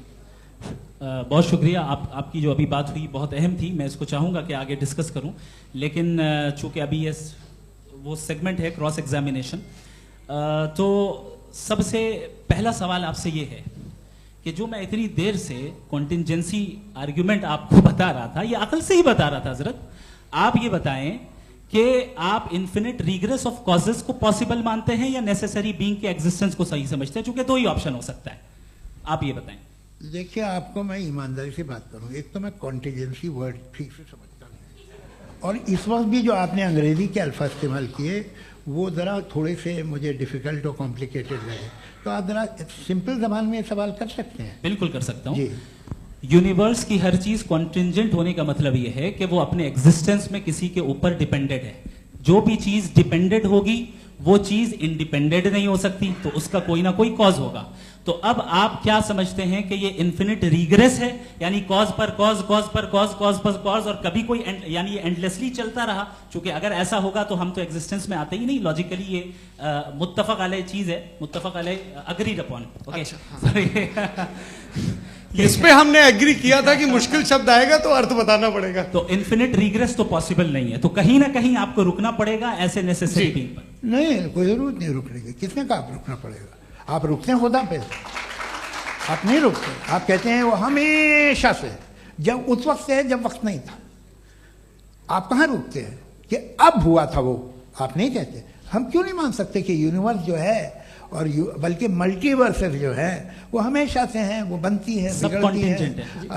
S2: बहुत शुक्रिया। आपकी जो अभी बात हुई बहुत अहम थी, मैं इसको चाहूँगा कि आगे डिस्कस करूँ, लेकिन चूँकि अभी ये वो सेगमेंट है क्रॉस एग्जामिनेशन, तो सबसे पहला सवाल आपसे ये है कि जो मैं इतनी देर से कॉन्टिंजेंसी आर्ग्यूमेंट आपको बता रहा था, ये अकल से ही बता रहा था हजरत, आप ये बताएं कि आप इन्फिनिट रिग्रेस ऑफ कॉजेस को पॉसिबल मानते हैं या नेसेसरी बीइंग के एग्जिस्टेंस को सही समझते हैं? चूंकि 2 ही ऑप्शन हो सकता है, आप ये बताएं।
S3: देखिए, आपको मैं ईमानदारी से बात करूं, एक तो मैं कॉन्टिजेंसी वर्ड ठीक से समझता नहीं, और इस वक्त भी जो आपने अंग्रेजी के अल्फाज इस्तेमाल किए वो ज़रा थोड़े से मुझे डिफ़िकल्ट और कॉम्प्लिकेटेड लगे, तो आप ज़रा सिंपल ज़बान में सवाल कर सकते हैं?
S2: बिल्कुल कर सकता हूँ।
S3: जी।
S2: यूनिवर्स की हर चीज कॉन्टिंजेंट होने का मतलब यह है कि वो अपने एग्जिस्टेंस में किसी के ऊपर डिपेंडेंट है। जो भी चीज डिपेंडेंट होगी वो चीज इंडिपेंडेंट नहीं हो सकती, तो उसका कोई ना कोई कॉज होगा। तो अब आप क्या समझते हैं कि ये इन्फिनिट रिग्रेस है, यानी कॉज पर कॉज, कॉज पर कॉज, कॉज पर कॉज, और कभी कोई यानी ये एंडलेसली चलता रहा? क्योंकि अगर ऐसा होगा तो हम तो एग्जिस्टेंस में आते ही नहीं। लॉजिकली ये मुत्तफक अलैह चीज है, मुत्तफक अलैह अग्रीड अपॉन। ओके,
S4: इस पे हमने एग्री किया था कि मुश्किल शब्द आएगा तो अर्थ बताना पड़ेगा।
S2: तो इन्फिनिट रिग्रेस तो पॉसिबल नहीं है, तो कहीं ना कहीं आपको रुकना पड़ेगा ऐसे नेसेसरी बीइंग पर।
S3: नहीं, कोई जरूरत नहीं रुकने की। किसने कहा आप रुकना पड़ेगा? आप रुकते हैं खुदा पे, आप नहीं रुकते। आप कहते हैं वो हमेशा से, जब उस वक्त से है जब वक्त नहीं था। आप कहाँ रुकते हैं कि अब हुआ था वो? आप नहीं कहते। हम क्यों नहीं मान सकते कि यूनिवर्स जो है और बल्कि मल्टीवर्सेस जो है वो हमेशा से हैं, वो बनती है, बिगड़ती है।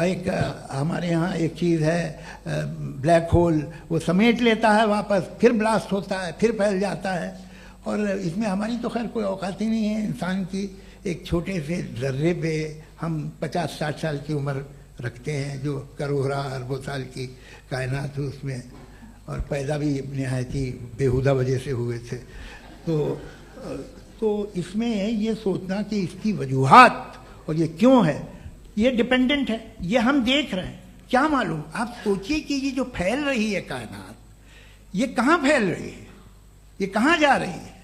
S3: एक हमारे यहाँ एक चीज़ है ब्लैक होल, वो समेट लेता है वापस, फिर ब्लास्ट होता है, फिर फैल जाता है। और इसमें हमारी तो खैर कोई औकात ही नहीं है। इंसान की एक छोटे से जर्रे पे हम 50-60 साल की उम्र रखते हैं, जो करोड़ों अरबों साल की कायनात है उसमें, और पैदा भी नहायत ही बेहुदा वजह से हुए थे। तो इसमें ये सोचना कि इसकी वजूहात और ये क्यों है, ये डिपेंडेंट है, ये हम देख रहे हैं। क्या मालूम, आप सोचिए कि ये जो फैल रही है कायनात, ये कहाँ फैल रही है, ये कहाँ जा रही है,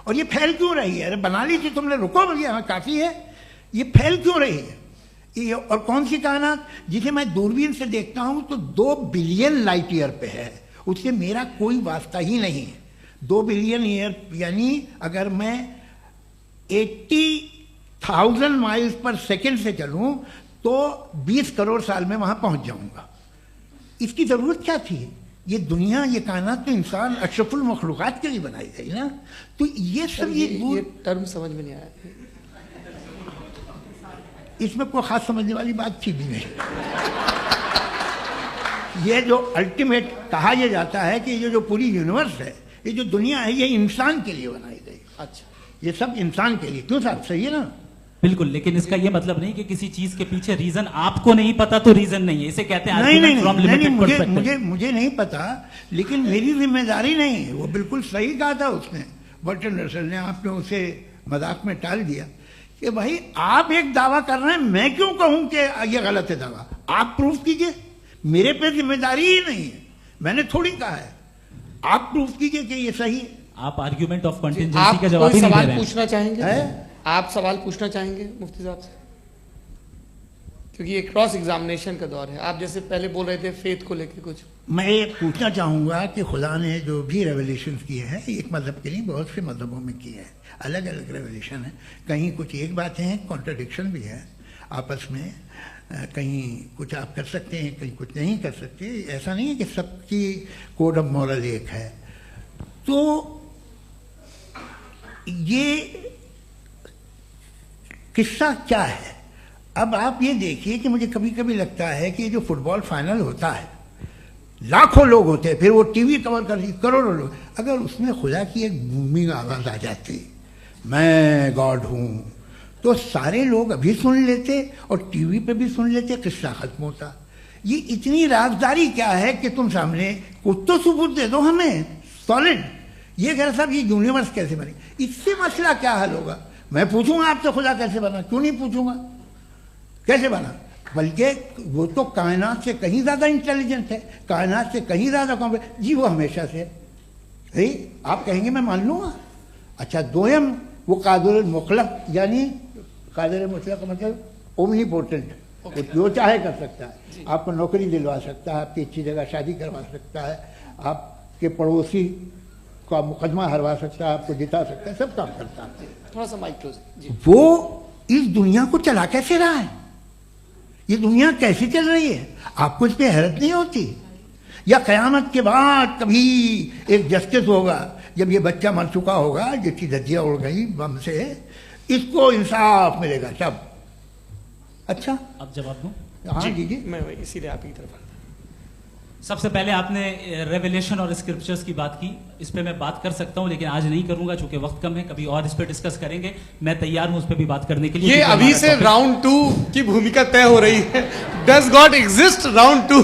S3: और ये फैल क्यों रही है? अरे बना ली थी तुमने, रुको भैया, हाँ काफ़ी है। ये फैल क्यों रही है? ये और कौन सी कायनात जिसे मैं दूरबीन से देखता हूँ तो 2 बिलियन लाइट ईयर पे है, उससे मेरा कोई वास्ता ही नहीं है। 2 बिलियन ईयर यानी अगर मैं 80,000 माइल्स पर सेकेंड से चलूं तो 20 करोड़ साल में वहां पहुंच जाऊंगा। इसकी जरूरत क्या थी? ये दुनिया, ये कायनात तो इंसान अशरफुल मखलूकात के लिए बनाई गई ना। तो ये सब ये
S4: टर्म समझ में नहीं आया,
S3: इसमें कोई खास समझने वाली बात थी भी नहीं। ये जो अल्टीमेट कहा यह जाता है कि ये जो पूरी यूनिवर्स है, ये जो दुनिया है, ये इंसान के लिए बनाई गई।
S4: अच्छा,
S3: ये सब इंसान के लिए। क्यों साहब, सही है ना?
S2: बिल्कुल, लेकिन इसका ये मतलब नहीं कि किसी चीज के पीछे रीजन आपको नहीं पता तो रीजन नहीं है, इसे कहते हैं
S3: नहीं, मुझे नहीं पता, लेकिन मेरी जिम्मेदारी नहीं है। वो बिल्कुल सही कहा था उसने, बर्टन रसल ने। आपने उसे मजाक में टाल दिया कि भाई आप एक दावा कर रहे हैं, मैं क्यों कहूं कि ये गलत है दावा? आप प्रूफ कीजिए, मेरे पे जिम्मेदारी ही नहीं है, मैंने थोड़ी कहा है। आप प्रूफ कीजिए कि ये सही है।
S2: आप आर्ग्यूमेंट ऑफ कंटिंजेंसी का जवाब ही नहीं दे रहे हैं।
S4: पूछना चाहेंगे? आप सवाल पूछना चाहेंगे मुफ्ती साहब से? क्योंकि ये क्रॉस एग्जामिनेशन का दौर है। आप जैसे पहले बोल रहे थे फेथ को लेके कुछ,
S3: मैं ये पूछना चाहूँगा कि खुदा ने जो भी रेवलेशन किए हैं, एक मज़हब के नहीं बहुत से मज़हबों में किए हैं, अलग अलग रेवलेशन है। कहीं कुछ एक बातें हैं, कॉन्ट्रडिक्शन भी है आपस में, कहीं कुछ आप कर सकते हैं, कहीं कुछ नहीं कर सकते। ऐसा नहीं है कि सबकी कोड ऑफ मॉरल एक है। तो ये किस्सा क्या है? अब आप ये देखिए कि मुझे कभी कभी लगता है कि ये जो फुटबॉल फाइनल होता है, लाखों लोग होते हैं, फिर वो टीवी कवर करती, करोड़ों लोग, अगर उसमें खुदा की एक बूमिंग आवाज़ आ जाती, मैं गॉड हूँ, तो सारे लोग अभी सुन लेते और टीवी पे भी सुन लेते, किस्सा खत्म होता। ये इतनी राजदारी क्या है कि तुम सामने कुछ तो सबूत दे दो हमें सॉलिड। ये कह साहब ये यूनिवर्स कैसे बनी, इससे मसला क्या हल होगा? मैं पूछूंगा आपसे खुदा कैसे बना? क्यों नहीं पूछूंगा कैसे बना? बल्कि वो तो कायनात से कहीं ज़्यादा इंटेलिजेंट है, कायनात से कहीं ज़्यादा कॉम्प्लेक्स। जी वो हमेशा से है, आप कहेंगे मैं मान लूँगा। अच्छा, दोयम वो कादिर मुतलक, यानी कादिर मुतलक का मतलब ओमनीपोटेंट, वो जो चाहे कर सकता है। आपको नौकरी दिलवा सकता है, आपकी अच्छी जगह शादी करवा सकता है, आपके पड़ोसी का मुकदमा हरवा सकता है, आपको जिता सकता है, सब काम करता है।
S4: थोड़ा सा माइक क्लोज जी।
S3: वो इस दुनिया को चला कैसे रहा है? ये दुनिया कैसे चल रही है? आपको इस पे हैरत नहीं होती? या क़यामत के बाद कभी एक जस्टिस होगा, जब ये बच्चा मर चुका होगा, जिसकी धज्जियाँ उड़ गई बम से, इसको इंसाफ मिलेगा सब। अच्छा,
S2: अब जवाब दूं?
S3: हाँ जी,
S4: मैं इसीलिए आप की तरफ।
S2: सबसे पहले आपने रेवलेशन और स्क्रिप्चर्स की बात की, इस पे मैं बात कर सकता हूं, लेकिन आज नहीं करूंगा चूंकि वक्त कम है, कभी और इस पे डिस्कस करेंगे। मैं तैयार हूं उस पे भी बात करने के लिए।
S4: ये अभी से राउंड 2 की भूमिका तय हो रही है। Does God exist round 2?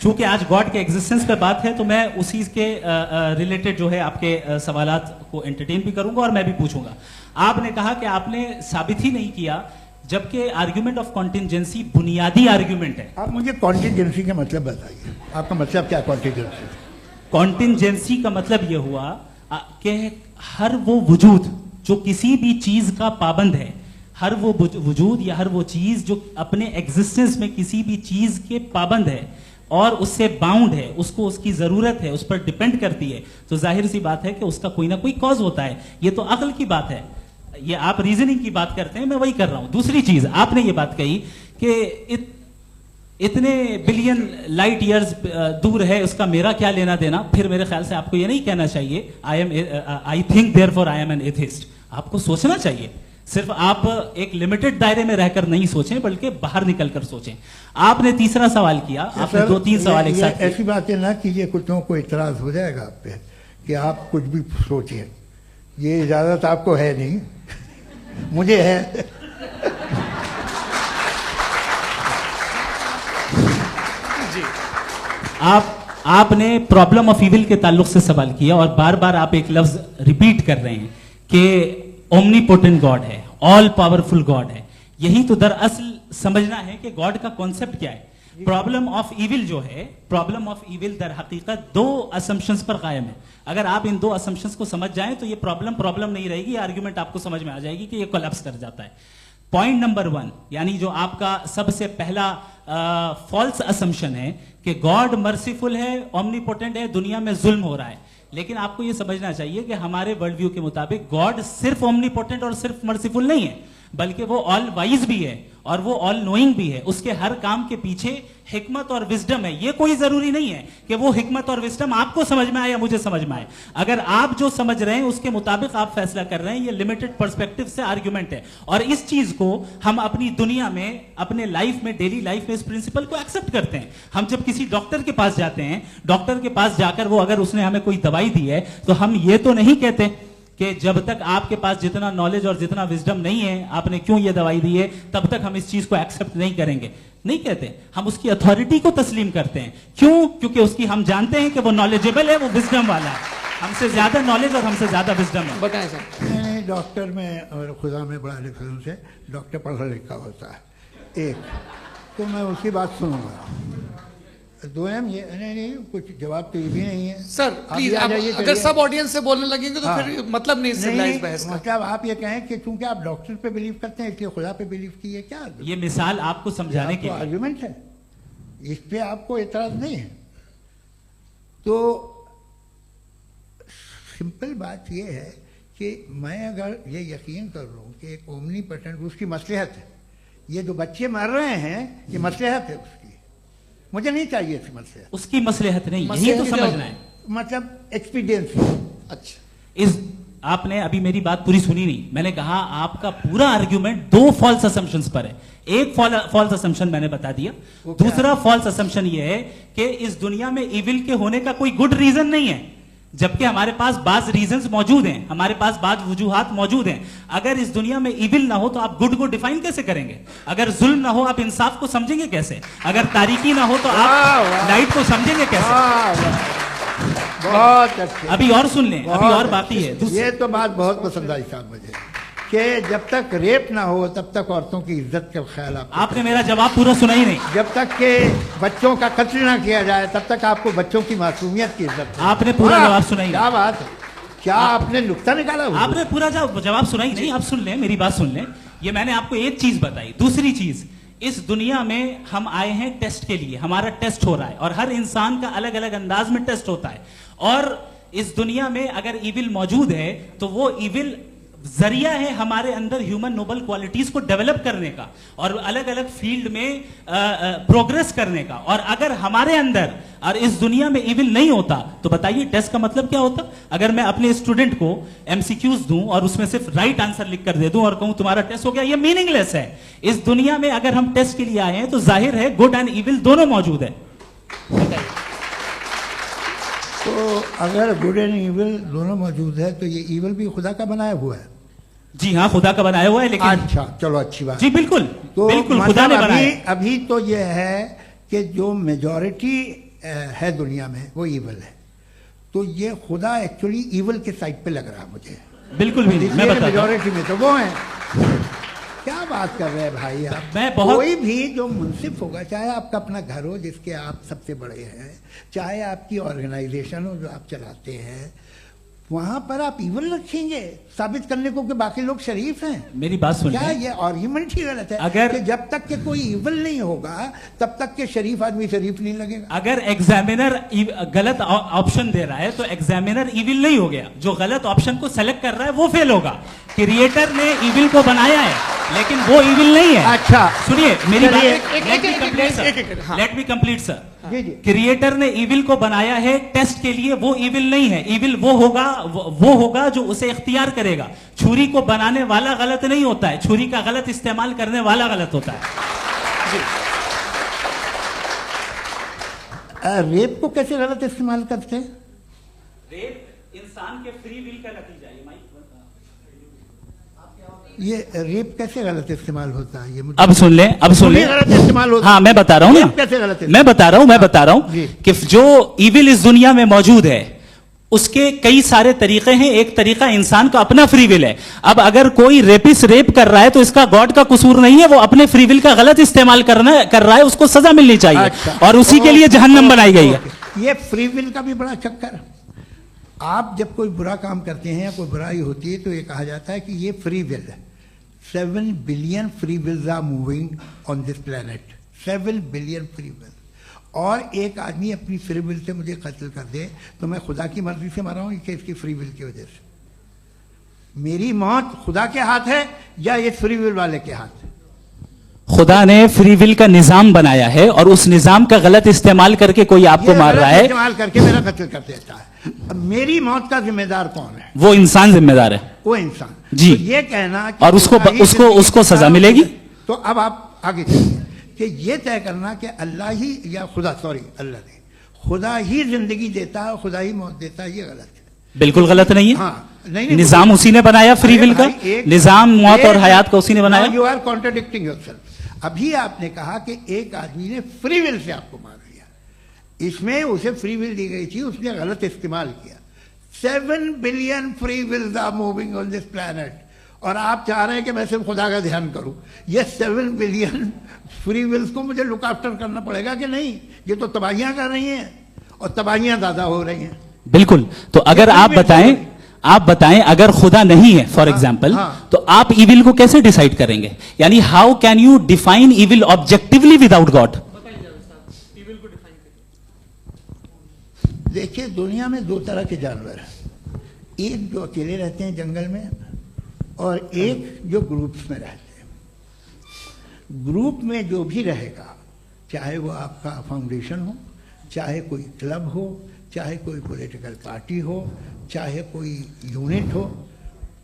S2: चूंकि आज गॉड के एग्जिस्टेंस पे बात है, तो मैं उसी के रिलेटेड जो है आपके सवालात को एंटरटेन भी करूंगा और मैं भी पूछूंगा। आपने कहा कि आपने साबित ही नहीं किया, जबकि आर्ग्यूमेंट ऑफ कॉन्टिजेंसी बुनियादी आर्ग्यूमेंट है।
S3: आप मुझे कॉन्टिजेंसी का मतलब बताइए, आपका मतलब क्या? कॉन्टिजेंसी
S2: कॉन्टिजेंसी का मतलब यह हुआ कि हर वो वजूद जो किसी भी चीज का पाबंद है, हर वो वजूद या हर वो चीज जो अपने एग्जिस्टेंस में किसी भी चीज के पाबंद है और उससे बाउंड है, उसको उसकी जरूरत है, उस पर डिपेंड करती है, तो जाहिर सी बात है कि उसका कोई ना कोई कॉज होता है। ये तो अक्ल की बात है। ये आप रीजनिंग की बात करते हैं, मैं वही कर रहा हूं। दूसरी चीज, आपने ये बात कही कि इतने बिलियन लाइट ईयर्स दूर है, उसका मेरा क्या लेना देना। फिर मेरे ख्याल से आपको ये नहीं कहना चाहिए I think therefore I am an atheist. आपको सोचना चाहिए, सिर्फ आप एक लिमिटेड दायरे में रहकर नहीं सोचें, बल्कि बाहर निकलकर सोचें। आपने तीसरा सवाल किया, आपने 2-3 सवाल एक साथ।
S3: ऐसी बातें ना कीजिए, कुछ लोगों को इतराज हो जाएगा आप पे कि आप कुछ भी सोचिए, ये इजाज़त आपको है नहीं, मुझे है।
S2: आपने प्रॉब्लम ऑफ इविल के ताल्लुक से सवाल किया और बार बार आप एक लफ्ज रिपीट कर रहे हैं कि ओमनीपोटेंट गॉड है, ऑल पावरफुल गॉड है। यही तो दरअसल समझना है कि गॉड का कॉन्सेप्ट क्या है। प्रॉब्लम ऑफ इविल जो है, प्रॉब्लम ऑफ इविल दर हकीकत दो असम्पशंस पर कायम है। अगर आप इन दो असम्पशंस को समझ जाएं तो ये प्रॉब्लम नहीं रहेगी, आर्ग्यूमेंट आपको समझ में आ जाएगी कि ये कोलैप्स कर जाता है। पॉइंट नंबर 1, यानी जो आपका सबसे पहला फॉल्स असम्पशन है कि गॉड मर्सीफुल है, ओमनीपोटेंट है, दुनिया में जुल्म हो रहा है। लेकिन आपको यह समझना चाहिए कि हमारे वर्ल्ड व्यू के मुताबिक गॉड सिर्फ ओमनीपोटेंट और सिर्फ मर्सीफुल नहीं है, बल्कि वो ऑल वाइज भी है और वो ऑल नोइंग भी है। उसके हर काम के पीछे हिकमत और विजडम है। ये कोई जरूरी नहीं है कि वो हिकमत और विजडम आपको समझ में आए या मुझे समझ में आए। अगर आप जो समझ रहे हैं उसके मुताबिक आप फैसला कर रहे हैं, ये लिमिटेड पर्सपेक्टिव से आर्ग्यूमेंट है। और इस चीज को हम अपनी दुनिया में, अपने लाइफ में, डेली लाइफ में इस प्रिंसिपल को एक्सेप्ट करते हैं। हम जब किसी डॉक्टर के पास जाते हैं, डॉक्टर के पास जाकर वो अगर उसने हमें कोई दवाई दी है तो हम ये तो नहीं कहते कि जब तक आपके पास जितना नॉलेज और जितना विजडम नहीं है, आपने क्यों ये दवाई दी है, तब तक हम इस चीज को एक्सेप्ट नहीं करेंगे। नहीं कहते, हम उसकी अथॉरिटी को तस्लीम करते हैं। क्यों? क्योंकि उसकी हम जानते हैं कि वो नॉलेजेबल है, वो विजडम वाला है, हमसे ज्यादा नॉलेज और हमसे ज्यादा विजडम है।
S4: बताएं सर।
S3: मैंने डॉक्टर में और खुदा में बड़ा डिफरेंस है। डॉक्टर पढ़ा लिखा होता है एक, तो मैं उसकी बात सुनूंगा। दो ये नहीं, कुछ जवाब तो ये भी नहीं है
S4: सर। प्लीज, अगर सब ऑडियंस से बोलने लगेंगे तो फिर मतलब नहीं सिविलाइज्ड बहस का।
S3: मतलब आप ये कहें कि चूंकि आप डॉक्टर पे बिलीव करते हैं इसलिए खुदा पे बिलीव कीजिए, क्या
S2: ये मिसाल आपको समझाने के
S3: आर्गुमेंट है, इस पे आपको एतराज नहीं है। तो सिंपल बात ये है कि मैं अगर ये यकीन कर लूँ कि एक ओमनीपोटेंट, उसकी मसलहत है, ये जो बच्चे मर रहे हैं ये मसलहत है उसकी, मुझे नहीं चाहिए थी मसलहत।
S2: उसकी मसलहत नहीं, यही तो समझना है,
S3: मतलब एक्सपीरियंस।
S2: अच्छा, इस आपने अभी मेरी बात पूरी सुनी नहीं। मैंने कहा आपका पूरा आर्ग्यूमेंट दो फॉल्स असम्पशंस पर है। एक फॉल्स असम्पशन मैंने बता दिया, दूसरा फॉल्स असम्पशन ये है कि इस दुनिया में इविल के होने का कोई गुड रीजन नहीं है, जबकि हमारे पास बाज रीजंस मौजूद हैं, हमारे पास बाज वजूहात मौजूद हैं। अगर इस दुनिया में इविल ना हो तो आप गुड को डिफाइन कैसे करेंगे? अगर जुल्म ना हो आप इंसाफ को समझेंगे कैसे? अगर तारीकी ना हो तो आप लाइट को समझेंगे कैसे?
S3: बहुत अच्छे।
S2: अभी और सुन लें, अभी और बाकी है।
S3: ये तो बात बहुत पसंद आई साहब मुझे, कि जब तक रेप ना हो तब तक औरतों की इज्जत का ख्याल
S2: आपने मेरा जवाब पूरा सुना ही नहीं।
S3: जब तक के बच्चों का कत्ल ना किया जाए तब तक आपको बच्चों की मासूमियत की इज्जत।
S2: आपने पूरा जवाब सुना ही नहीं।
S3: क्या बात है, क्या आपने नुक्ता निकाला?
S2: आपने पूरा जवाब सुना ही नहीं। आप सुन लें, मेरी बात सुन लें। ये मैंने आपको एक चीज बताई। दूसरी चीज, इस दुनिया में हम आए हैं टेस्ट के लिए, हमारा टेस्ट हो रहा है और हर इंसान का अलग अलग अंदाज में टेस्ट होता है। और इस दुनिया में अगर इविल मौजूद है तो वो इविल जरिया है हमारे अंदर ह्यूमन नोबल क्वालिटीज को डेवलप करने का और अलग अलग फील्ड में प्रोग्रेस करने का। और अगर हमारे अंदर और इस दुनिया में इविल नहीं होता तो बताइए टेस्ट का मतलब क्या होता? अगर मैं अपने स्टूडेंट को एमसीक्यूज दूं और उसमें सिर्फ राइट आंसर लिख कर दे दूं और कहूं तुम्हारा टेस्ट हो गया, ये मीनिंगलेस है। इस दुनिया में अगर हम टेस्ट के लिए आए हैं तो जाहिर है गुड एंड इविल दोनों मौजूद है।
S3: तो अगर गुड एंड इविल दोनों मौजूद है तो ये इविल भी खुदा का बनाया हुआ है।
S2: जी हाँ, खुदा का बनाया हुआ है। लेकिन
S3: अच्छा, चलो अच्छी बात।
S2: जी बिल्कुल,
S3: तो
S2: बिल्कुल खुदा ने बनाया।
S3: अभी तो ये है कि जो मेजॉरिटी है दुनिया में वो इविल है, तो ये खुदा एक्चुअली इविल के साइड पे लग रहा है मुझे।
S2: बिल्कुल भी नहीं, मैं बताता हूं।
S3: मेजॉरिटी में तो वो है। क्या बात कर रहे हैं भाई आप? कोई भी जो मुंसिफ होगा, चाहे आपका अपना घर हो जिसके आप सबसे बड़े हैं, चाहे आपकी ऑर्गेनाइजेशन हो जो आप चलाते हैं, वहां पर आप इविल रखेंगे साबित करने को कि बाकी लोग शरीफ हैं।
S2: मेरी बात सुन,
S3: क्या ये आर्ग्यूमेंट ही गलत है?
S2: अगर
S3: कि जब तक के कोई इविल नहीं होगा तब तक के शरीफ आदमी शरीफ नहीं लगेगा।
S2: अगर एग्जामिनर गलत ऑप्शन दे रहा है तो एग्जामिनर इविल नहीं हो गया, जो गलत ऑप्शन को सेलेक्ट कर रहा है वो फेल होगा। क्रिएटर ने इविल को बनाया है लेकिन वो इविल नहीं है।
S3: अच्छा
S2: सुनिए मेरी बात,
S4: लेट
S2: मी कंप्लीट सर।
S3: जी जी।
S2: क्रिएटर ने इविल को बनाया है टेस्ट के लिए, वो इविल नहीं है। इविल वो होगा जो उसे इख्तियार करेगा। छुरी को बनाने वाला गलत नहीं होता है, छुरी का गलत इस्तेमाल करने वाला गलत होता है।
S3: रेप को कैसे गलत इस्तेमाल करते हैं?
S2: रेप इंसान के फ्री विल का नतीजा है।
S3: ये रेप कैसे गलत इस्तेमाल होता है? ये मुझे
S2: अब सुन लें, अब सुन लें।
S3: गलत इस्तेमाल होता
S2: हाँ, मैं बता रहा हूँ ना,
S3: कैसे गलत इस्तेमाल?
S2: मैं बता रहा हूँ
S3: जी।
S2: कि जो इविल इस दुनिया में मौजूद है उसके कई सारे तरीके हैं। एक तरीका इंसान का अपना फ्री विल है। अब अगर कोई रेपिस्ट रेप कर रहा है तो इसका गॉड का कसूर नहीं है, वो अपने फ्री विल का गलत इस्तेमाल कर रहा है, उसको सजा मिलनी चाहिए।
S3: अच्छा।
S2: और उसी के लिए जहन्नम बनाई गई है।
S3: ये फ्री विल का भी बड़ा चक्कर। आप जब कोई बुरा काम करते हैं या कोई बुराई होती है तो ये कहा जाता है कि ये फ्री विल है। 7 billion free wills are moving on this planet. 7 billion free will. और एक आदमी अपनी फ्री विल से मुझे कत्ल कर दे तो मैं खुदा की मर्जी से मरा हूं कि इसकी फ्री विल की वजह से? मेरी मौत खुदा के हाथ है या ये फ्री विल वाले के हाथ है?
S2: खुदा ने फ्री विल का निजाम बनाया है और उस निजाम का गलत इस्तेमाल करके कोई आपको
S3: ये
S2: मार
S3: गलत
S2: रहा है,
S3: इस्तेमाल करके मेरा कत्ल कर देता है। अब मेरी मौत का जिम्मेदार कौन है?
S2: वो इंसान जिम्मेदार है।
S3: वो इंसान।
S2: जी।
S3: तो ये कहना कि
S2: और उसको
S3: खुदा ही जिंदगी
S2: उसको
S3: का
S2: सजा मिलेगी।
S3: तो अब आप आगे चलिए कि ये तय करना कि अल्लाह ही या खुदा, सॉरी अल्लाह ने, खुदा ही जिंदगी देता है, खुदा ही मौत देता है, ये गलत है।
S2: बिल्कुल गलत नहीं है।
S3: हाँ, नहीं,
S2: निजाम उसी ने बनाया फ्री विल का। निजाम मौत और हयात का उसी ने बनाया।
S3: You are contradicting yourself. अभी आपने कहा कि एक आदमी ने फ्री विल से आपको मार दिया। इसमें उसे फ्री विल दी गई थी, उसने गलत इस्तेमाल किया। 7 billion free wills are moving on this planet और आप चाह रहे हैं कि मैं सिर्फ खुदा का ध्यान करूं। ये 7 बिलियन फ्री विल्स को मुझे लुक आफ्टर करना पड़ेगा कि नहीं? ये तो तबाहियां कर रही हैं और तबाहियां ज्यादा हो रही हैं।
S2: बिल्कुल। तो अगर आप बताएं अगर खुदा नहीं है फॉर एग्जाम्पल,
S3: हाँ।
S2: तो आप इविल को कैसे डिसाइड करेंगे? यानी how can you define evil objectively without God?
S3: देखिए, दुनिया में 2 तरह के जानवर हैं। एक जो अकेले रहते हैं जंगल में और एक जो ग्रुप्स में रहते हैं। ग्रुप में जो भी रहेगा, चाहे वो आपका फाउंडेशन हो, चाहे कोई क्लब हो, चाहे कोई पॉलिटिकल पार्टी हो, चाहे कोई यूनिट हो,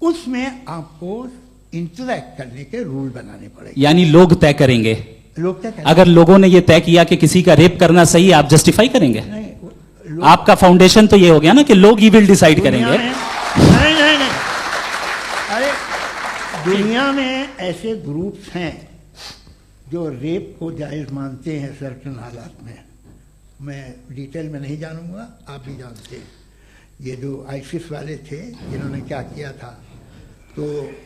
S3: उसमें आपको इंटरैक्ट करने के रूल बनाने पड़ेंगे।
S2: यानी लोग तय करेंगे।
S3: लोग तय करेंगे।
S2: अगर लोगों ने यह तय किया कि किसी का रेप करना सही है, आप जस्टिफाई करेंगे?
S3: नहीं,
S2: आपका फाउंडेशन तो ये हो गया ना कि लोग ही विल डिसाइड करेंगे।
S3: नहीं नहीं नहीं, अरे दुनिया में ऐसे ग्रुप्स हैं जो रेप को जायज मानते हैं सर्टेन हालात में। मैं डिटेल में नहीं जानूंगा, आप भी जानते हैं। ये जो आईसिस वाले थे, इन्होंने क्या किया था, तो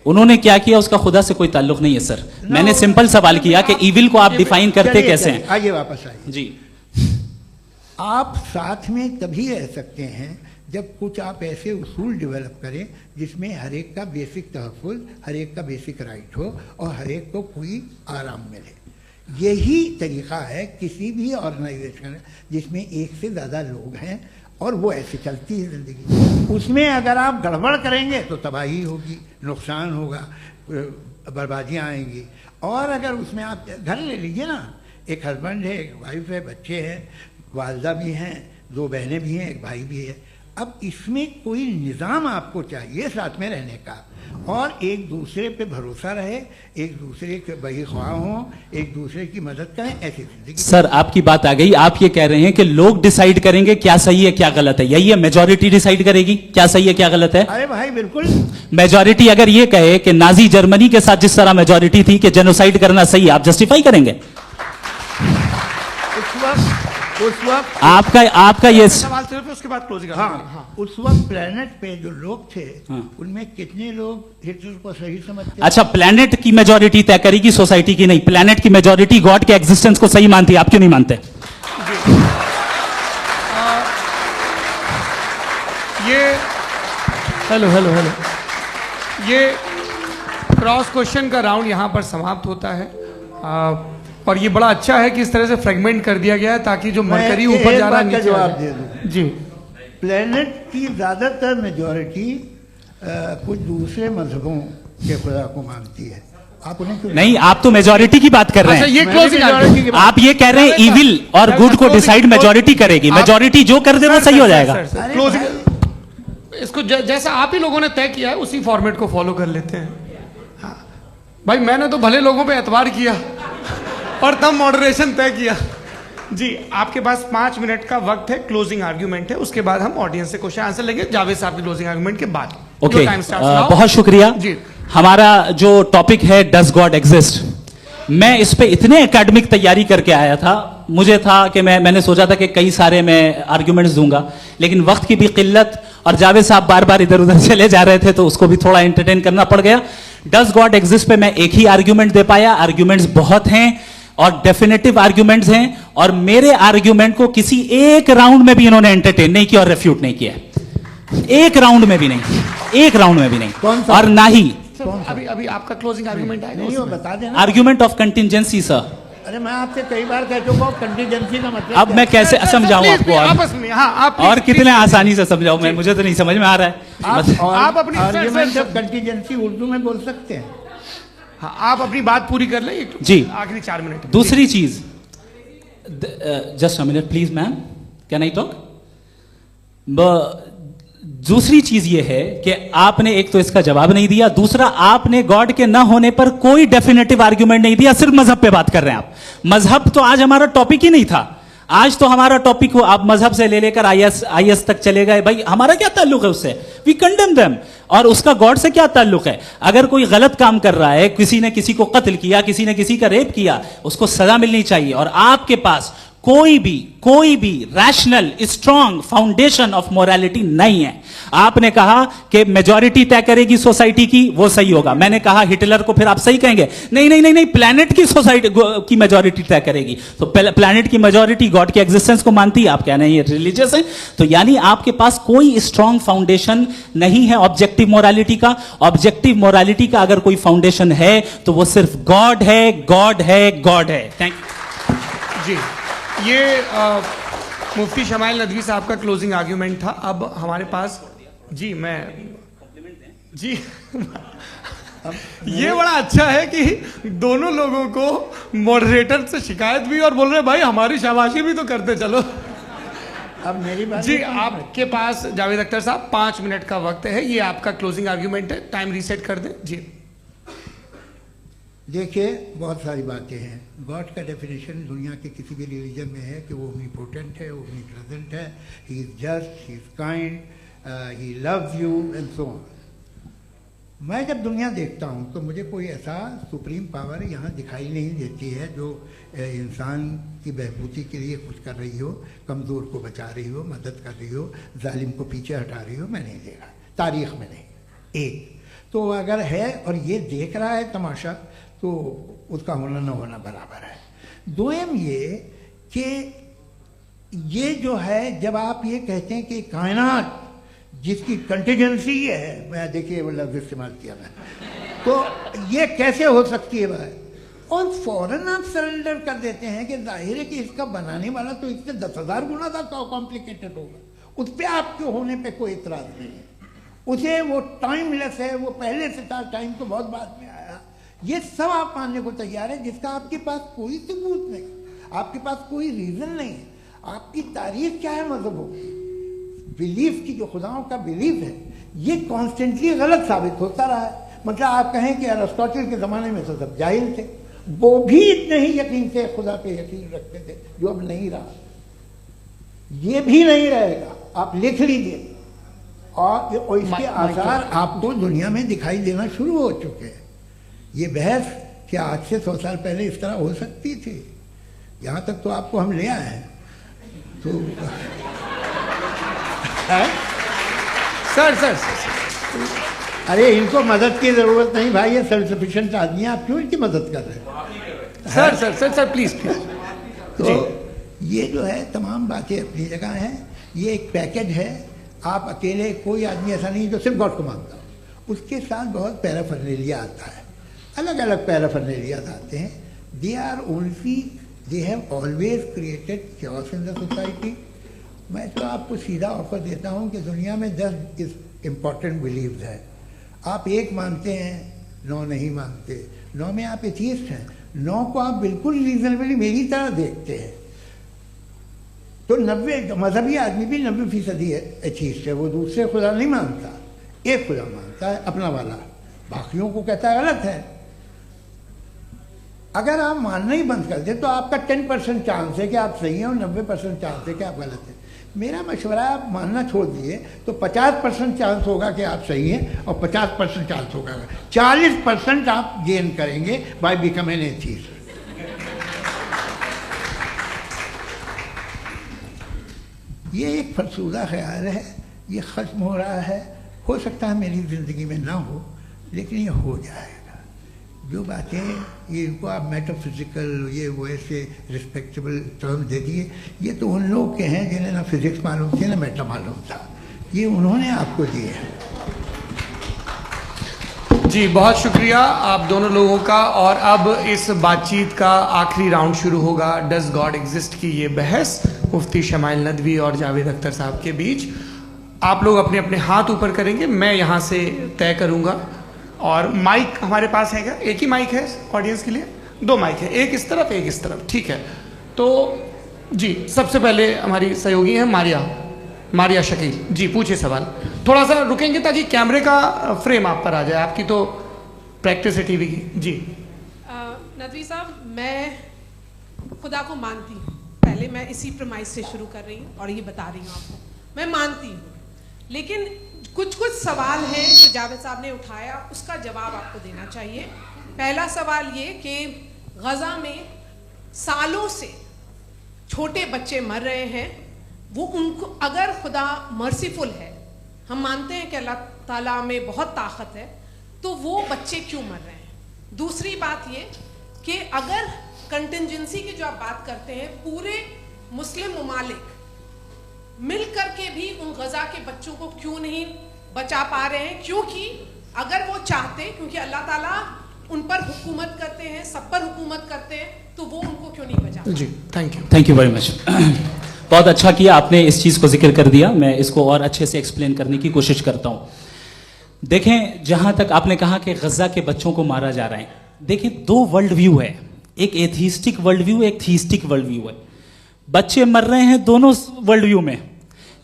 S2: उन्होंने क्या किया उसका खुदा से कोई ताल्लुक नहीं है सर। मैंने सिंपल सवाल किया कि इविल को आप डिफाइन करते कैसे हैं?
S3: आइए वापस आइए
S2: जी।
S3: आप साथ में तभी रह सकते हैं जब कुछ आप ऐसे उसूल डेवलप करें जिसमें हर एक का बेसिक तहफ़्फ़ुज़, हर एक का बेसिक राइट हो और हर एक को कोई आराम मिले। यही तरीक़ा है किसी भी ऑर्गेनाइजेशन जिसमें एक से ज़्यादा लोग हैं और वो ऐसे चलती है ज़िंदगी। उसमें अगर आप गड़बड़ करेंगे तो तबाही होगी, नुकसान होगा, बर्बादियाँ आएंगी। और अगर उसमें आप घर ले लीजिए ना, एक हस्बैंड है, एक वाइफ है, बच्चे हैं, वालदा भी हैं, 2 बहनें भी हैं, एक भाई भी है। अब इसमें कोई निज़ाम आपको चाहिए साथ में रहने का और एक दूसरे पे भरोसा रहे, एक दूसरे के बहीख्वाह हों, एक दूसरे की मदद करें, ऐसी जिंदगी।
S2: सर आपकी बात आ गई। आप ये कह रहे हैं कि लोग डिसाइड करेंगे क्या सही है क्या गलत है, यही है? मेजॉरिटी डिसाइड करेगी क्या सही है क्या गलत है?
S3: अरे भाई बिल्कुल।
S2: मेजॉरिटी अगर ये कहे कि नाजी जर्मनी के साथ जिस तरह मेजॉरिटी थी कि जेनोसाइड करना सही है, आप जस्टिफाई करेंगे?
S3: उस वक्त
S2: आपका ये
S1: सवाल सिर्फ उसके बाद क्लोजिंग।
S3: हाँ, उस वक्त प्लेनेट पे जो लोग थे,
S2: हाँ।
S3: उनमें कितने लोग हिटलर को सही समझते?
S2: अच्छा, प्लेनेट की मेजॉरिटी तय करेगी, सोसाइटी की नहीं। प्लेनेट की मेजॉरिटी गॉड के एग्जिस्टेंस को सही मानती है, आप क्यों नहीं मानते?
S1: ये हेलो हेलो हेलो, ये क्रॉस क्वेश्चन का राउंड यहाँ पर समाप्त होता है। और ये बड़ा अच्छा है कि इस तरह से फ्रेगमेंट कर दिया गया है ताकि जो मरकरी ऊपर जा रहा है नीचे
S3: जवाब दे दूं।
S1: जी।
S3: प्लेनेट की ज्यादातर मेजॉरिटी कुछ दूसरे मजहबों के खुदा को मानती है। आप उन्हें क्यों
S2: नहीं, आप तो मेजॉरिटी की बात कर रहे
S1: अच्छा,
S2: हैं।
S1: ये क्लोजिंग
S2: आप ये कह रहे हैं इविल और गुड को डिसाइड मेजॉरिटी करेगी। मेजॉरिटी जो कर दे वो सही हो जाएगा।
S1: क्लोजिंग इसको जैसा आप ही लोगों ने तय किया है उसी फॉर्मेट को फॉलो कर लेते हैं। भाई मैंने तो भले लोगों पे एतबार किया और तब मॉडरेशन तय किया। जी, आपके पास 5 मिनट का वक्त है, क्लोजिंग आर्ग्यूमेंट है, उसके बाद हम ऑडियंस से क्वेश्चन आंसर लेंगे जावेद साहब की क्लोजिंग आर्ग्यूमेंट के बाद।
S2: ओके,
S1: टाइम स्टार्ट्स
S2: बहुत शुक्रिया
S1: जी।
S2: हमारा जो टॉपिक है डज गॉड एग्जिस्ट, मैं इस पे इतने एकेडमिक तैयारी करके आया था, मुझे था कि मैंने सोचा था कि कई सारे मैं आर्ग्यूमेंट्स दूंगा, लेकिन वक्त की भी किल्लत और जावेद साहब बार बार इधर उधर चले जा रहे थे तो उसको भी थोड़ा एंटरटेन करना पड़ गया। डज गॉड एग्जिस्ट पे मैं एक ही आर्ग्यूमेंट दे पाया, आर्ग्यूमेंट्स बहुत हैं और डेफिनेटिव आर्ग्यूमेंट्स हैं, और मेरे आर्ग्यूमेंट को किसी एक राउंड में भी इन्होंने एंटरटेन नहीं किया और रेफ्यूट नहीं किया, एक राउंड में भी नहीं, एक राउंड में भी नहीं, और ना ही
S1: अभी आपका क्लोजिंग आर्ग्यूमेंट आएगा,
S3: नहीं, वो बता देना।
S2: Argument of contingency sir.
S3: अरे मैं आपसे कई बार कह चुका हूं कंटीजेंसी का मतलब
S2: अब मैं कैसे समझाऊं आपको,
S1: आपस में, हाँ, आप
S2: और कितने आसानी से समझाऊं मैं, मुझे तो नहीं समझ में आ रहा है।
S1: आप अपनी
S3: आर्ग्यूमेंट ऑफ कंटीजेंसी उर्दू में बोल सकते हैं।
S1: हाँ, आप अपनी बात पूरी कर लें
S2: जी,
S1: आखिरी 4 मिनट।
S2: दूसरी चीज, just a minute please ma'am, can I talk? दूसरी चीज ये है कि आपने एक तो इसका जवाब नहीं दिया, दूसरा आपने गॉड के ना होने पर कोई डेफिनेटिव आर्ग्यूमेंट नहीं दिया, सिर्फ मजहब पे बात कर रहे हैं आप। मजहब तो आज हमारा टॉपिक ही नहीं था, आज तो हमारा टॉपिक हो, आप मजहब से ले लेकर आईएस तक चले गए। भाई हमारा क्या ताल्लुक है उससे, वी कंडेम देम, और उसका गॉड से क्या ताल्लुक है? अगर कोई गलत काम कर रहा है, किसी ने किसी को कत्ल किया, किसी ने किसी का रेप किया, उसको सजा मिलनी चाहिए, और आपके पास कोई भी rational strong foundation of morality नहीं है। आपने कहा कि मेजॉरिटी तय करेगी सोसाइटी की, वो सही होगा। मैंने कहा हिटलर को, फिर आप सही कहेंगे नहीं नहीं नहीं नहीं, प्लैनेट की सोसाइटी की मेजॉरिटी तय करेगी। तो प्लैनेट की मेजॉरिटी गॉड के एग्जिस्टेंस को मानती है, आप कह रहे हैं ये रिलीजियस है, तो यानी आपके पास कोई स्ट्रॉन्ग फाउंडेशन नहीं है ऑब्जेक्टिव मोरालिटी का। ऑब्जेक्टिव मोरालिटी का अगर कोई फाउंडेशन है तो वो सिर्फ गॉड है, गॉड है, गॉड है। थैंक यू
S1: जी। ये मुफ्ती शमाइल नदवी साहब का क्लोजिंग आर्ग्यूमेंट था। अब हमारे पास जी, ये बड़ा अच्छा है कि दोनों लोगों को मॉडरेटर से शिकायत भी और बोल रहे भाई हमारी शाबाशी भी तो करते चलो।
S3: अब मेरी बात
S1: जी, आपके पास जावेद अख्तर साहब 5 मिनट का वक्त है, ये आपका क्लोजिंग आर्ग्यूमेंट है, टाइम रीसेट कर दें जी।
S3: देखिए, बहुत सारी बातें हैं। गॉड का डेफिनेशन दुनिया के किसी भी रिलीजन में है कि वो ओमनीपोटेंट है, ओमनीप्रेजेंट है, he is just, he is kind, he loves you and so on. मैं जब दुनिया देखता हूँ तो मुझे कोई ऐसा सुप्रीम पावर यहाँ दिखाई नहीं देती है जो इंसान की बहबूदी के लिए कुछ कर रही हो, कमज़ोर को बचा रही हो, मदद कर रही हो, जालिम को पीछे हटा रही हो। मैं नहीं देखा, तारीख में नहीं। एक तो अगर है और ये देख रहा है तमाशा, तो उसका होना न होना बराबर है। दोयम ये कि ये जो है, जब आप ये कहते हैं कि कायनात जिसकी कंटीजेंसी है, मैं देखिए वो लफ्ज़ इस्तेमाल किया मैं, तो ये कैसे हो सकती है भाई? और फौरन आप सरेंडर कर देते हैं कि जाहिर है कि इसका बनाने वाला तो इससे 10,000 गुना ज़्यादा कॉम्प्लिकेटेड होगा, उस पर आपके होने पे कोई इतराज़ नहीं है। उसे वो टाइमलेस है, वो पहले से था, टाइम तो बहुत बाद में आया। ये सब आप मानने को तैयार है जिसका आपके पास कोई सबूत नहीं, आपके पास कोई रीज़न नहीं है। आपकी तारीख क्या है मजहब की, बिलीफ की, जो खुदाओं का बिलीफ है, ये कॉन्स्टेंटली गलत साबित होता रहा है। मतलब आप कहें कि अरिस्टोटल के ज़माने में तो सब जाहिल थे, वो भी इतने ही यकीन से खुदा पे यकीन रखते थे, जो अब नहीं रहा, ये भी नहीं रहेगा। आप लिख लीजिए, और इसके आसार आपको दुनिया में दिखाई देना शुरू हो चुके हैं। ये बहस क्या आज से 100 साल पहले इस तरह हो सकती थी? यहाँ तक तो आपको हम ले आए हैं। तो
S1: सर
S3: अरे इनको मदद की जरूरत नहीं भाई, ये सेल्फ सफिशिएंट आदमी है, आप क्यों इनकी मदद कर रहे हैं?
S1: Sir please.
S3: तो ये जो है तमाम बातें अपनी जगह हैं। ये एक पैकेज है। आप अकेले, कोई आदमी ऐसा नहीं जो सिर्फ गॉड को मानता हो, उसके साथ बहुत पैराफर्नेलिया आता है, अलग अलग पैराफर्नेलिया आते हैं। They have always created chaos in the society. मैं तो आपको सीधा ऑफर देता हूँ कि दुनिया में 10 इम्पॉर्टेंट बिलीव्स हैं। आप एक मानते हैं, 9 नहीं मानते, 9 में आप एथीस्ट हैं, 9 को आप बिल्कुल रीजनेबली मेरी तरह देखते हैं। तो 90 मजहबी आदमी भी 90% एथीस्ट है, वो दूसरे खुदा नहीं मानता, एक खुदा मानता है अपना वाला, बाकियों को कहता है गलत है। अगर आप मानना ही बंद कर दे तो आपका 10% चांस है कि आप सही हैं और 90% चांस है कि आप गलत हैं। मेरा मशवरा है, आप मानना छोड़ दिए तो 50% चांस होगा कि आप सही हैं और 50% चांस होगा, 40% आप गेन करेंगे बाय बिकमिंग एन एथीस्ट। ये एक फरसूदा ख्याल है, ये ख़त्म हो रहा है। हो सकता है मेरी ज़िंदगी में ना हो, लेकिन ये हो जाएगा। जो बातें ये इनको आप मेटाफिजिकल ये वो ऐसे रिस्पेक्टेबल टर्म दे दिए, ये तो उन लोग के हैं जिन्हें ना फिजिक्स मालूम थी ना मेटा मालूम था, ये उन्होंने आपको दिए हैं।
S4: जी बहुत शुक्रिया आप दोनों लोगों का। और अब इस बातचीत का आखिरी राउंड शुरू होगा, डज गॉड एग्जिस्ट की ये बहस मुफ्ती शमाइल नदवी और जावेद अख्तर साहब के बीच। आप लोग अपने अपने हाथ ऊपर करेंगे, मैं यहाँ से तय करूँगा। और माइक हमारे पास है क्या? एक ही माइक है ऑडियंस के लिए? 2 माइक है, एक इस तरफ एक इस तरफ, ठीक है। तो जी सबसे पहले हमारी सहयोगी है मारिया शकील जी, पूछिए सवाल। थोड़ा सा रुकेंगे ताकि कैमरे का फ्रेम आप पर आ जाए, आपकी तो प्रैक्टिस है टीवी की। जी
S5: नदवी साहब, मैं खुदा को मानती हूँ, पहले मैं इसी प्रमाइस से शुरू कर रही हूँ और ये बता रही हूँ आपको, मैं मानती हूँ। लेकिन कुछ सवाल हैं जो जावेद साहब ने उठाया, उसका जवाब आपको देना चाहिए। पहला सवाल ये कि गज़ा में सालों से छोटे बच्चे मर रहे हैं, वो उनको अगर खुदा मर्सीफुल है, हम मानते हैं कि अल्लाह ताला में बहुत ताकत है, तो वो बच्चे क्यों मर रहे हैं? दूसरी बात ये कि अगर कंटिजेंसी की जो आप बात करते हैं, पूरे मुस्लिम ममालिक मिल करके भी उन गजा के बच्चों को क्यों नहीं बचा पा रहे हैं? क्योंकि अगर वो चाहते, क्योंकि अल्लाह ताला उन पर हुकूमत करते हैं, सब पर हुकूमत करते हैं, तो वो उनको क्यों नहीं बचा?
S4: जी थैंक यू
S2: वेरी मच। बहुत अच्छा किया आपने इस चीज़ को जिक्र कर दिया, मैं इसको और अच्छे से एक्सप्लेन करने की कोशिश करता हूँ। देखें, जहाँ तक आपने कहा कि गजा के बच्चों को मारा जा रहा है, देखिए 2 वर्ल्ड व्यू है, एक एथीस्टिक वर्ल्ड व्यू, एक थीस्टिक वर्ल्ड व्यू है। बच्चे मर रहे हैं दोनों वर्ल्ड व्यू में,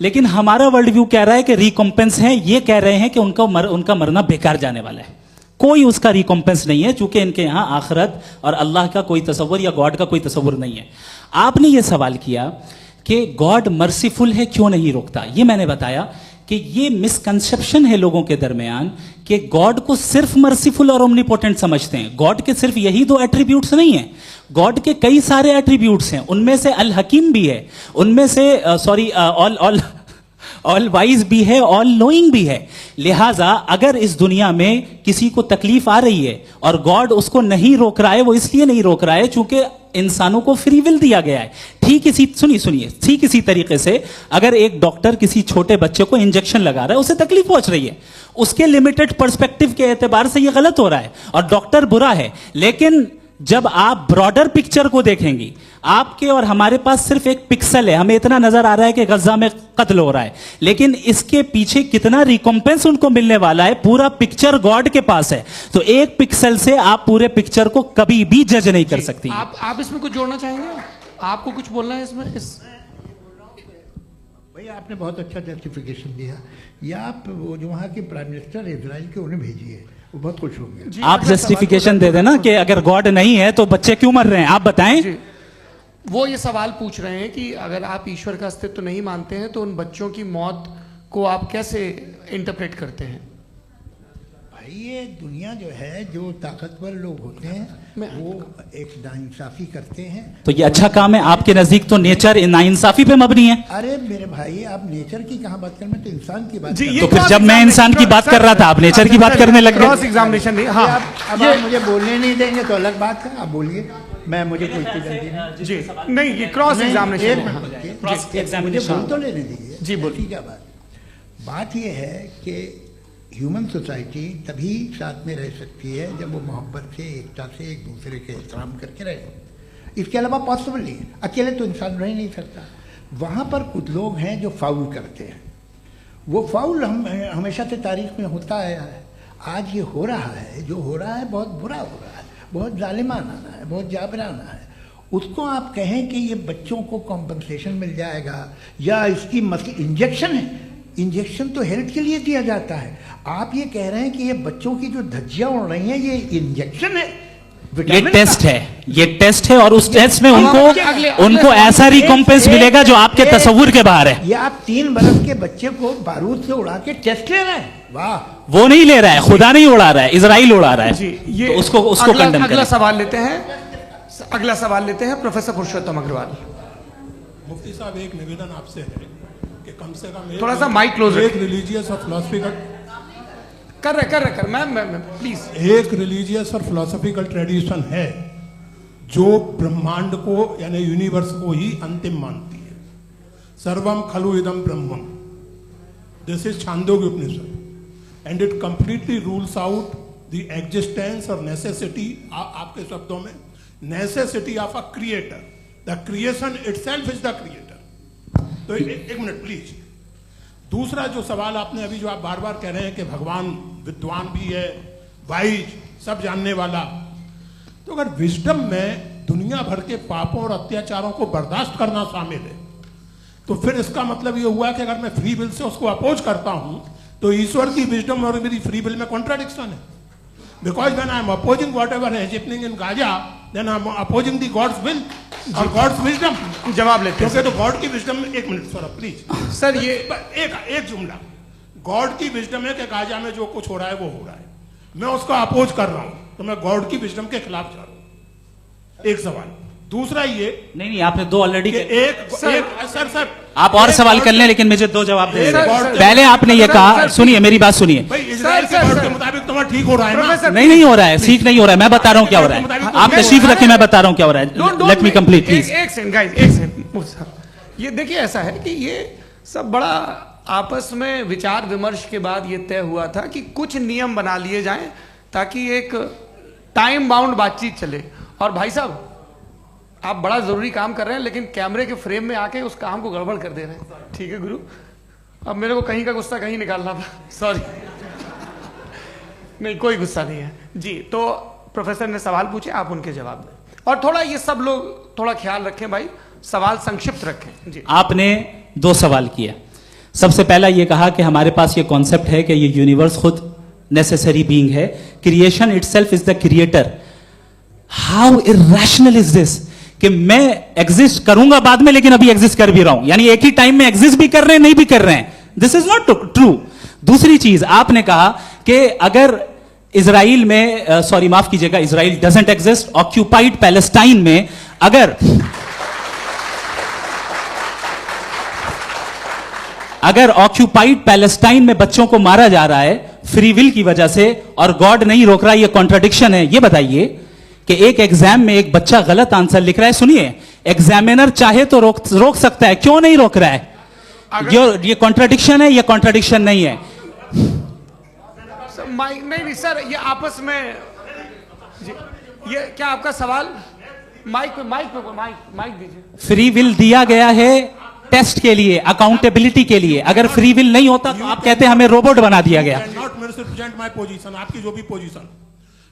S2: लेकिन हमारा वर्ल्ड व्यू कह रहा है कि रिकॉम्पेंस है, ये कह रहे हैं कि उनका मरना बेकार जाने वाला है, कोई उसका रिकॉम्पेंस नहीं है, चूंकि इनके यहाँ आखिरत और अल्लाह का कोई तसव्वुर या गॉड का कोई तसव्वुर नहीं है। आपने ये सवाल किया कि गॉड मर्सीफुल है, क्यों नहीं रोकता? ये मैंने बताया कि ये मिसकंसेप्शन है लोगों के दरमियान कि गॉड को सिर्फ मर्सीफुल और ओमनीपोटेंट समझते हैं। गॉड के सिर्फ यही 2 एट्रीब्यूट्स नहीं है, गॉड के कई सारे एट्रीब्यूट्स हैं, उनमें से अल हकीम भी है, उनमें से ऑल वाइज भी है, ऑल नोइंग भी है। लिहाजा अगर इस दुनिया में किसी को तकलीफ आ रही है और गॉड उसको नहीं रोक रहा है, वो इसलिए नहीं रोक रहा है चूंकि इंसानों को फ्री विल दिया गया है। ठीक इसी तरीके से अगर एक डॉक्टर किसी छोटे बच्चे को इंजेक्शन लगा रहा है, उसे तकलीफ पहुंच रही है, उसके लिमिटेड पर्सपेक्टिव के एतबार से यह गलत हो रहा है और डॉक्टर बुरा है। लेकिन जब आप ब्रॉडर पिक्चर को देखेंगी, आपके और हमारे पास सिर्फ एक पिक्सल है, हमें इतना नजर आ रहा है कि गजा में कत्ल हो रहा है, लेकिन इसके पीछे कितना रिकॉम्पेंस उनको मिलने वाला है, पूरा पिक्चर गॉड के पास है। तो एक पिक्सल से आप पूरे पिक्चर को कभी भी जज नहीं कर सकती।
S4: आप इसमें कुछ जोड़ना चाहेंगे? आपको कुछ बोलना है इसमें?
S3: भैया आपने बहुत अच्छा जस्टिफिकेशन दिया, या आप वो जो वहाँ के प्राइम मिनिस्टर इजराइल के उन्हें भेजिए, वो बहुत खुश होंगे।
S2: आप जस्टिफिकेशन दे देना कि अगर गॉड नहीं है तो बच्चे क्यों मर रहे हैं, आप बताएं।
S4: वो ये सवाल पूछ रहे हैं कि अगर आप ईश्वर का अस्तित्व नहीं मानते हैं तो उन बच्चों की मौत को आप कैसे इंटरप्रेट करते हैं?
S3: भाई ये दुनिया जो है, जो ताकतवर लोग होते हैं वो एक नाइंसाफी करते हैं।
S2: तो ये अच्छा काम है आपके नजदीक, तो नेचर नाइंसाफी पे मबनी है।
S3: अरे मेरे भाई, आप नेचर की कहाँ बात कर रहे हैं, तो इंसान की बात।
S2: तो फिर जब मैं इंसान की बात कर रहा था, आप नेचर की बात करने लग गए।
S4: क्रॉस एग्जामिनेशन नहीं। हाँ,
S3: अब आप मुझे बोलने नहीं देंगे तो अलग बात है, आप बोलिए, मैं मुझे कोई जल्दी नहीं।
S4: जी नहीं, ये क्रॉस एग्जामिनेशन
S3: मुझे बोल तो लेने दीजिए।
S4: जी बोलिए।
S3: क्या बात ये है कि ह्यूमन सोसाइटी तभी साथ में रह सकती है जब वो मोहब्बत से, एकता से, एक दूसरे के एहतराम करके रहे। इसके अलावा पॉसिबल नहीं है, अकेले तो इंसान रह नहीं सकता। वहाँ पर कुछ लोग हैं जो फाउल करते हैं, वो फाउल हमेशा से तारीख में होता आया है। आज ये हो रहा है, जो हो रहा है बहुत बुरा हो रहा है, बहुत जालिमाना है, बहुत जाबराना है। उसको आप कहें कि ये बच्चों को कॉम्पनसेशन मिल जाएगा या इसकी इंजेक्शन है, इंजेक्शन तो हेल्थ के लिए दिया जाता है। आप ये कह रहे हैं कि ये बच्चों की जो धज्जियाँ उड़ रही हैं ये इंजेक्शन है,
S2: ये टेस्ट है, ये टेस्ट है, और उस टेस्ट में उनको ऐसा रिकॉम्पेंस मिलेगा जो आपके तस्वुर के बाहर है।
S3: ये आप 3 बरस के बच्चे को बारूद से उड़ा के टेस्ट ले रहे हैं? वाह!
S2: वो नहीं ले रहा है, खुदा नहीं उड़ा रहा है, इजराइल उड़ा रहा है।
S1: जी, ये
S2: तो उसको कंडेम
S1: अगला सवाल लेते हैं। अगला सवाल लेते हैं प्रोफेसर पुरुषोत्तम अग्रवाल।
S6: मुफ्ती साहब, एक निवेदन आपसे है कि कम से कम
S1: थोड़ा सा माइक क्लोज
S6: एक रिलीजियस और फिलोसफिकल
S1: कर मैम प्लीज।
S6: एक रिलीजियस और फिलोसफिकल ट्रेडिशन है जो ब्रह्मांड को यानी यूनिवर्स को ही अंतिम मानती है। सर्वम खलु इदम ब्रह्मम, this is Chandogya Upanishad, and it completely rules out the existence और नेसेसिटी, आपके शब्दों में necessity of a creator. The creation itself is the creator. तो एक मिनट प्लीज। दूसरा जो सवाल आपने अभी, जो आप बार बार कह रहे हैं कि भगवान विद्वान भी है, वाइज, सब जानने वाला, तो अगर विजडम में दुनिया भर के पापों और अत्याचारों को बर्दाश्त करना शामिल है, तो फिर इसका मतलब ये हुआ कि अगर मैं फ्री विल से उसको अपोज करता हूं तो ईश्वर की विजडम और मेरी फ्री विल में कॉन्ट्राडिक्शन है। Because when I am opposing whatever is happening in Gaza, then I am opposing the God's will और गॉड्स विजडम।
S1: जवाब लेते हैं।
S6: क्योंकि तो गॉड की विजडम, एक मिनट सर प्लीज
S1: सर, ये
S6: एक जुमला, गॉड की विजडम है कि गाजा में जो कुछ हो रहा है वो हो रहा है, मैं उसका अपोज कर रहा हूं, तो मैं गॉड की विजडम के खिलाफ जा रहा हूं। एक सवाल। दूसरा ये
S2: नहीं, आपने 2 ऑलरेडी।
S6: सर
S2: आप और सवाल कर लें, लेकिन मुझे 2 जवाब दे दें। पहले आपने ये कहा, सुनिए मेरी बात सुनिए।
S6: भाई इजराइल के गॉड के मुताबिक तुम्हारा ठीक हो रहा है ना?
S2: नहीं हो रहा है, ठीक नहीं हो रहा है। मैं बता रहा हूँ क्या हो रहा है, आप तशरीफ रखें, मैं बता रहा हूँ क्या हो रहा है। Let me complete please.
S1: एक सेकंड गाइस, एक सेकंड। ये देखिए, ऐसा है कि ये सब बड़ा आपस में विचार विमर्श के बाद ये तय हुआ था कि कुछ नियम बना लिए जाएं ताकि एक टाइम बाउंड बातचीत चले। और भाई साहब, आप बड़ा जरूरी काम कर रहे हैं, लेकिन कैमरे के फ्रेम में आके उस काम को गड़बड़ कर दे रहे हैं। ठीक है गुरु, अब मेरे को कहीं का गुस्सा कहीं निकालना था, सॉरी। नहीं, कोई गुस्सा नहीं है जी। तो प्रोफेसर ने सवाल पूछे, आप उनके जवाब दें, और थोड़ा ये सब लोग थोड़ा ख्याल रखें भाई, सवाल संक्षिप्त रखें जी।
S2: आपने 2 सवाल किए। सबसे पहला ये कहा कि हमारे पास ये कॉन्सेप्ट है कि ये यूनिवर्स खुद नेसेसरी बीइंग है, creation itself is the creator. How irrational is this कि मैं एग्जिस्ट करूंगा बाद में, लेकिन अभी एग्जिस्ट कर भी रहा हूं, यानी एक ही टाइम में एग्जिस्ट भी कर रहे हैं, नहीं भी कर रहे हैं। This is not true. दूसरी चीज, आपने कहा कि अगर इजराइल में, सॉरी माफ कीजिएगा, Israel doesn't exist, occupied Palestine में अगर ऑक्यूपाइड पैलेस्टाइन में बच्चों को मारा जा रहा है फ्री विल की वजह से और गॉड नहीं रोक रहा, ये कॉन्ट्रडिक्शन है। ये बताइए कि एक एग्जाम में एक बच्चा गलत आंसर लिख रहा है, सुनिए, एग्जामिनर चाहे तो रोक सकता है, क्यों नहीं रोक रहा है? ये कॉन्ट्रडिक्शन है, ये कॉन्ट्रडिक्शन नहीं है।
S1: माइक नहीं सर, ये आपस में ये क्या आपका सवाल? माइक दीजिए।
S2: फ्री विल दिया गया है टेस्ट के लिए, अकाउंटेबिलिटी के लिए। अगर फ्री विल नहीं होता तो आप कहते हमें रोबोट बना दिया गया।
S6: नॉट मिसरिप्रेजेंट माय पोजीशन, आपकी जो भी पोजीशन,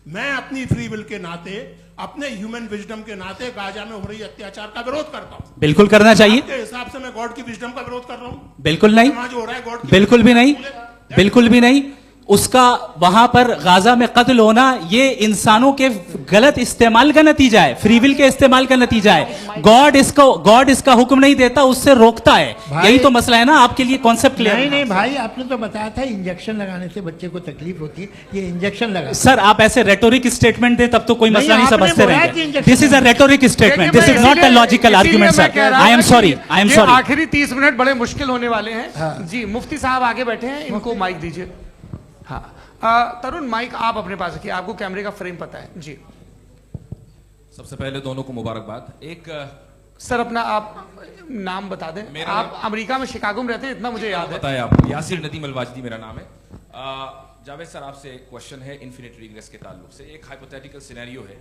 S6: मैं अपनी फ्री विल के नाते, अपने ह्यूमन विजडम के नाते गाजा में हो रही अत्याचार का विरोध करता हूं।
S2: बिल्कुल करना चाहिए।
S6: आपके हिसाब से मैं गॉड की विजडम का विरोध कर रहा हूं?
S2: बिल्कुल नहीं,
S6: जो हो रहा है गॉड,
S2: बिल्कुल भी नहीं, बिल्कुल भी नहीं। उसका वहां पर गाजा में कत्ल होना ये इंसानों के गलत इस्तेमाल का नतीजा है, फ्री विल के इस्तेमाल का नतीजा है। गॉड इसका हुक्म नहीं देता, उससे रोकता है। यही तो मसला है ना, आपके लिए कॉन्सेप्ट क्लियर है?
S3: नहीं भाई, आपने तो बताया था इंजेक्शन लगाने से बच्चे को तकलीफ होती है, ये इंजेक्शन लगा।
S2: सर आप ऐसे रेटोरिक स्टेटमेंट दे तब तो कोई मसला नहीं समझते रहेंगे। This is a rhetoric statement, this is not a logical argument sir. I am sorry, I am sorry.
S1: आखिरी 30 मिनट बड़े मुश्किल होने वाले हैं जी। मुफ्ती साहब आगे बैठे हैं, इनको माइक दीजिए। हाँ तरुण, माइक आप अपने पास रखिए, आपको कैमरे का फ्रेम पता है जी।
S7: सबसे पहले दोनों को मुबारकबाद। एक
S1: सर अपना आप नाम बता दें। आप अमेरिका में शिकागो में रहते हैं, इतना मुझे याद है।
S7: बताया आपको, यासिर नदीम अलवाजदी मेरा नाम है। जावेद सर, आपसे एक क्वेश्चन है इन्फिनिट रिग्रेस के ताल्लुक से। एक हाइपोथेटिकल सिनेरियो है,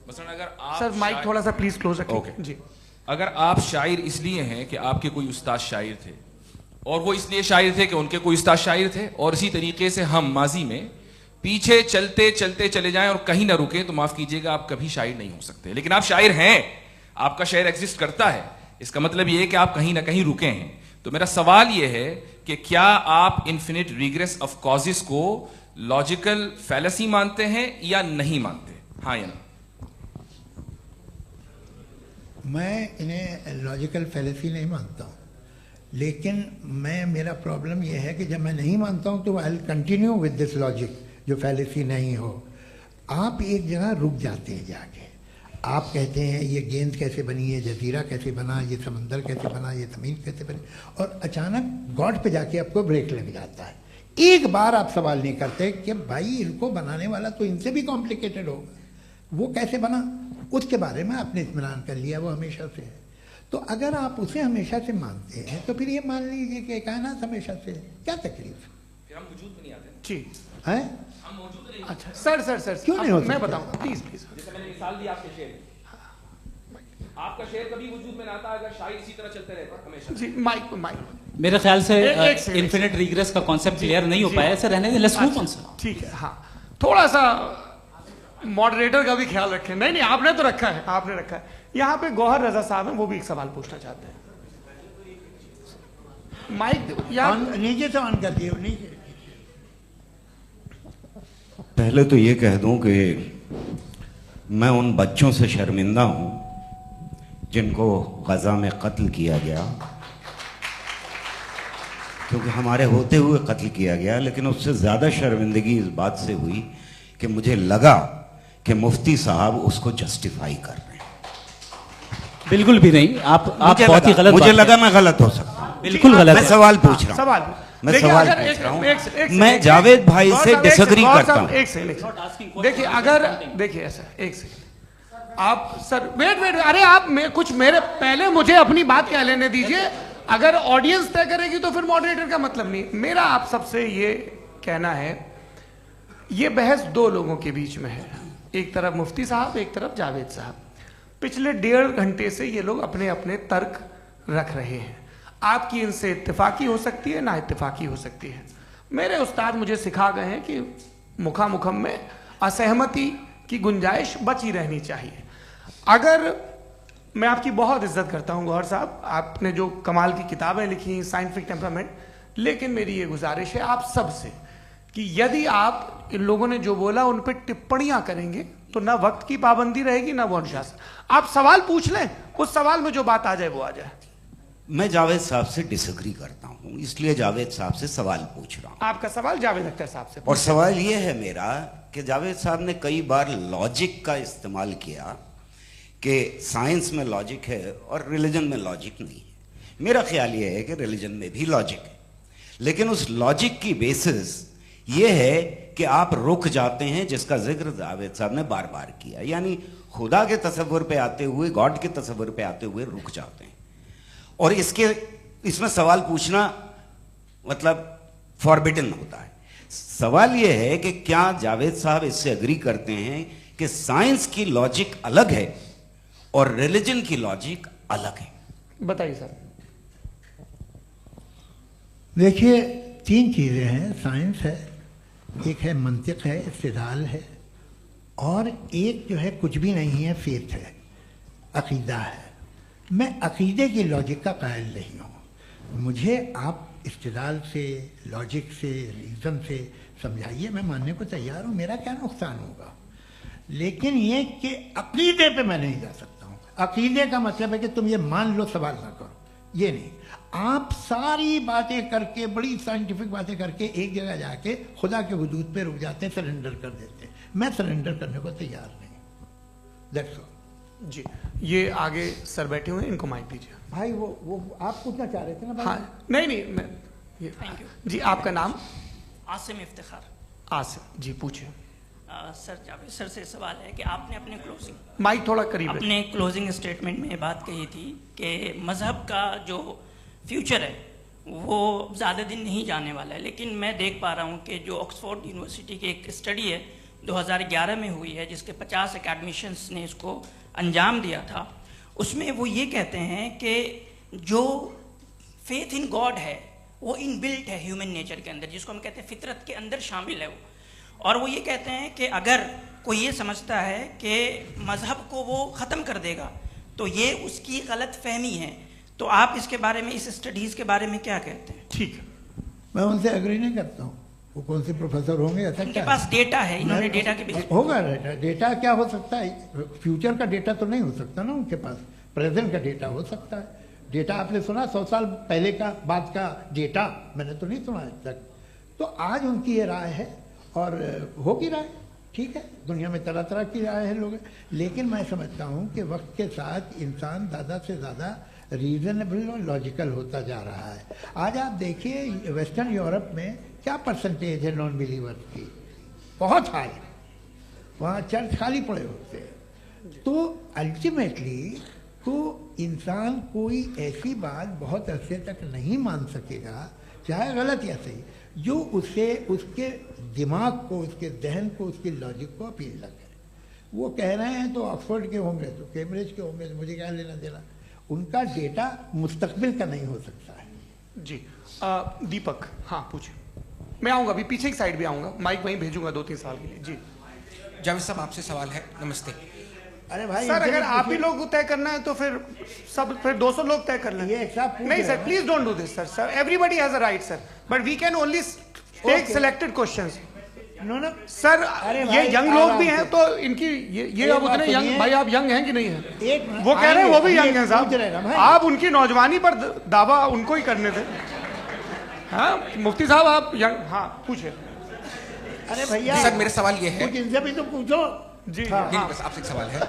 S7: मसलन अगर आप
S1: सर माइक थोड़ा सा प्लीज क्लोज रखिए जी।
S7: अगर आप शायर इसलिए हैं कि आपके कोई उस्ताद शायर थे, और वो इसलिए शायर थे कि उनके कोई उस्ताद शायर थे, और इसी तरीके से हम माजी में पीछे चलते चलते चले जाएं और कहीं ना रुके, तो माफ कीजिएगा आप कभी शायर नहीं हो सकते। लेकिन आप शायर हैं, आपका शायर एग्जिस्ट करता है, इसका मतलब ये है कि आप कहीं ना कहीं रुके हैं। तो मेरा सवाल ये है कि क्या आप इन्फिनिट रिग्रेस ऑफ कॉजेस को लॉजिकल फैलेसी मानते हैं या नहीं मानते? हाँ या ना?
S3: मैं इन्हें लॉजिकल फैलेसी नहीं मानता हूँ, लेकिन मेरा प्रॉब्लम यह है कि जब मैं नहीं मानता हूँ तो I will continue with this logic जो फैलेसी नहीं हो। आप एक जगह रुक जाते हैं जाके, आप कहते हैं ये गेंद कैसे बनी, ये जजीरा कैसे बना, ये समंदर कैसे बना, ये ज़मीन कैसे बनी, और अचानक गॉड पे जाके आपको ब्रेक लग जाता है। एक बार आप सवाल नहीं करते कि भाई इनको बनाने वाला तो इनसे भी कॉम्प्लिकेटेड होगा, वो कैसे बना, उसके बारे में आपने इत्मीनान कर लिया, वो हमेशा से है। तो अगर आप उसे हमेशा से मानते हैं तो फिर ये मान लीजिए कि कायनात हमेशा से है, क्या तकलीफ
S7: फिर हम वजूद में नहीं आते ना।
S1: जी
S3: है?
S7: हम मौजूद नहीं।
S1: अच्छा सर
S3: क्यों नहीं हो
S1: मैं
S3: सकता?
S1: बताऊंगा, प्लीज प्लीज।
S7: जैसे मैंने मिसाल दी आपके शेर, आपका शेर कभी वजूद में ना आता अगर शायर इसी तरह चलते रहते हमेशा।
S1: जी माइक
S2: मेरे ख्याल से
S1: एक सेकंड।
S2: इन्फिनिट रिग्रेस का कॉन्सेप्ट क्लियर नहीं हो पाया, ऐसे रहने दें, लेट्स मूव ऑन सर।
S1: ठीक है, हाँ थोड़ा सा मॉडरेटर का भी ख्याल रखें। नहीं आपने तो रखा है, आपने रखा है। यहाँ पे गौहर रजा साहब हैं, वो भी एक सवाल पूछना चाहते हैं। माइक यार
S3: नीचे से ऑन कर दिए, नीचे।
S8: पहले तो ये कह दूं कि मैं उन बच्चों से शर्मिंदा हूं जिनको गजा में कत्ल किया गया, क्योंकि हमारे होते हुए कत्ल किया गया। लेकिन उससे ज्यादा शर्मिंदगी इस बात से हुई कि मुझे लगा कि मुफ्ती साहब उसको जस्टिफाई कर रहे हैं।
S2: बिल्कुल भी नहीं, आप बहुत ही गलत
S8: मुझे
S2: बात
S8: लगा मैं गलत हो सकता हूं।
S2: बिल्कुल गलत
S8: मैं
S2: है।
S8: सवाल पूछ रहा हूं,
S1: सवाल
S8: मैं
S1: देखिए,
S8: सवाल
S1: अगर
S8: पूछ रहा हूं।
S1: एक
S8: मैं जावेद भाई से डिसएग्री करता हूं।
S1: एक सेकंड देखिए, अगर देखिए ऐसा एक सेकंड आप सर वेट अरे आप कुछ मेरे पहले मुझे अपनी बात कह लेने दीजिए। अगर ऑडियंस तय करेगी तो फिर मॉडरेटर का मतलब नहीं। मेरा आप सबसे ये कहना है, ये बहस दो लोगों के बीच में है, एक तरफ मुफ्ती साहब, एक तरफ जावेद साहब। पिछले 1.5 घंटे से ये लोग अपने अपने तर्क रख रहे हैं। आपकी इनसे इत्तेफाकी हो सकती है, ना इत्तेफाकी हो सकती है। मेरे उस्ताद मुझे सिखा गए हैं कि मुखामुखम में असहमति की गुंजाइश बची रहनी चाहिए। अगर मैं आपकी बहुत इज्जत करता हूं गौहर साहब, आपने जो कमाल की किताबें लिखी, साइंटिफिक टेम्परामेंट, लेकिन मेरी ये गुजारिश है आप सबसे कि यदि आप इन लोगों ने जो बोला उन पर टिप्पणियां करेंगे तो ना वक्त की पाबंदी रहेगी, ना वो अनुशासन। आप सवाल पूछ लें, उस सवाल में जो बात आ जाए वो आ जाए।
S8: मैं जावेद साहब से डिसएग्री करता हूं, इसलिए जावेद साहब से सवाल पूछ रहा हूं।
S1: आपका सवाल जावेद अख्तर साहब से।
S8: और सवाल यह है मेरा कि जावेद साहब ने कई बार लॉजिक का इस्तेमाल किया कि साइंस में लॉजिक है और रिलीजन में लॉजिक नहीं है। मेरा ख्याल यह है कि रिलीजन में भी लॉजिक है, लेकिन उस लॉजिक की बेसिस यह है कि आप रुक जाते हैं, जिसका जिक्र जावेद साहब ने बार बार किया, यानी खुदा के तसव्वुर पे आते हुए, गॉड के तसव्वुर पे आते हुए रुक जाते हैं। और इसमें सवाल पूछना मतलब फॉरबिडन होता है। सवाल यह है कि क्या जावेद साहब इससे एग्री करते हैं कि साइंस की लॉजिक अलग है और रिलीजन की लॉजिक अलग है?
S1: बताइए सर।
S3: देखिए, 3 चीज़ें हैं, साइंस है, एक है मंतिक है, इस्तिदलाल है, और एक जो है कुछ भी नहीं है, फेथ है, अकीदा है। मैं अकीदे की लॉजिक का कायल नहीं हूँ। मुझे आप इस्तिदलाल से, लॉजिक से, रीज़न से समझाइए, मैं मानने को तैयार हूँ, मेरा क्या नुकसान होगा। लेकिन ये कि अकीदे पे मैं नहीं जा सकता हूँ। अकीदे का मतलब है कि तुम ये मान लो, सवाल ना करो, ये नहीं। आप सारी बातें करके, बड़ी साइंटिफिक बातें करके एक जगह जाके खुदा के हुदूद पे रुक जाते हैं, सरेंडर कर देते हैं। मैं सरेंडर करने को तैयार नहीं। दैट्स ऑल
S1: जी। ये आगे सर बैठे हुए हैं, इनको माइक दीजिए।
S3: भाई। वो आप पूछना चाह रहे थे ना भाई?
S1: हाँ नहीं मैं
S9: थैंक यू
S1: जी। आपका नाम?
S9: आसिम इफ्तिखार।
S1: आसिम जी, पूछिए।
S9: सर जावेद सर से सवाल है कि आपने अपने क्लोजिंग
S1: माइक थोड़ा करीब है।
S9: अपने क्लोजिंग स्टेटमेंट में बात कही थी कि मज़हब का जो फ्यूचर है वो ज़्यादा दिन नहीं जाने वाला है, लेकिन मैं देख पा रहा हूँ कि जो ऑक्सफोर्ड यूनिवर्सिटी की एक स्टडी है 2011 में हुई है, जिसके 50 एकेडमिशियंस ने इसको अंजाम दिया था, उसमें वो ये कहते हैं कि जो फेथ इन गॉड है वो इनबिल्ट है ह्यूमन नेचर के अंदर, जिसको हम कहते हैं फितरत के अंदर शामिल है वो। और वो ये कहते हैं कि अगर कोई ये समझता है कि मज़हब को वो ख़त्म कर देगा तो ये उसकी गलत फहमी है। तो आप इसके बारे में, इस स्टडीज़ के बारे में क्या कहते हैं?
S1: ठीक है।
S3: मैं उनसे एग्री नहीं करता हूँ। वो कौन से प्रोफेसर होंगे? ऐसा
S9: उनके
S3: क्या
S9: पास डेटा है, इन्होंने डेटा के बेस
S3: होगा। डेटा क्या हो सकता है? फ्यूचर का डेटा तो नहीं हो सकता ना उनके पास। प्रेजेंट का डेटा हो सकता है। डेटा आपने सुना 100 साल पहले का बाद का डेटा, मैंने तो नहीं सुना आज तक। तो आज उनकी ये राय है और होगी राय, ठीक है, दुनिया में तरह तरह की राय है लोग, लेकिन मैं समझता हूँ कि वक्त के साथ इंसान ज़्यादा से ज़्यादा रीजनेबल और लॉजिकल होता जा रहा है। आज आप देखिए वेस्टर्न यूरोप में क्या परसेंटेज है नॉन बिलीवर्स की, बहुत हाई, वहाँ चर्च खाली पड़े होते हैं। तो अल्टीमेटली तो इंसान कोई ऐसी बात बहुत अरसे तक नहीं मान सकेगा, चाहे गलत या सही, जो उसे उसके दिमाग को, उसके जहन को, उसके लॉजिक को अपील न करे। वो कह रहे हैं तो ऑक्सफोर्ड के होंगे तो कैम्ब्रिज के होंगे तो मुझे क्या लेना देना, उनका डेटा मुस्तकबिल का नहीं हो सकता है।
S1: जी दीपक, हाँ पूछिए। मैं आऊँगा अभी, पीछे की साइड भी आऊँगा, माइक वहीं भेजूंगा 2-3 साल के लिए। जी
S10: जावेद साहब आपसे सवाल है। नमस्ते।
S3: अरे भाई
S1: सर, अगर आप ही लोग तय करना है तो फिर 200 लोग तय कर लें। नहीं sir, please don't do this sir. Sir everybody has a right sir, but we can only take selected questions.
S3: No
S1: sir, ये यंग लोग भी हैं तो इनकी ये अब उतने यंग, भाई आप यंग हैं कि नहीं है? वो कह रहे हैं वो भी यंग हैं साहब, आप उनकी नौजवानी पर दावा उनको ही करने थे। हाँ मुफ्ती साहब आप यंग, हाँ पूछे।
S3: अरे भैया
S10: सर मेरा सवाल ये है,
S3: कुछ इनसे भी तो पूछो।
S1: जी
S10: नहीं बस आपसे एक सवाल है।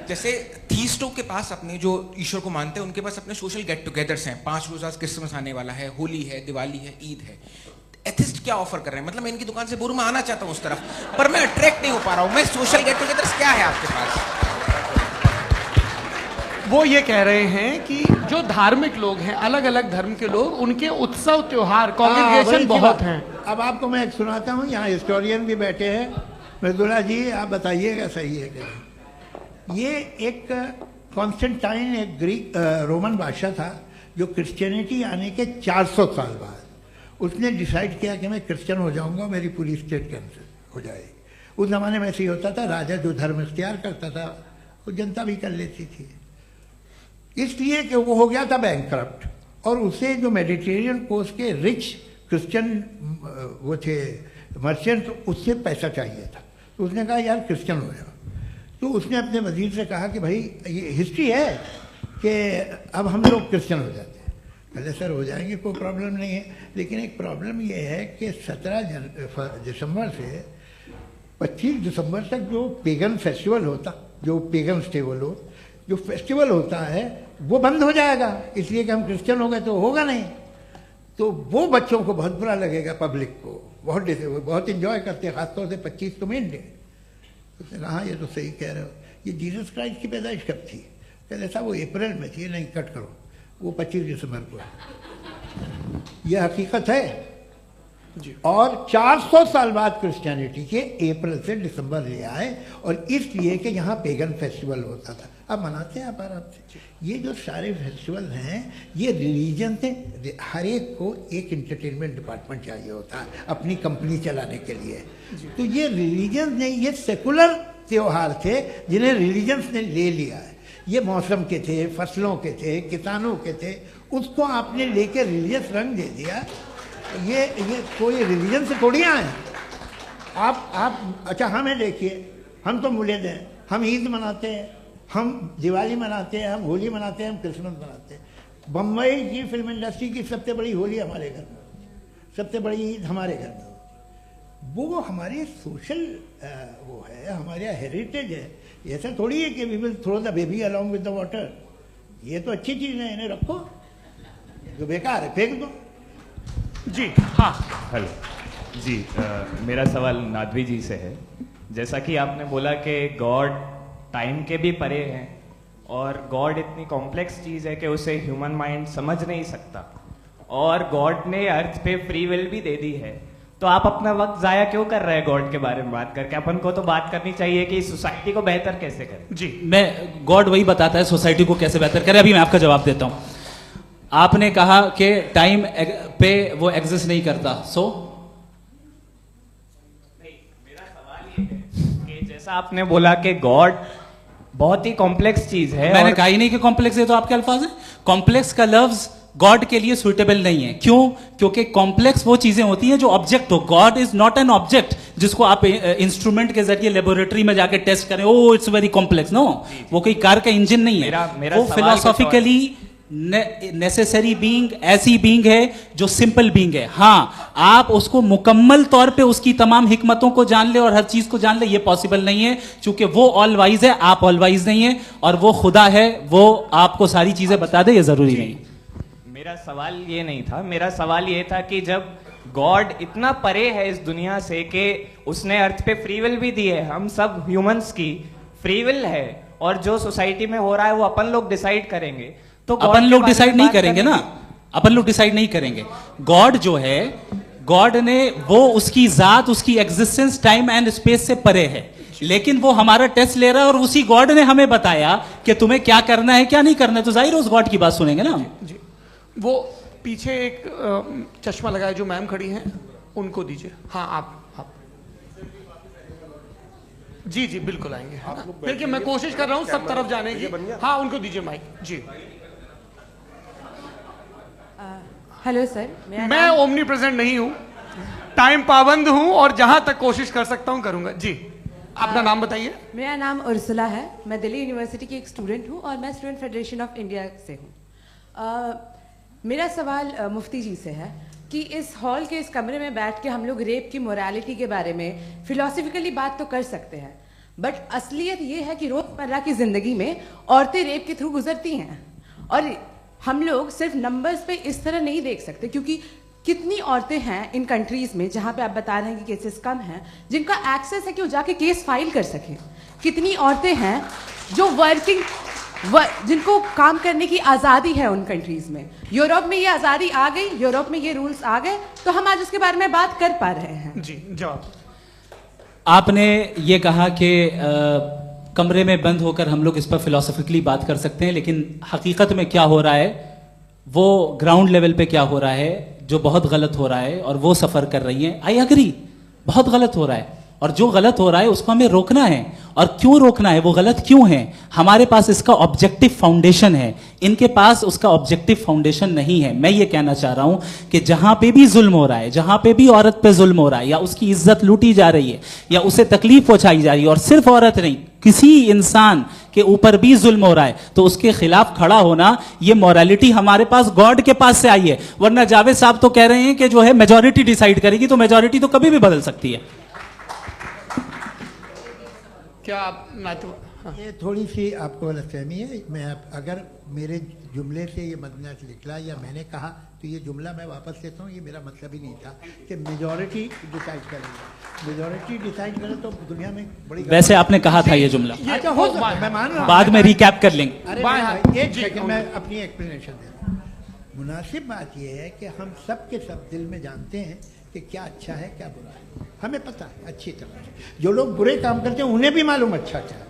S10: जैसे थीस्टों के पास अपने जो ईश्वर को मानते हैं उनके पास अपने सोशल गेट टुगेदर्स हैं, 5 रोज़ा क्रिसमस आने वाला है, होली है, दिवाली है, ईद है। एथिस्ट क्या ऑफर कर रहे हैं? मतलब मैं इनकी दुकान से बोलूं मैं आना चाहता हूं उस तरफ, पर मैं अट्रैक्ट नहीं हो पा रहा हूं। मैं सोशल गेट टुगेदर्स क्या है आपके पास?
S1: वो ये कह रहे हैं कि जो धार्मिक लोग हैं, अलग अलग धर्म के लोग, उनके उत्सव त्योहार कॉन्ग्रेगेशन बहुत हैं।
S3: अब आपको मैं एक सुनाता हूँ, यहाँ हिस्टोरियन भी बैठे हैं। मृदुला जी आप बताइएगा सही है कि नहीं। ये एक कॉन्स्टेंटाइन, एक ग्रीक रोमन बादशाह था जो क्रिश्चियनिटी आने के 400 साल बाद उसने डिसाइड किया कि मैं क्रिश्चियन हो जाऊंगा, मेरी पूरी स्टेट कैंसिल हो जाएगी। उस ज़माने में ऐसे ही होता था, राजा जो धर्म इख्तियार करता था वो जनता भी कर लेती थी, इसलिए कि वो हो गया था बैंकक्रप्ट। और उसे जो मेडिटेरियन कोस्ट के रिच क्रिश्चियन वो थे मर्चेंट, उससे पैसा चाहिए था। तो उसने कहा यार क्रिश्चियन हो जाओ। तो उसने अपने वजीर से कहा कि भाई ये हिस्ट्री है कि अब हम लोग क्रिश्चियन हो जाते हैं। पहले सर हो जाएंगे, कोई प्रॉब्लम नहीं है, लेकिन एक प्रॉब्लम ये है कि 17 दिसंबर से 25 दिसंबर तक जो पेगन फेस्टिवल होता, जो पेगन जो फेस्टिवल होता है वो बंद हो जाएगा, इसलिए कि हम क्रिश्चियन हो गए तो होगा नहीं। तो वो बच्चों को बहुत बुरा लगेगा, पब्लिक को बहुत इंजॉय करते हैं, खासतौर से 25 को मेन डे। उसने कहा हाँ ये तो सही कह रहे हो, ये जीसस क्राइस्ट की पैदाइश कब थी? कहते साहब वो अप्रैल में थी। नहीं कट करो, वो 25 दिसंबर को है। यह हकीकत है जी। और 400 साल बाद क्रिश्चियनिटी के अप्रैल से दिसंबर ले आए, और इसलिए कि यहाँ पेगन फेस्टिवल होता था। अब मनाते हैं आप आराम से। ये जो सारे फेस्टिवल हैं ये रिलीजन से, हर एक को एक इंटरटेनमेंट डिपार्टमेंट चाहिए होता है अपनी कंपनी चलाने के लिए। तो ये रिलीजन ने, ये सेकुलर त्योहार थे जिन्हें रिलीजन्स ने ले लिया है। ये मौसम के थे, फसलों के थे, किसानों के थे, उसको आपने लेके रिलीजियस रंग दे दिया। ये कोई रिलीजन से थोड़ी आए आप। अच्छा हमें देखिए, हम तो मुल्द हैं, हम ईद मनाते हैं, हम दिवाली मनाते हैं, हम होली मनाते हैं, हम क्रिसमस मनाते हैं। बम्बई की फिल्म इंडस्ट्री की सबसे बड़ी होली हमारे घर में होती है, सबसे बड़ी ईद हमारे घर में होती है। वो हमारी सोशल वो है, हमारा हेरिटेज है। ऐसा थोड़ी है कि we will throw the baby along with the water. ये तो अच्छी चीज़ है, इन्हें रखो, जो बेकार है फेंक दो।
S1: जी हाँ
S11: हेलो जी, मेरा सवाल नादवी जी से है। जैसा कि आपने बोला कि गॉड टाइम के भी परे हैं और गॉड इतनी कॉम्प्लेक्स चीज़ है कि उसे ह्यूमन माइंड समझ नहीं सकता, और गॉड ने अर्थ पे फ्री विल भी दे दी है, तो आप अपना वक्त ज़ाया क्यों कर रहे हैं गॉड के बारे में बात करके? अपन को तो बात करनी चाहिए कि सोसाइटी को बेहतर कैसे करें।
S2: जी, मैं गॉड वही बताता है सोसाइटी को कैसे बेहतर करें। अभी मैं आपका जवाब देता हूँ। आपने कहा कि टाइम पे वो एग्जिस्ट नहीं करता, सो
S11: नहीं, मेरा सवाल ये है कि जैसा आपने बोला कि गॉड बहुत ही कॉम्प्लेक्स चीज है।
S2: मैंने कहा ही नहीं कि कॉम्प्लेक्स है, तो आपके अल्फाज हैं। कॉम्प्लेक्स का लफ्ज गॉड के लिए सुइटेबल नहीं है। क्यों? क्योंकि कॉम्प्लेक्स वो चीजें होती हैं जो ऑब्जेक्ट हो। God is not an object जिसको आप इंस्ट्रूमेंट के जरिए लेबोरेटरी में जाके टेस्ट करें, oh it's very complex. No, वो कोई कार का इंजन नहीं है। वो फिलोसॉफिकली नेसेसरी बीइंग ऐसी बीइंग है जो सिंपल बीइंग है। हाँ, आप उसको मुकम्मल तौर पे उसकी तमाम हिकमतों को जान ले और हर चीज को जान ले, ये पॉसिबल नहीं है, क्योंकि वो ऑल वाइज है, आप ऑल वाइज नहीं है, और वो खुदा है, वो आपको सारी चीजें बता दे, ये जरूरी नहीं।
S11: मेरा सवाल ये नहीं था, मेरा सवाल ये था कि जब गॉड इतना परे है इस दुनिया से कि उसने अर्थ पे फ्री विल भी दी है, हम सब ह्यूमंस की फ्री विल है, और जो सोसाइटी में हो रहा है वो अपन लोग डिसाइड करेंगे, तो
S2: अपन लोग डिसाइड नहीं करेंगे ना, अपन लोग डिसाइड नहीं करेंगे। गॉड जो है, गॉड ने वो उसकी जात, उसकी एग्जिस्टेंस टाइम एंड स्पेस से परे है, लेकिन वो हमारा टेस्ट ले रहा है और उसी गॉड ने हमें बताया कि तुम्हें क्या करना है क्या नहीं करना है, तो जाहिर है उस गॉड की बात सुनेंगे ना हम।
S1: जी, वो पीछे एक चश्मा लगाए जो मैम खड़ी हैं, उनको दीजिए। हाँ, आप जी जी बिल्कुल आएंगे। देखिए मैं कोशिश कर रहा हूँ सब तरफ जाने की। हाँ, उनको दीजिए माइक। जी,
S12: हेलो सर,
S1: मैं ओमनी प्रेजेंट नहीं हूँ, टाइम पाबंद हूँ और जहां तक कोशिश कर सकता हूँ करूंगा। जी, अपना नाम बताइए।
S12: मेरा नाम उर्सुला है, मैं दिल्ली यूनिवर्सिटी की एक स्टूडेंट हूँ और मैं स्टूडेंट फेडरेशन ऑफ इंडिया से हूँ। मेरा सवाल मुफ्ती जी से है कि इस हॉल के इस कमरे में बैठ के हम लोग रेप की मोरालिटी के बारे में फिलोसफिकली बात तो कर सकते हैं, बट असलियत ये है कि रोजमर्रा की जिंदगी में औरतें रेप के थ्रू गुजरती हैं, और हम लोग सिर्फ नंबर्स पे इस तरह नहीं देख सकते, क्योंकि कितनी औरतें हैं इन कंट्रीज में जहां पे आप बता रहे हैं कि केसेस कम हैं, जिनका एक्सेस है कि वो जाके केस फाइल कर सकें। कितनी औरतें हैं जो जिनको काम करने की आज़ादी है उन कंट्रीज में। यूरोप में ये आज़ादी आ गई, यूरोप में ये रूल्स आ गए, तो हम आज उसके बारे में बात कर पा रहे हैं।
S1: जी, जवाब।
S2: आपने ये कहा कि कमरे में बंद होकर हम लोग इस पर फिलोसफिकली बात कर सकते हैं, लेकिन हकीकत में क्या हो रहा है, वो ग्राउंड लेवल पे क्या हो रहा है जो बहुत गलत हो रहा है, और वो सफ़र कर रही हैं। आई अग्री, बहुत गलत हो रहा है, और जो गलत हो रहा है उसको हमें रोकना है। और क्यों रोकना है, वो गलत क्यों है? हमारे पास इसका ऑब्जेक्टिव फाउंडेशन है, इनके पास उसका ऑब्जेक्टिव फाउंडेशन नहीं है। मैं ये कहना चाह रहा हूं कि जहां पे भी जुल्म हो रहा है, जहां पे भी औरत पे जुल्म हो रहा है, या उसकी इज्जत लूटी जा रही है, या उसे तकलीफ पहुंचाई जा रही है, और सिर्फ औरत नहीं, किसी इंसान के ऊपर भी जुल्म हो रहा है, तो उसके खिलाफ खड़ा होना, ये मोरालिटी हमारे पास गॉड के पास से आई है। वरना जावेद साहब तो कह रहे हैं कि जो है मेजॉरिटी डिसाइड करेगी, तो मेजॉरिटी तो कभी भी बदल सकती है।
S1: क्या आप हाँ।
S3: ये थोड़ी सी आपको गलतफहमी है। मैं अगर मेरे जुमले से ये मदना निकला या मैंने कहा, तो ये जुमला मैं वापस लेता हूँ, ये मेरा मतलब ही नहीं था कि मेजॉरिटी डिसाइड करेगी। मेजॉरिटी डिसाइड करे तो दुनिया में बड़ी, वैसे
S2: आपने कहा था ये जुमला।
S3: अच्छा, हो सकता है, मैं मान रहा हूँ,
S2: बाद में रिकैप कर लेंगे।
S3: अरे एक सेकंड, मैं अपनी एक्सप्लेनेशन दे रहा हूँ। मुनासिब बात यह है कि हम सब के सब दिल में जानते हैं कि क्या अच्छा है क्या बुरा है, हमें पता है अच्छी तरह से। जो लोग बुरे काम करते हैं उन्हें भी मालूम अच्छा क्या है।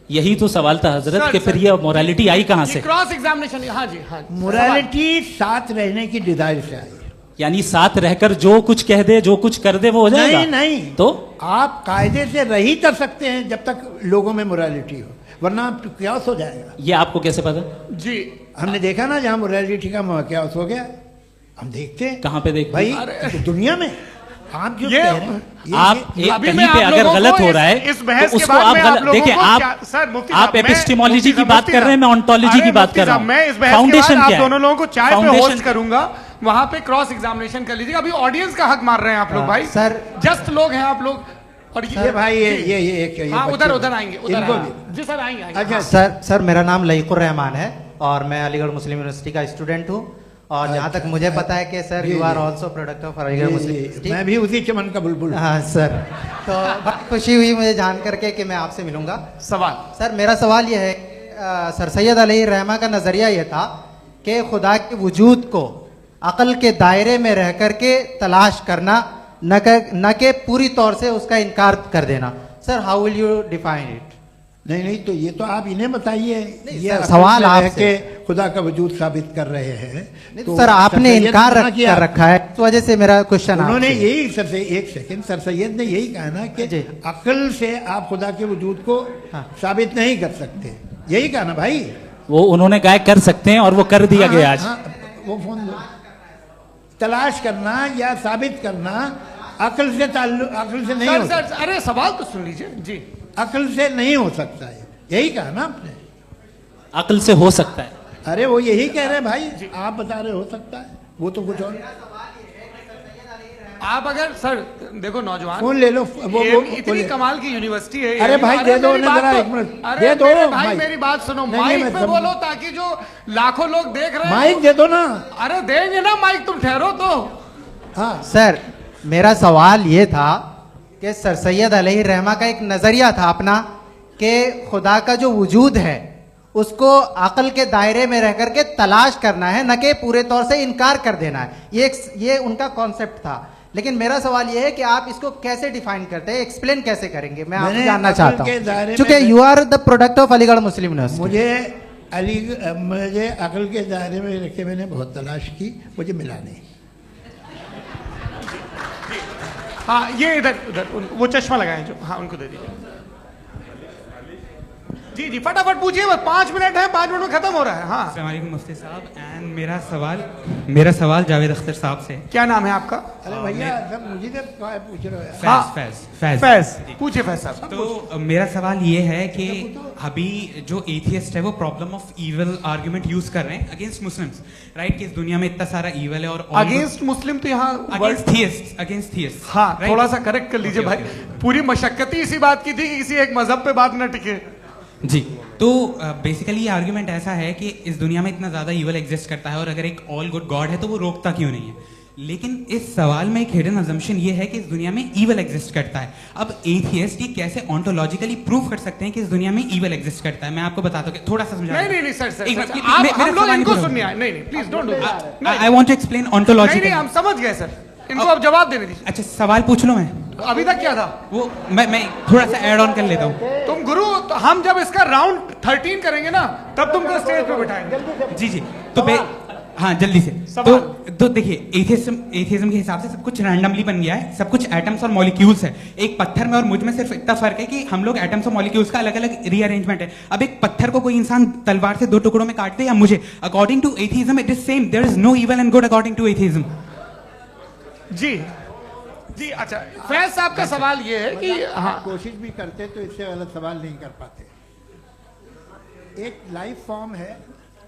S2: यही तो सवाल था हजरत कि फिर ये मोरालिटी आई कहां से?
S1: Cross examination. हाँ जी, हाँ,
S3: मोरालिटी साथ रहने की डिजायर से आई है।
S2: यानी साथ रहकर जो कुछ कह दे, जो कुछ कर दे, वो हो जाएगा?
S3: नहीं नहीं,
S2: तो
S3: आप कायदे से रह ही कर सकते हैं जब तक लोगों में मोरालिटी हो, वरना क्यास हो जाएगा।
S2: ये आपको कैसे पता?
S1: जी,
S3: हमने देखा ना, जहां मोरालिटी का क्यास हो गया, हम देखते हैं।
S2: कहां पे देखते
S3: भाई? तो दुनिया में आप जो कह रहे हैं,
S2: आप कहीं पे अगर गलत हो रहा है
S1: इस बहस
S2: तो
S1: के
S2: उसको
S1: बाद
S2: आप देखिए, आप एपिस्टेमोलॉजी की बात कर रहे हैं, मैं ऑन्टोलॉजी की बात कर रहा हूं।
S1: मैं इस बहस के बाद आप दोनों लोगों को चाय पे होस्ट करूंगा, वहां पे क्रॉस एग्जामिनेशन कर लीजिएगा। अभी ऑडियंस का हक मार रहे हैं आप लोग भाई,
S3: सर
S1: जस्ट लोग हैं आप लोग। और ये
S3: भाई ये
S1: हाँ, उधर आएंगे, जी सर आएंगे।
S13: अच्छा सर, मेरा नाम लईकुर रहमान है और मैं अलीगढ़ मुस्लिम यूनिवर्सिटी का स्टूडेंट हूँ, और जहाँ तक मुझे पता है कि sir you are also product of Aligarh Muslim University.
S3: मैं भी उसी चमन का बुलबुल।
S13: हाँ सर, तो बहुत खुशी हुई मुझे जान करके कि मैं आपसे मिलूंगा।
S1: सवाल
S13: सर, मेरा सवाल यह है, सर सैयद अलैहि रहमा का नज़रिया यह था कि खुदा के वजूद को अक़ल के दायरे में रह करके तलाश करना, न कि पूरी तौर से उसका इनकार कर देना। Sir, how will you define it?
S3: नहीं, तो ये तो आप इन्हें बताइए। ये
S13: सवाल आपसे,
S3: खुदा का वजूद साबित कर रहे हैं
S13: तो सर आपने इनकार कर रखा है, इस वजह से मेरा क्वेश्चन
S3: उन्होंने यही सर, एक सेकंड, सर सैयद ने यही कहा ना कि अक्ल से आप खुदा के वजूद को साबित नहीं कर सकते, यही कहा ना भाई।
S2: वो उन्होंने कहा कर सकते हैं और वो कर दिया गया आज।
S3: वो फोन दो। तलाश करना या साबित करना अक्ल से नहीं हो सकता।
S1: अरे सवाल तो सुन लीजिए जी।
S3: अक्ल से नहीं हो सकता है, यही कहा ना आपने।
S2: अक्ल से हो सकता है।
S3: अरे वो यही कह रहे हैं भाई, आप बता रहे हो सकता है, वो तो कुछ और।
S1: आप अगर सर देखो नौजवान
S3: फोन ले लो, वो
S1: इतनी कमाल की यूनिवर्सिटी है।
S3: अरे भाई दे दो ना जरा, एक मिनट दे दो
S1: भाई, मेरी बात सुनो, माइक पे बोलो ताकि जो लाखों लोग देख रहे हैं।
S3: माइक दे दो ना।
S1: अरे देंगे ना माइक, तुम ठहरो तो।
S3: हाँ
S13: सर, मेरा सवाल ये था कि सर सैयद अलैहि रहमा का एक नजरिया था अपना कि खुदा का जो वजूद है उसको अकल के दायरे में रह करके तलाश करना है, न कि पूरे तौर से इनकार कर देना है। ये उनका कॉन्सेप्ट था। लेकिन मेरा सवाल ये है कि आप इसको कैसे डिफाइन करते हैं, एक्सप्लेन कैसे करेंगे, मैं आपसे जानना चाहता हूँ, क्योंकि you are the product of Aligarh Muslim University.
S3: मुझे अकल के दायरे में रखे मैंने बहुत तलाश की, मुझे मिला नहीं।
S1: हाँ ये इधर वो चश्मा लगाए जो, हाँ उनको दे दीजिए। जी जी फटाफट पूछिए, बस 5 मिनट है, 5 मिनट में खत्म हो रहा है। हाँ
S14: अस्सलाम वालेकुम मुफ्ती साहब। एंड मेरा सवाल जावेद अख्तर साहब से।
S1: क्या नाम है आपका?
S3: अरे भैया सब मुझे पूछ रहे हो।
S1: हाँ, फैज पूछिए फैज साहब।
S14: तो मेरा सवाल ये है कि अभी जो एथियस्ट है वो problem of evil argument use कर रहे हैं अगेंस्ट मुस्लिम्स, राइट? कि इस दुनिया में इतना सारा इविल है और
S1: अगेंस्ट मुस्लिम तो यहाँ
S14: अगेंस्ट थियस्ट।
S1: हाँ थोड़ा सा करेक्ट कर लीजिए भाई, पूरी मशक्कत इसी बात की थी कि किसी एक मजहब पे बात न टिके।
S14: जी, तो बेसिकली ये आर्ग्यूमेंट ऐसा है कि इस दुनिया में इतना ज्यादा ईवल एग्जिस्ट करता है और अगर एक ऑल गुड गॉड है तो वो रोकता क्यों नहीं है? लेकिन इस सवाल में एक हिडन अजम्पशन ये है कि इस दुनिया में ईवल एग्जिस्ट करता है। अब एथियस्ट ये कैसे ऑन्टोलॉजिकली प्रूव कर सकते हैं कि इस दुनिया में ईवल एग्जिस्ट करता है? मैं आपको बताता हूँ, थोड़ा सा समझा।
S1: नहीं सर, हम लोग इनको सुनिए। नहीं please don't do that.
S14: I want to explain ontologically.
S1: नहीं हम समझ गए सर, इनको अब जवाब देने दीजिए।
S14: अच्छा सवाल पूछ लो। मैं
S1: अभी तक क्या था
S14: वो मैं थोड़ा सा ऐड ऑन कर लेता हूँ।
S1: तुम गुरु, तो हम जब इसका राउंड 13 करेंगे ना तब तुमको स्टेज पे बिठाएंगे।
S14: जी तो हाँ जल्दी से। तो देखिए एथियज्म के हिसाब से सब कुछ रैंडमली बन गया है, सब कुछ एटम्स और मॉलिक्यूल्स है। एक पत्थर में और मुझ में सिर्फ इतना फर्क है कि हम लोग एटम्स और मॉलिक्यूल्स का अलग अलग रीअरेंजमेंट है। अब एक पत्थर को कोई इंसान तलवार से 2 टुकड़ों में काट दे या मुझे, according to atheism it is same. There is no evil and good according to atheism.
S1: जी अच्छा, फैज साहब का सवाल ये है कि हाँ
S3: कोशिश भी करते तो इससे गलत सवाल नहीं कर पाते। एक लाइफ फॉर्म है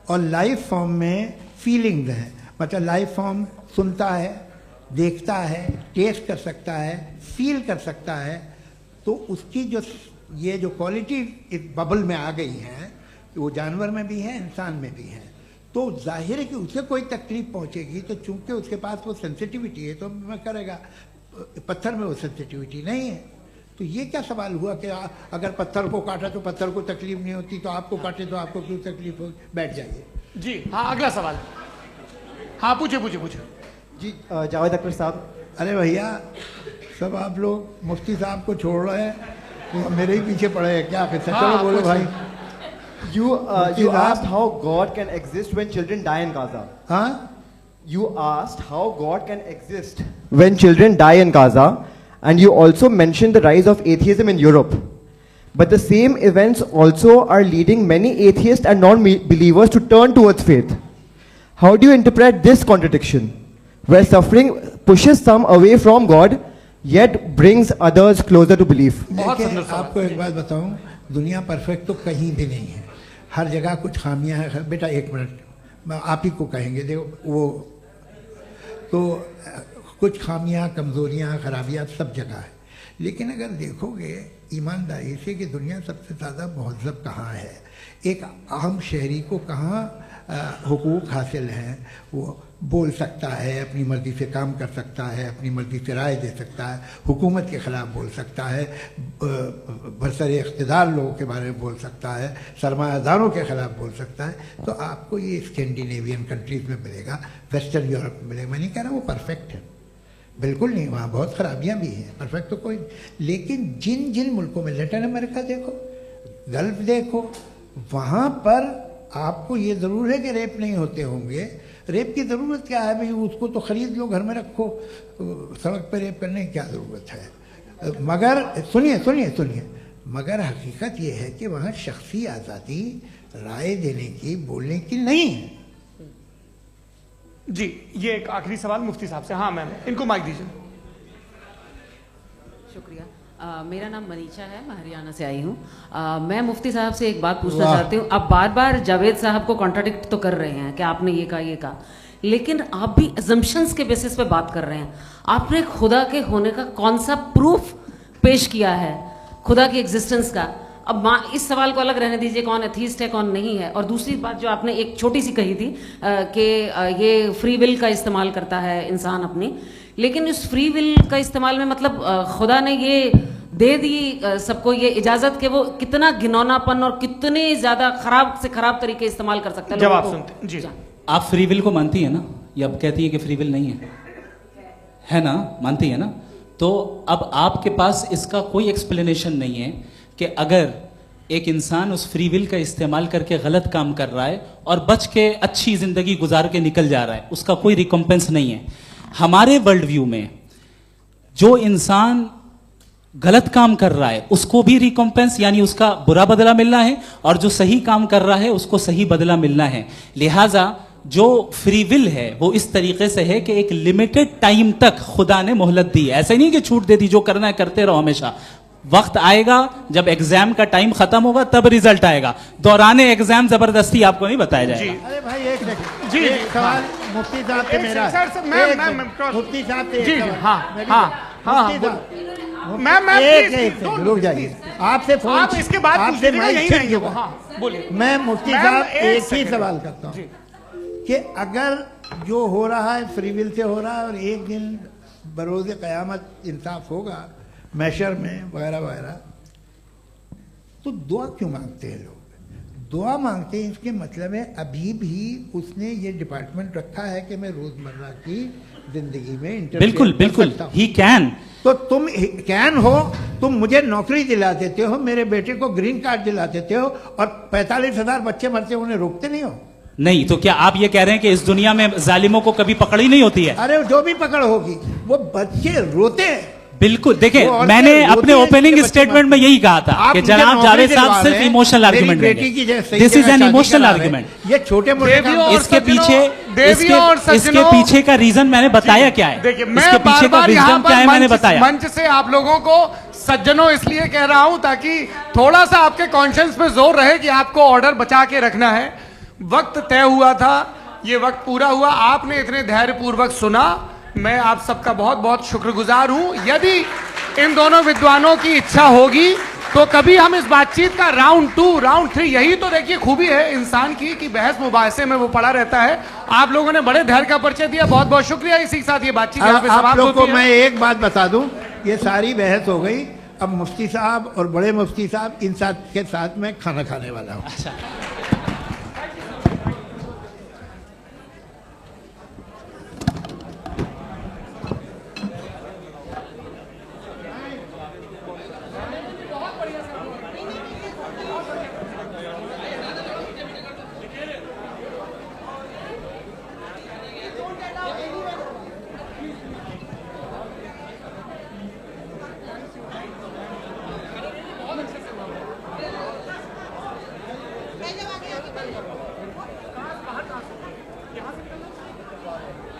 S3: और लाइफ फॉर्म में फीलिंग्स हैं, मतलब लाइफ फॉर्म सुनता है, देखता है, टेस्ट कर सकता है, फील कर सकता है। तो उसकी ये जो क्वालिटी इस बबल में आ गई है, वो जानवर में भी है, इंसान में भी है। तो जाहिर है कि उसे कोई तकलीफ पहुंचेगी, तो चूंकि उसके पास वो सेंसिटिविटी है तो मैं करेगा। पत्थर में वो सेंसिटिविटी नहीं है। तो ये क्या सवाल हुआ कि अगर पत्थर को काटा तो पत्थर को तकलीफ नहीं होती, तो आपको काटे तो आपको क्यों तकलीफ हो? बैठ जाइए। जी
S1: हाँ अगला सवाल। हाँ पूछे
S13: जी जावेद अख्तर साहब।
S3: अरे भैया सब आप लोग मुफ्ती साहब को छोड़ रहे हैं, तो मेरे ही पीछे पड़े हैं क्या? चलो बोलो भाई।
S15: You asked how God can exist when children die in Gaza.
S3: Huh?
S15: You asked how God can exist when children die in Gaza, and you also mentioned the rise of atheism in Europe. But the same events also are leading many atheists and non-believers to turn towards faith. How do you interpret this contradiction, where suffering pushes some away from God, yet brings others closer to belief?
S3: आपको एक बात बताऊं, दुनिया perfect तो कहीं भी नहीं है, हर जगह कुछ खामियां हैं। बेटा एक मिनट, मैं आप ही को कहेंगे, देखो वो तो कुछ खामियां, कमज़ोरियां, खराबियां सब जगह है। लेकिन अगर देखोगे ईमानदारी से कि दुनिया सबसे ज़्यादा महज़ब कहाँ है, एक आम शहरी को कहाँ हुकूक हासिल हैं, वो बोल सकता है, अपनी मर्ज़ी से काम कर सकता है, अपनी मर्ज़ी से राय दे सकता है, हुकूमत के ख़िलाफ़ बोल सकता है, बरसरे इक़्तिदार लोगों के बारे में बोल सकता है, सरमायादारों के ख़िलाफ़ बोल सकता है। तो आपको ये स्कैंडिनेवियन कंट्रीज़ में मिलेगा, वेस्टर्न यूरोप में मिलेगा। मैं नहीं कह रहा वो परफेक्ट है, बिल्कुल नहीं, वहाँ बहुत ख़राबियाँ भी हैं, परफेक्ट तो कोई। लेकिन जिन जिन मुल्कों में, लैटिन अमेरिका देखो, गल्फ देखो, वहाँ पर आपको ये ज़रूर है कि रेप नहीं होते होंगे। रेप की ज़रूरत क्या है भाई? उसको तो ख़रीद लो, घर में रखो, सड़क पर रेप करने की क्या ज़रूरत है? मगर सुनिए, मगर हकीकत ये है कि वहाँ शख्सी आज़ादी राय देने की, बोलने की नहीं है।
S1: जी, ये एक आखिरी सवाल मुफ्ती साहब से। हाँ मैम, इनको माइक दीजिए।
S16: शुक्रिया। मेरा नाम मनीषा है, मैं हरियाणा से आई हूँ। मैं मुफ्ती साहब से एक बात पूछना चाहती हूँ। आप बार बार जावेद साहब को कॉन्ट्राडिक्ट तो कर रहे हैं कि आपने ये कहा, लेकिन आप भी अजम्पशंस के बेसिस पे बात कर रहे हैं। आपने खुदा के होने का कौन सा प्रूफ पेश किया है खुदा की एग्जिस्टेंस का? अब इस सवाल को अलग रहने दीजिए, कौन एथीस्ट है कौन नहीं है। और दूसरी बात जो आपने एक छोटी सी कही थी कि ये फ्री विल का इस्तेमाल करता है इंसान अपनी, लेकिन उस फ्री विल का इस्तेमाल में मतलब खुदा ने ये दे दी सबको ये इजाजत कि वो कितना घिनौनापन और कितने ज्यादा खराब से खराब तरीके इस्तेमाल कर सकता है।
S1: जवाब सुनते जी।
S2: आप फ्री विल को मानती है ना, या अब कहती है कि फ्री विल नहीं है ना? मानती है ना? तो अब आपके पास इसका कोई एक्सप्लेनेशन नहीं है कि अगर एक इंसान उस फ्री विल का इस्तेमाल करके गलत काम कर रहा है और बच के अच्छी जिंदगी गुजार के निकल जा रहा है, उसका कोई रिकॉम्पेंस नहीं है। हमारे वर्ल्ड व्यू में जो इंसान गलत काम कर रहा है उसको भी रिकॉम्पेंस यानी उसका बुरा बदला मिलना है, और जो सही काम कर रहा है उसको सही बदला मिलना है। लिहाजा जो फ्री विल है वो इस तरीके से है कि एक लिमिटेड टाइम तक खुदा ने मोहलत दी है। ऐसे नहीं कि छूट दे दी, जो करना है करते रहो हमेशा। वक्त आएगा जब एग्जाम का टाइम खत्म होगा तब रिजल्ट आएगा। दौराने एग्जाम जबरदस्ती आपको नहीं बताया जाएगा।
S3: अरे भाई एक सेकंड,
S1: जी
S3: एक सवाल मुफ्ती साहब से मेरा, मुफ्ती साहब से
S1: जी,
S3: रुक जाइए, आपसे फोन,
S1: आप इसके बाद
S3: आपसे
S1: यही रहेंगे वो। हाँ बोलिए।
S3: मैं मुफ्ती साहब एक ही सवाल करता हूँ कि अगर जो हो रहा है फ्री विल से हो रहा है और एक दिन बरोज़ क़यामत इंसाफ होगा मैशर में वगैरह वगैरह, तो दुआ क्यों मांगते हैं लोग? दुआ मांगते हैं इसके मतलब है अभी भी उसने ये डिपार्टमेंट रखा है कि मैं रोजमर्रा की जिंदगी में
S2: बिल्कुल बिल्कुल ही कैन।
S3: तो तुम कैन हो, तुम मुझे नौकरी दिला देते हो, मेरे बेटे को ग्रीन कार्ड दिला देते हो, और 45,000 बच्चे मरते उन्हें रोकते नहीं हो।
S2: नहीं तो क्या आप ये कह रहे हैं कि इस दुनिया में जालिमों को कभी पकड़ ही नहीं होती है?
S3: अरे जो भी पकड़ होगी वो बच्चे रोते हैं।
S2: बिल्कुल, देखें मैंने अपने ओपनिंग स्टेटमेंट में यही कहा था कि जनाब जावेद साहब सिर्फ इमोशनल आर्गुमेंट देंगे। This is an emotional argument.
S3: ये छोटे मोटे
S2: इसके पीछे का रीजन मैंने बताया क्या है।
S1: देखिए, मैं
S2: इसके पीछे का रीजन क्या है मैंने बताया।
S1: मंच से आप लोगों को सज्जनों इसलिए कह रहा हूं ताकि थोड़ा सा आपके कॉन्शियंस पे जोर रहे कि आपको ऑर्डर बचा के रखना है। वक्त तय हुआ था, ये वक्त पूरा हुआ, आपने इतने धैर्यपूर्वक सुना, मैं आप सबका बहुत बहुत शुक्रगुजार हूं। यदि इन दोनों विद्वानों की इच्छा होगी तो कभी हम इस बातचीत का राउंड 2, राउंड 3, यही तो देखिए खूबी है इंसान की कि बहस मुबाहसे में वो पड़ा रहता है। आप लोगों ने बड़े धैर्य का परिचय दिया, बहुत बहुत शुक्रिया। इसी के साथ ये बातचीत यहाँ पे समाप्त होती है।
S3: आप लोगों को मैं एक बात बता दूं, ये सारी बहस हो गई, अब मुफ्ती साहब और बड़े मुफ्ती साहब इन के साथ मैं खाना खाने वाला हूँ।
S1: यहाँ से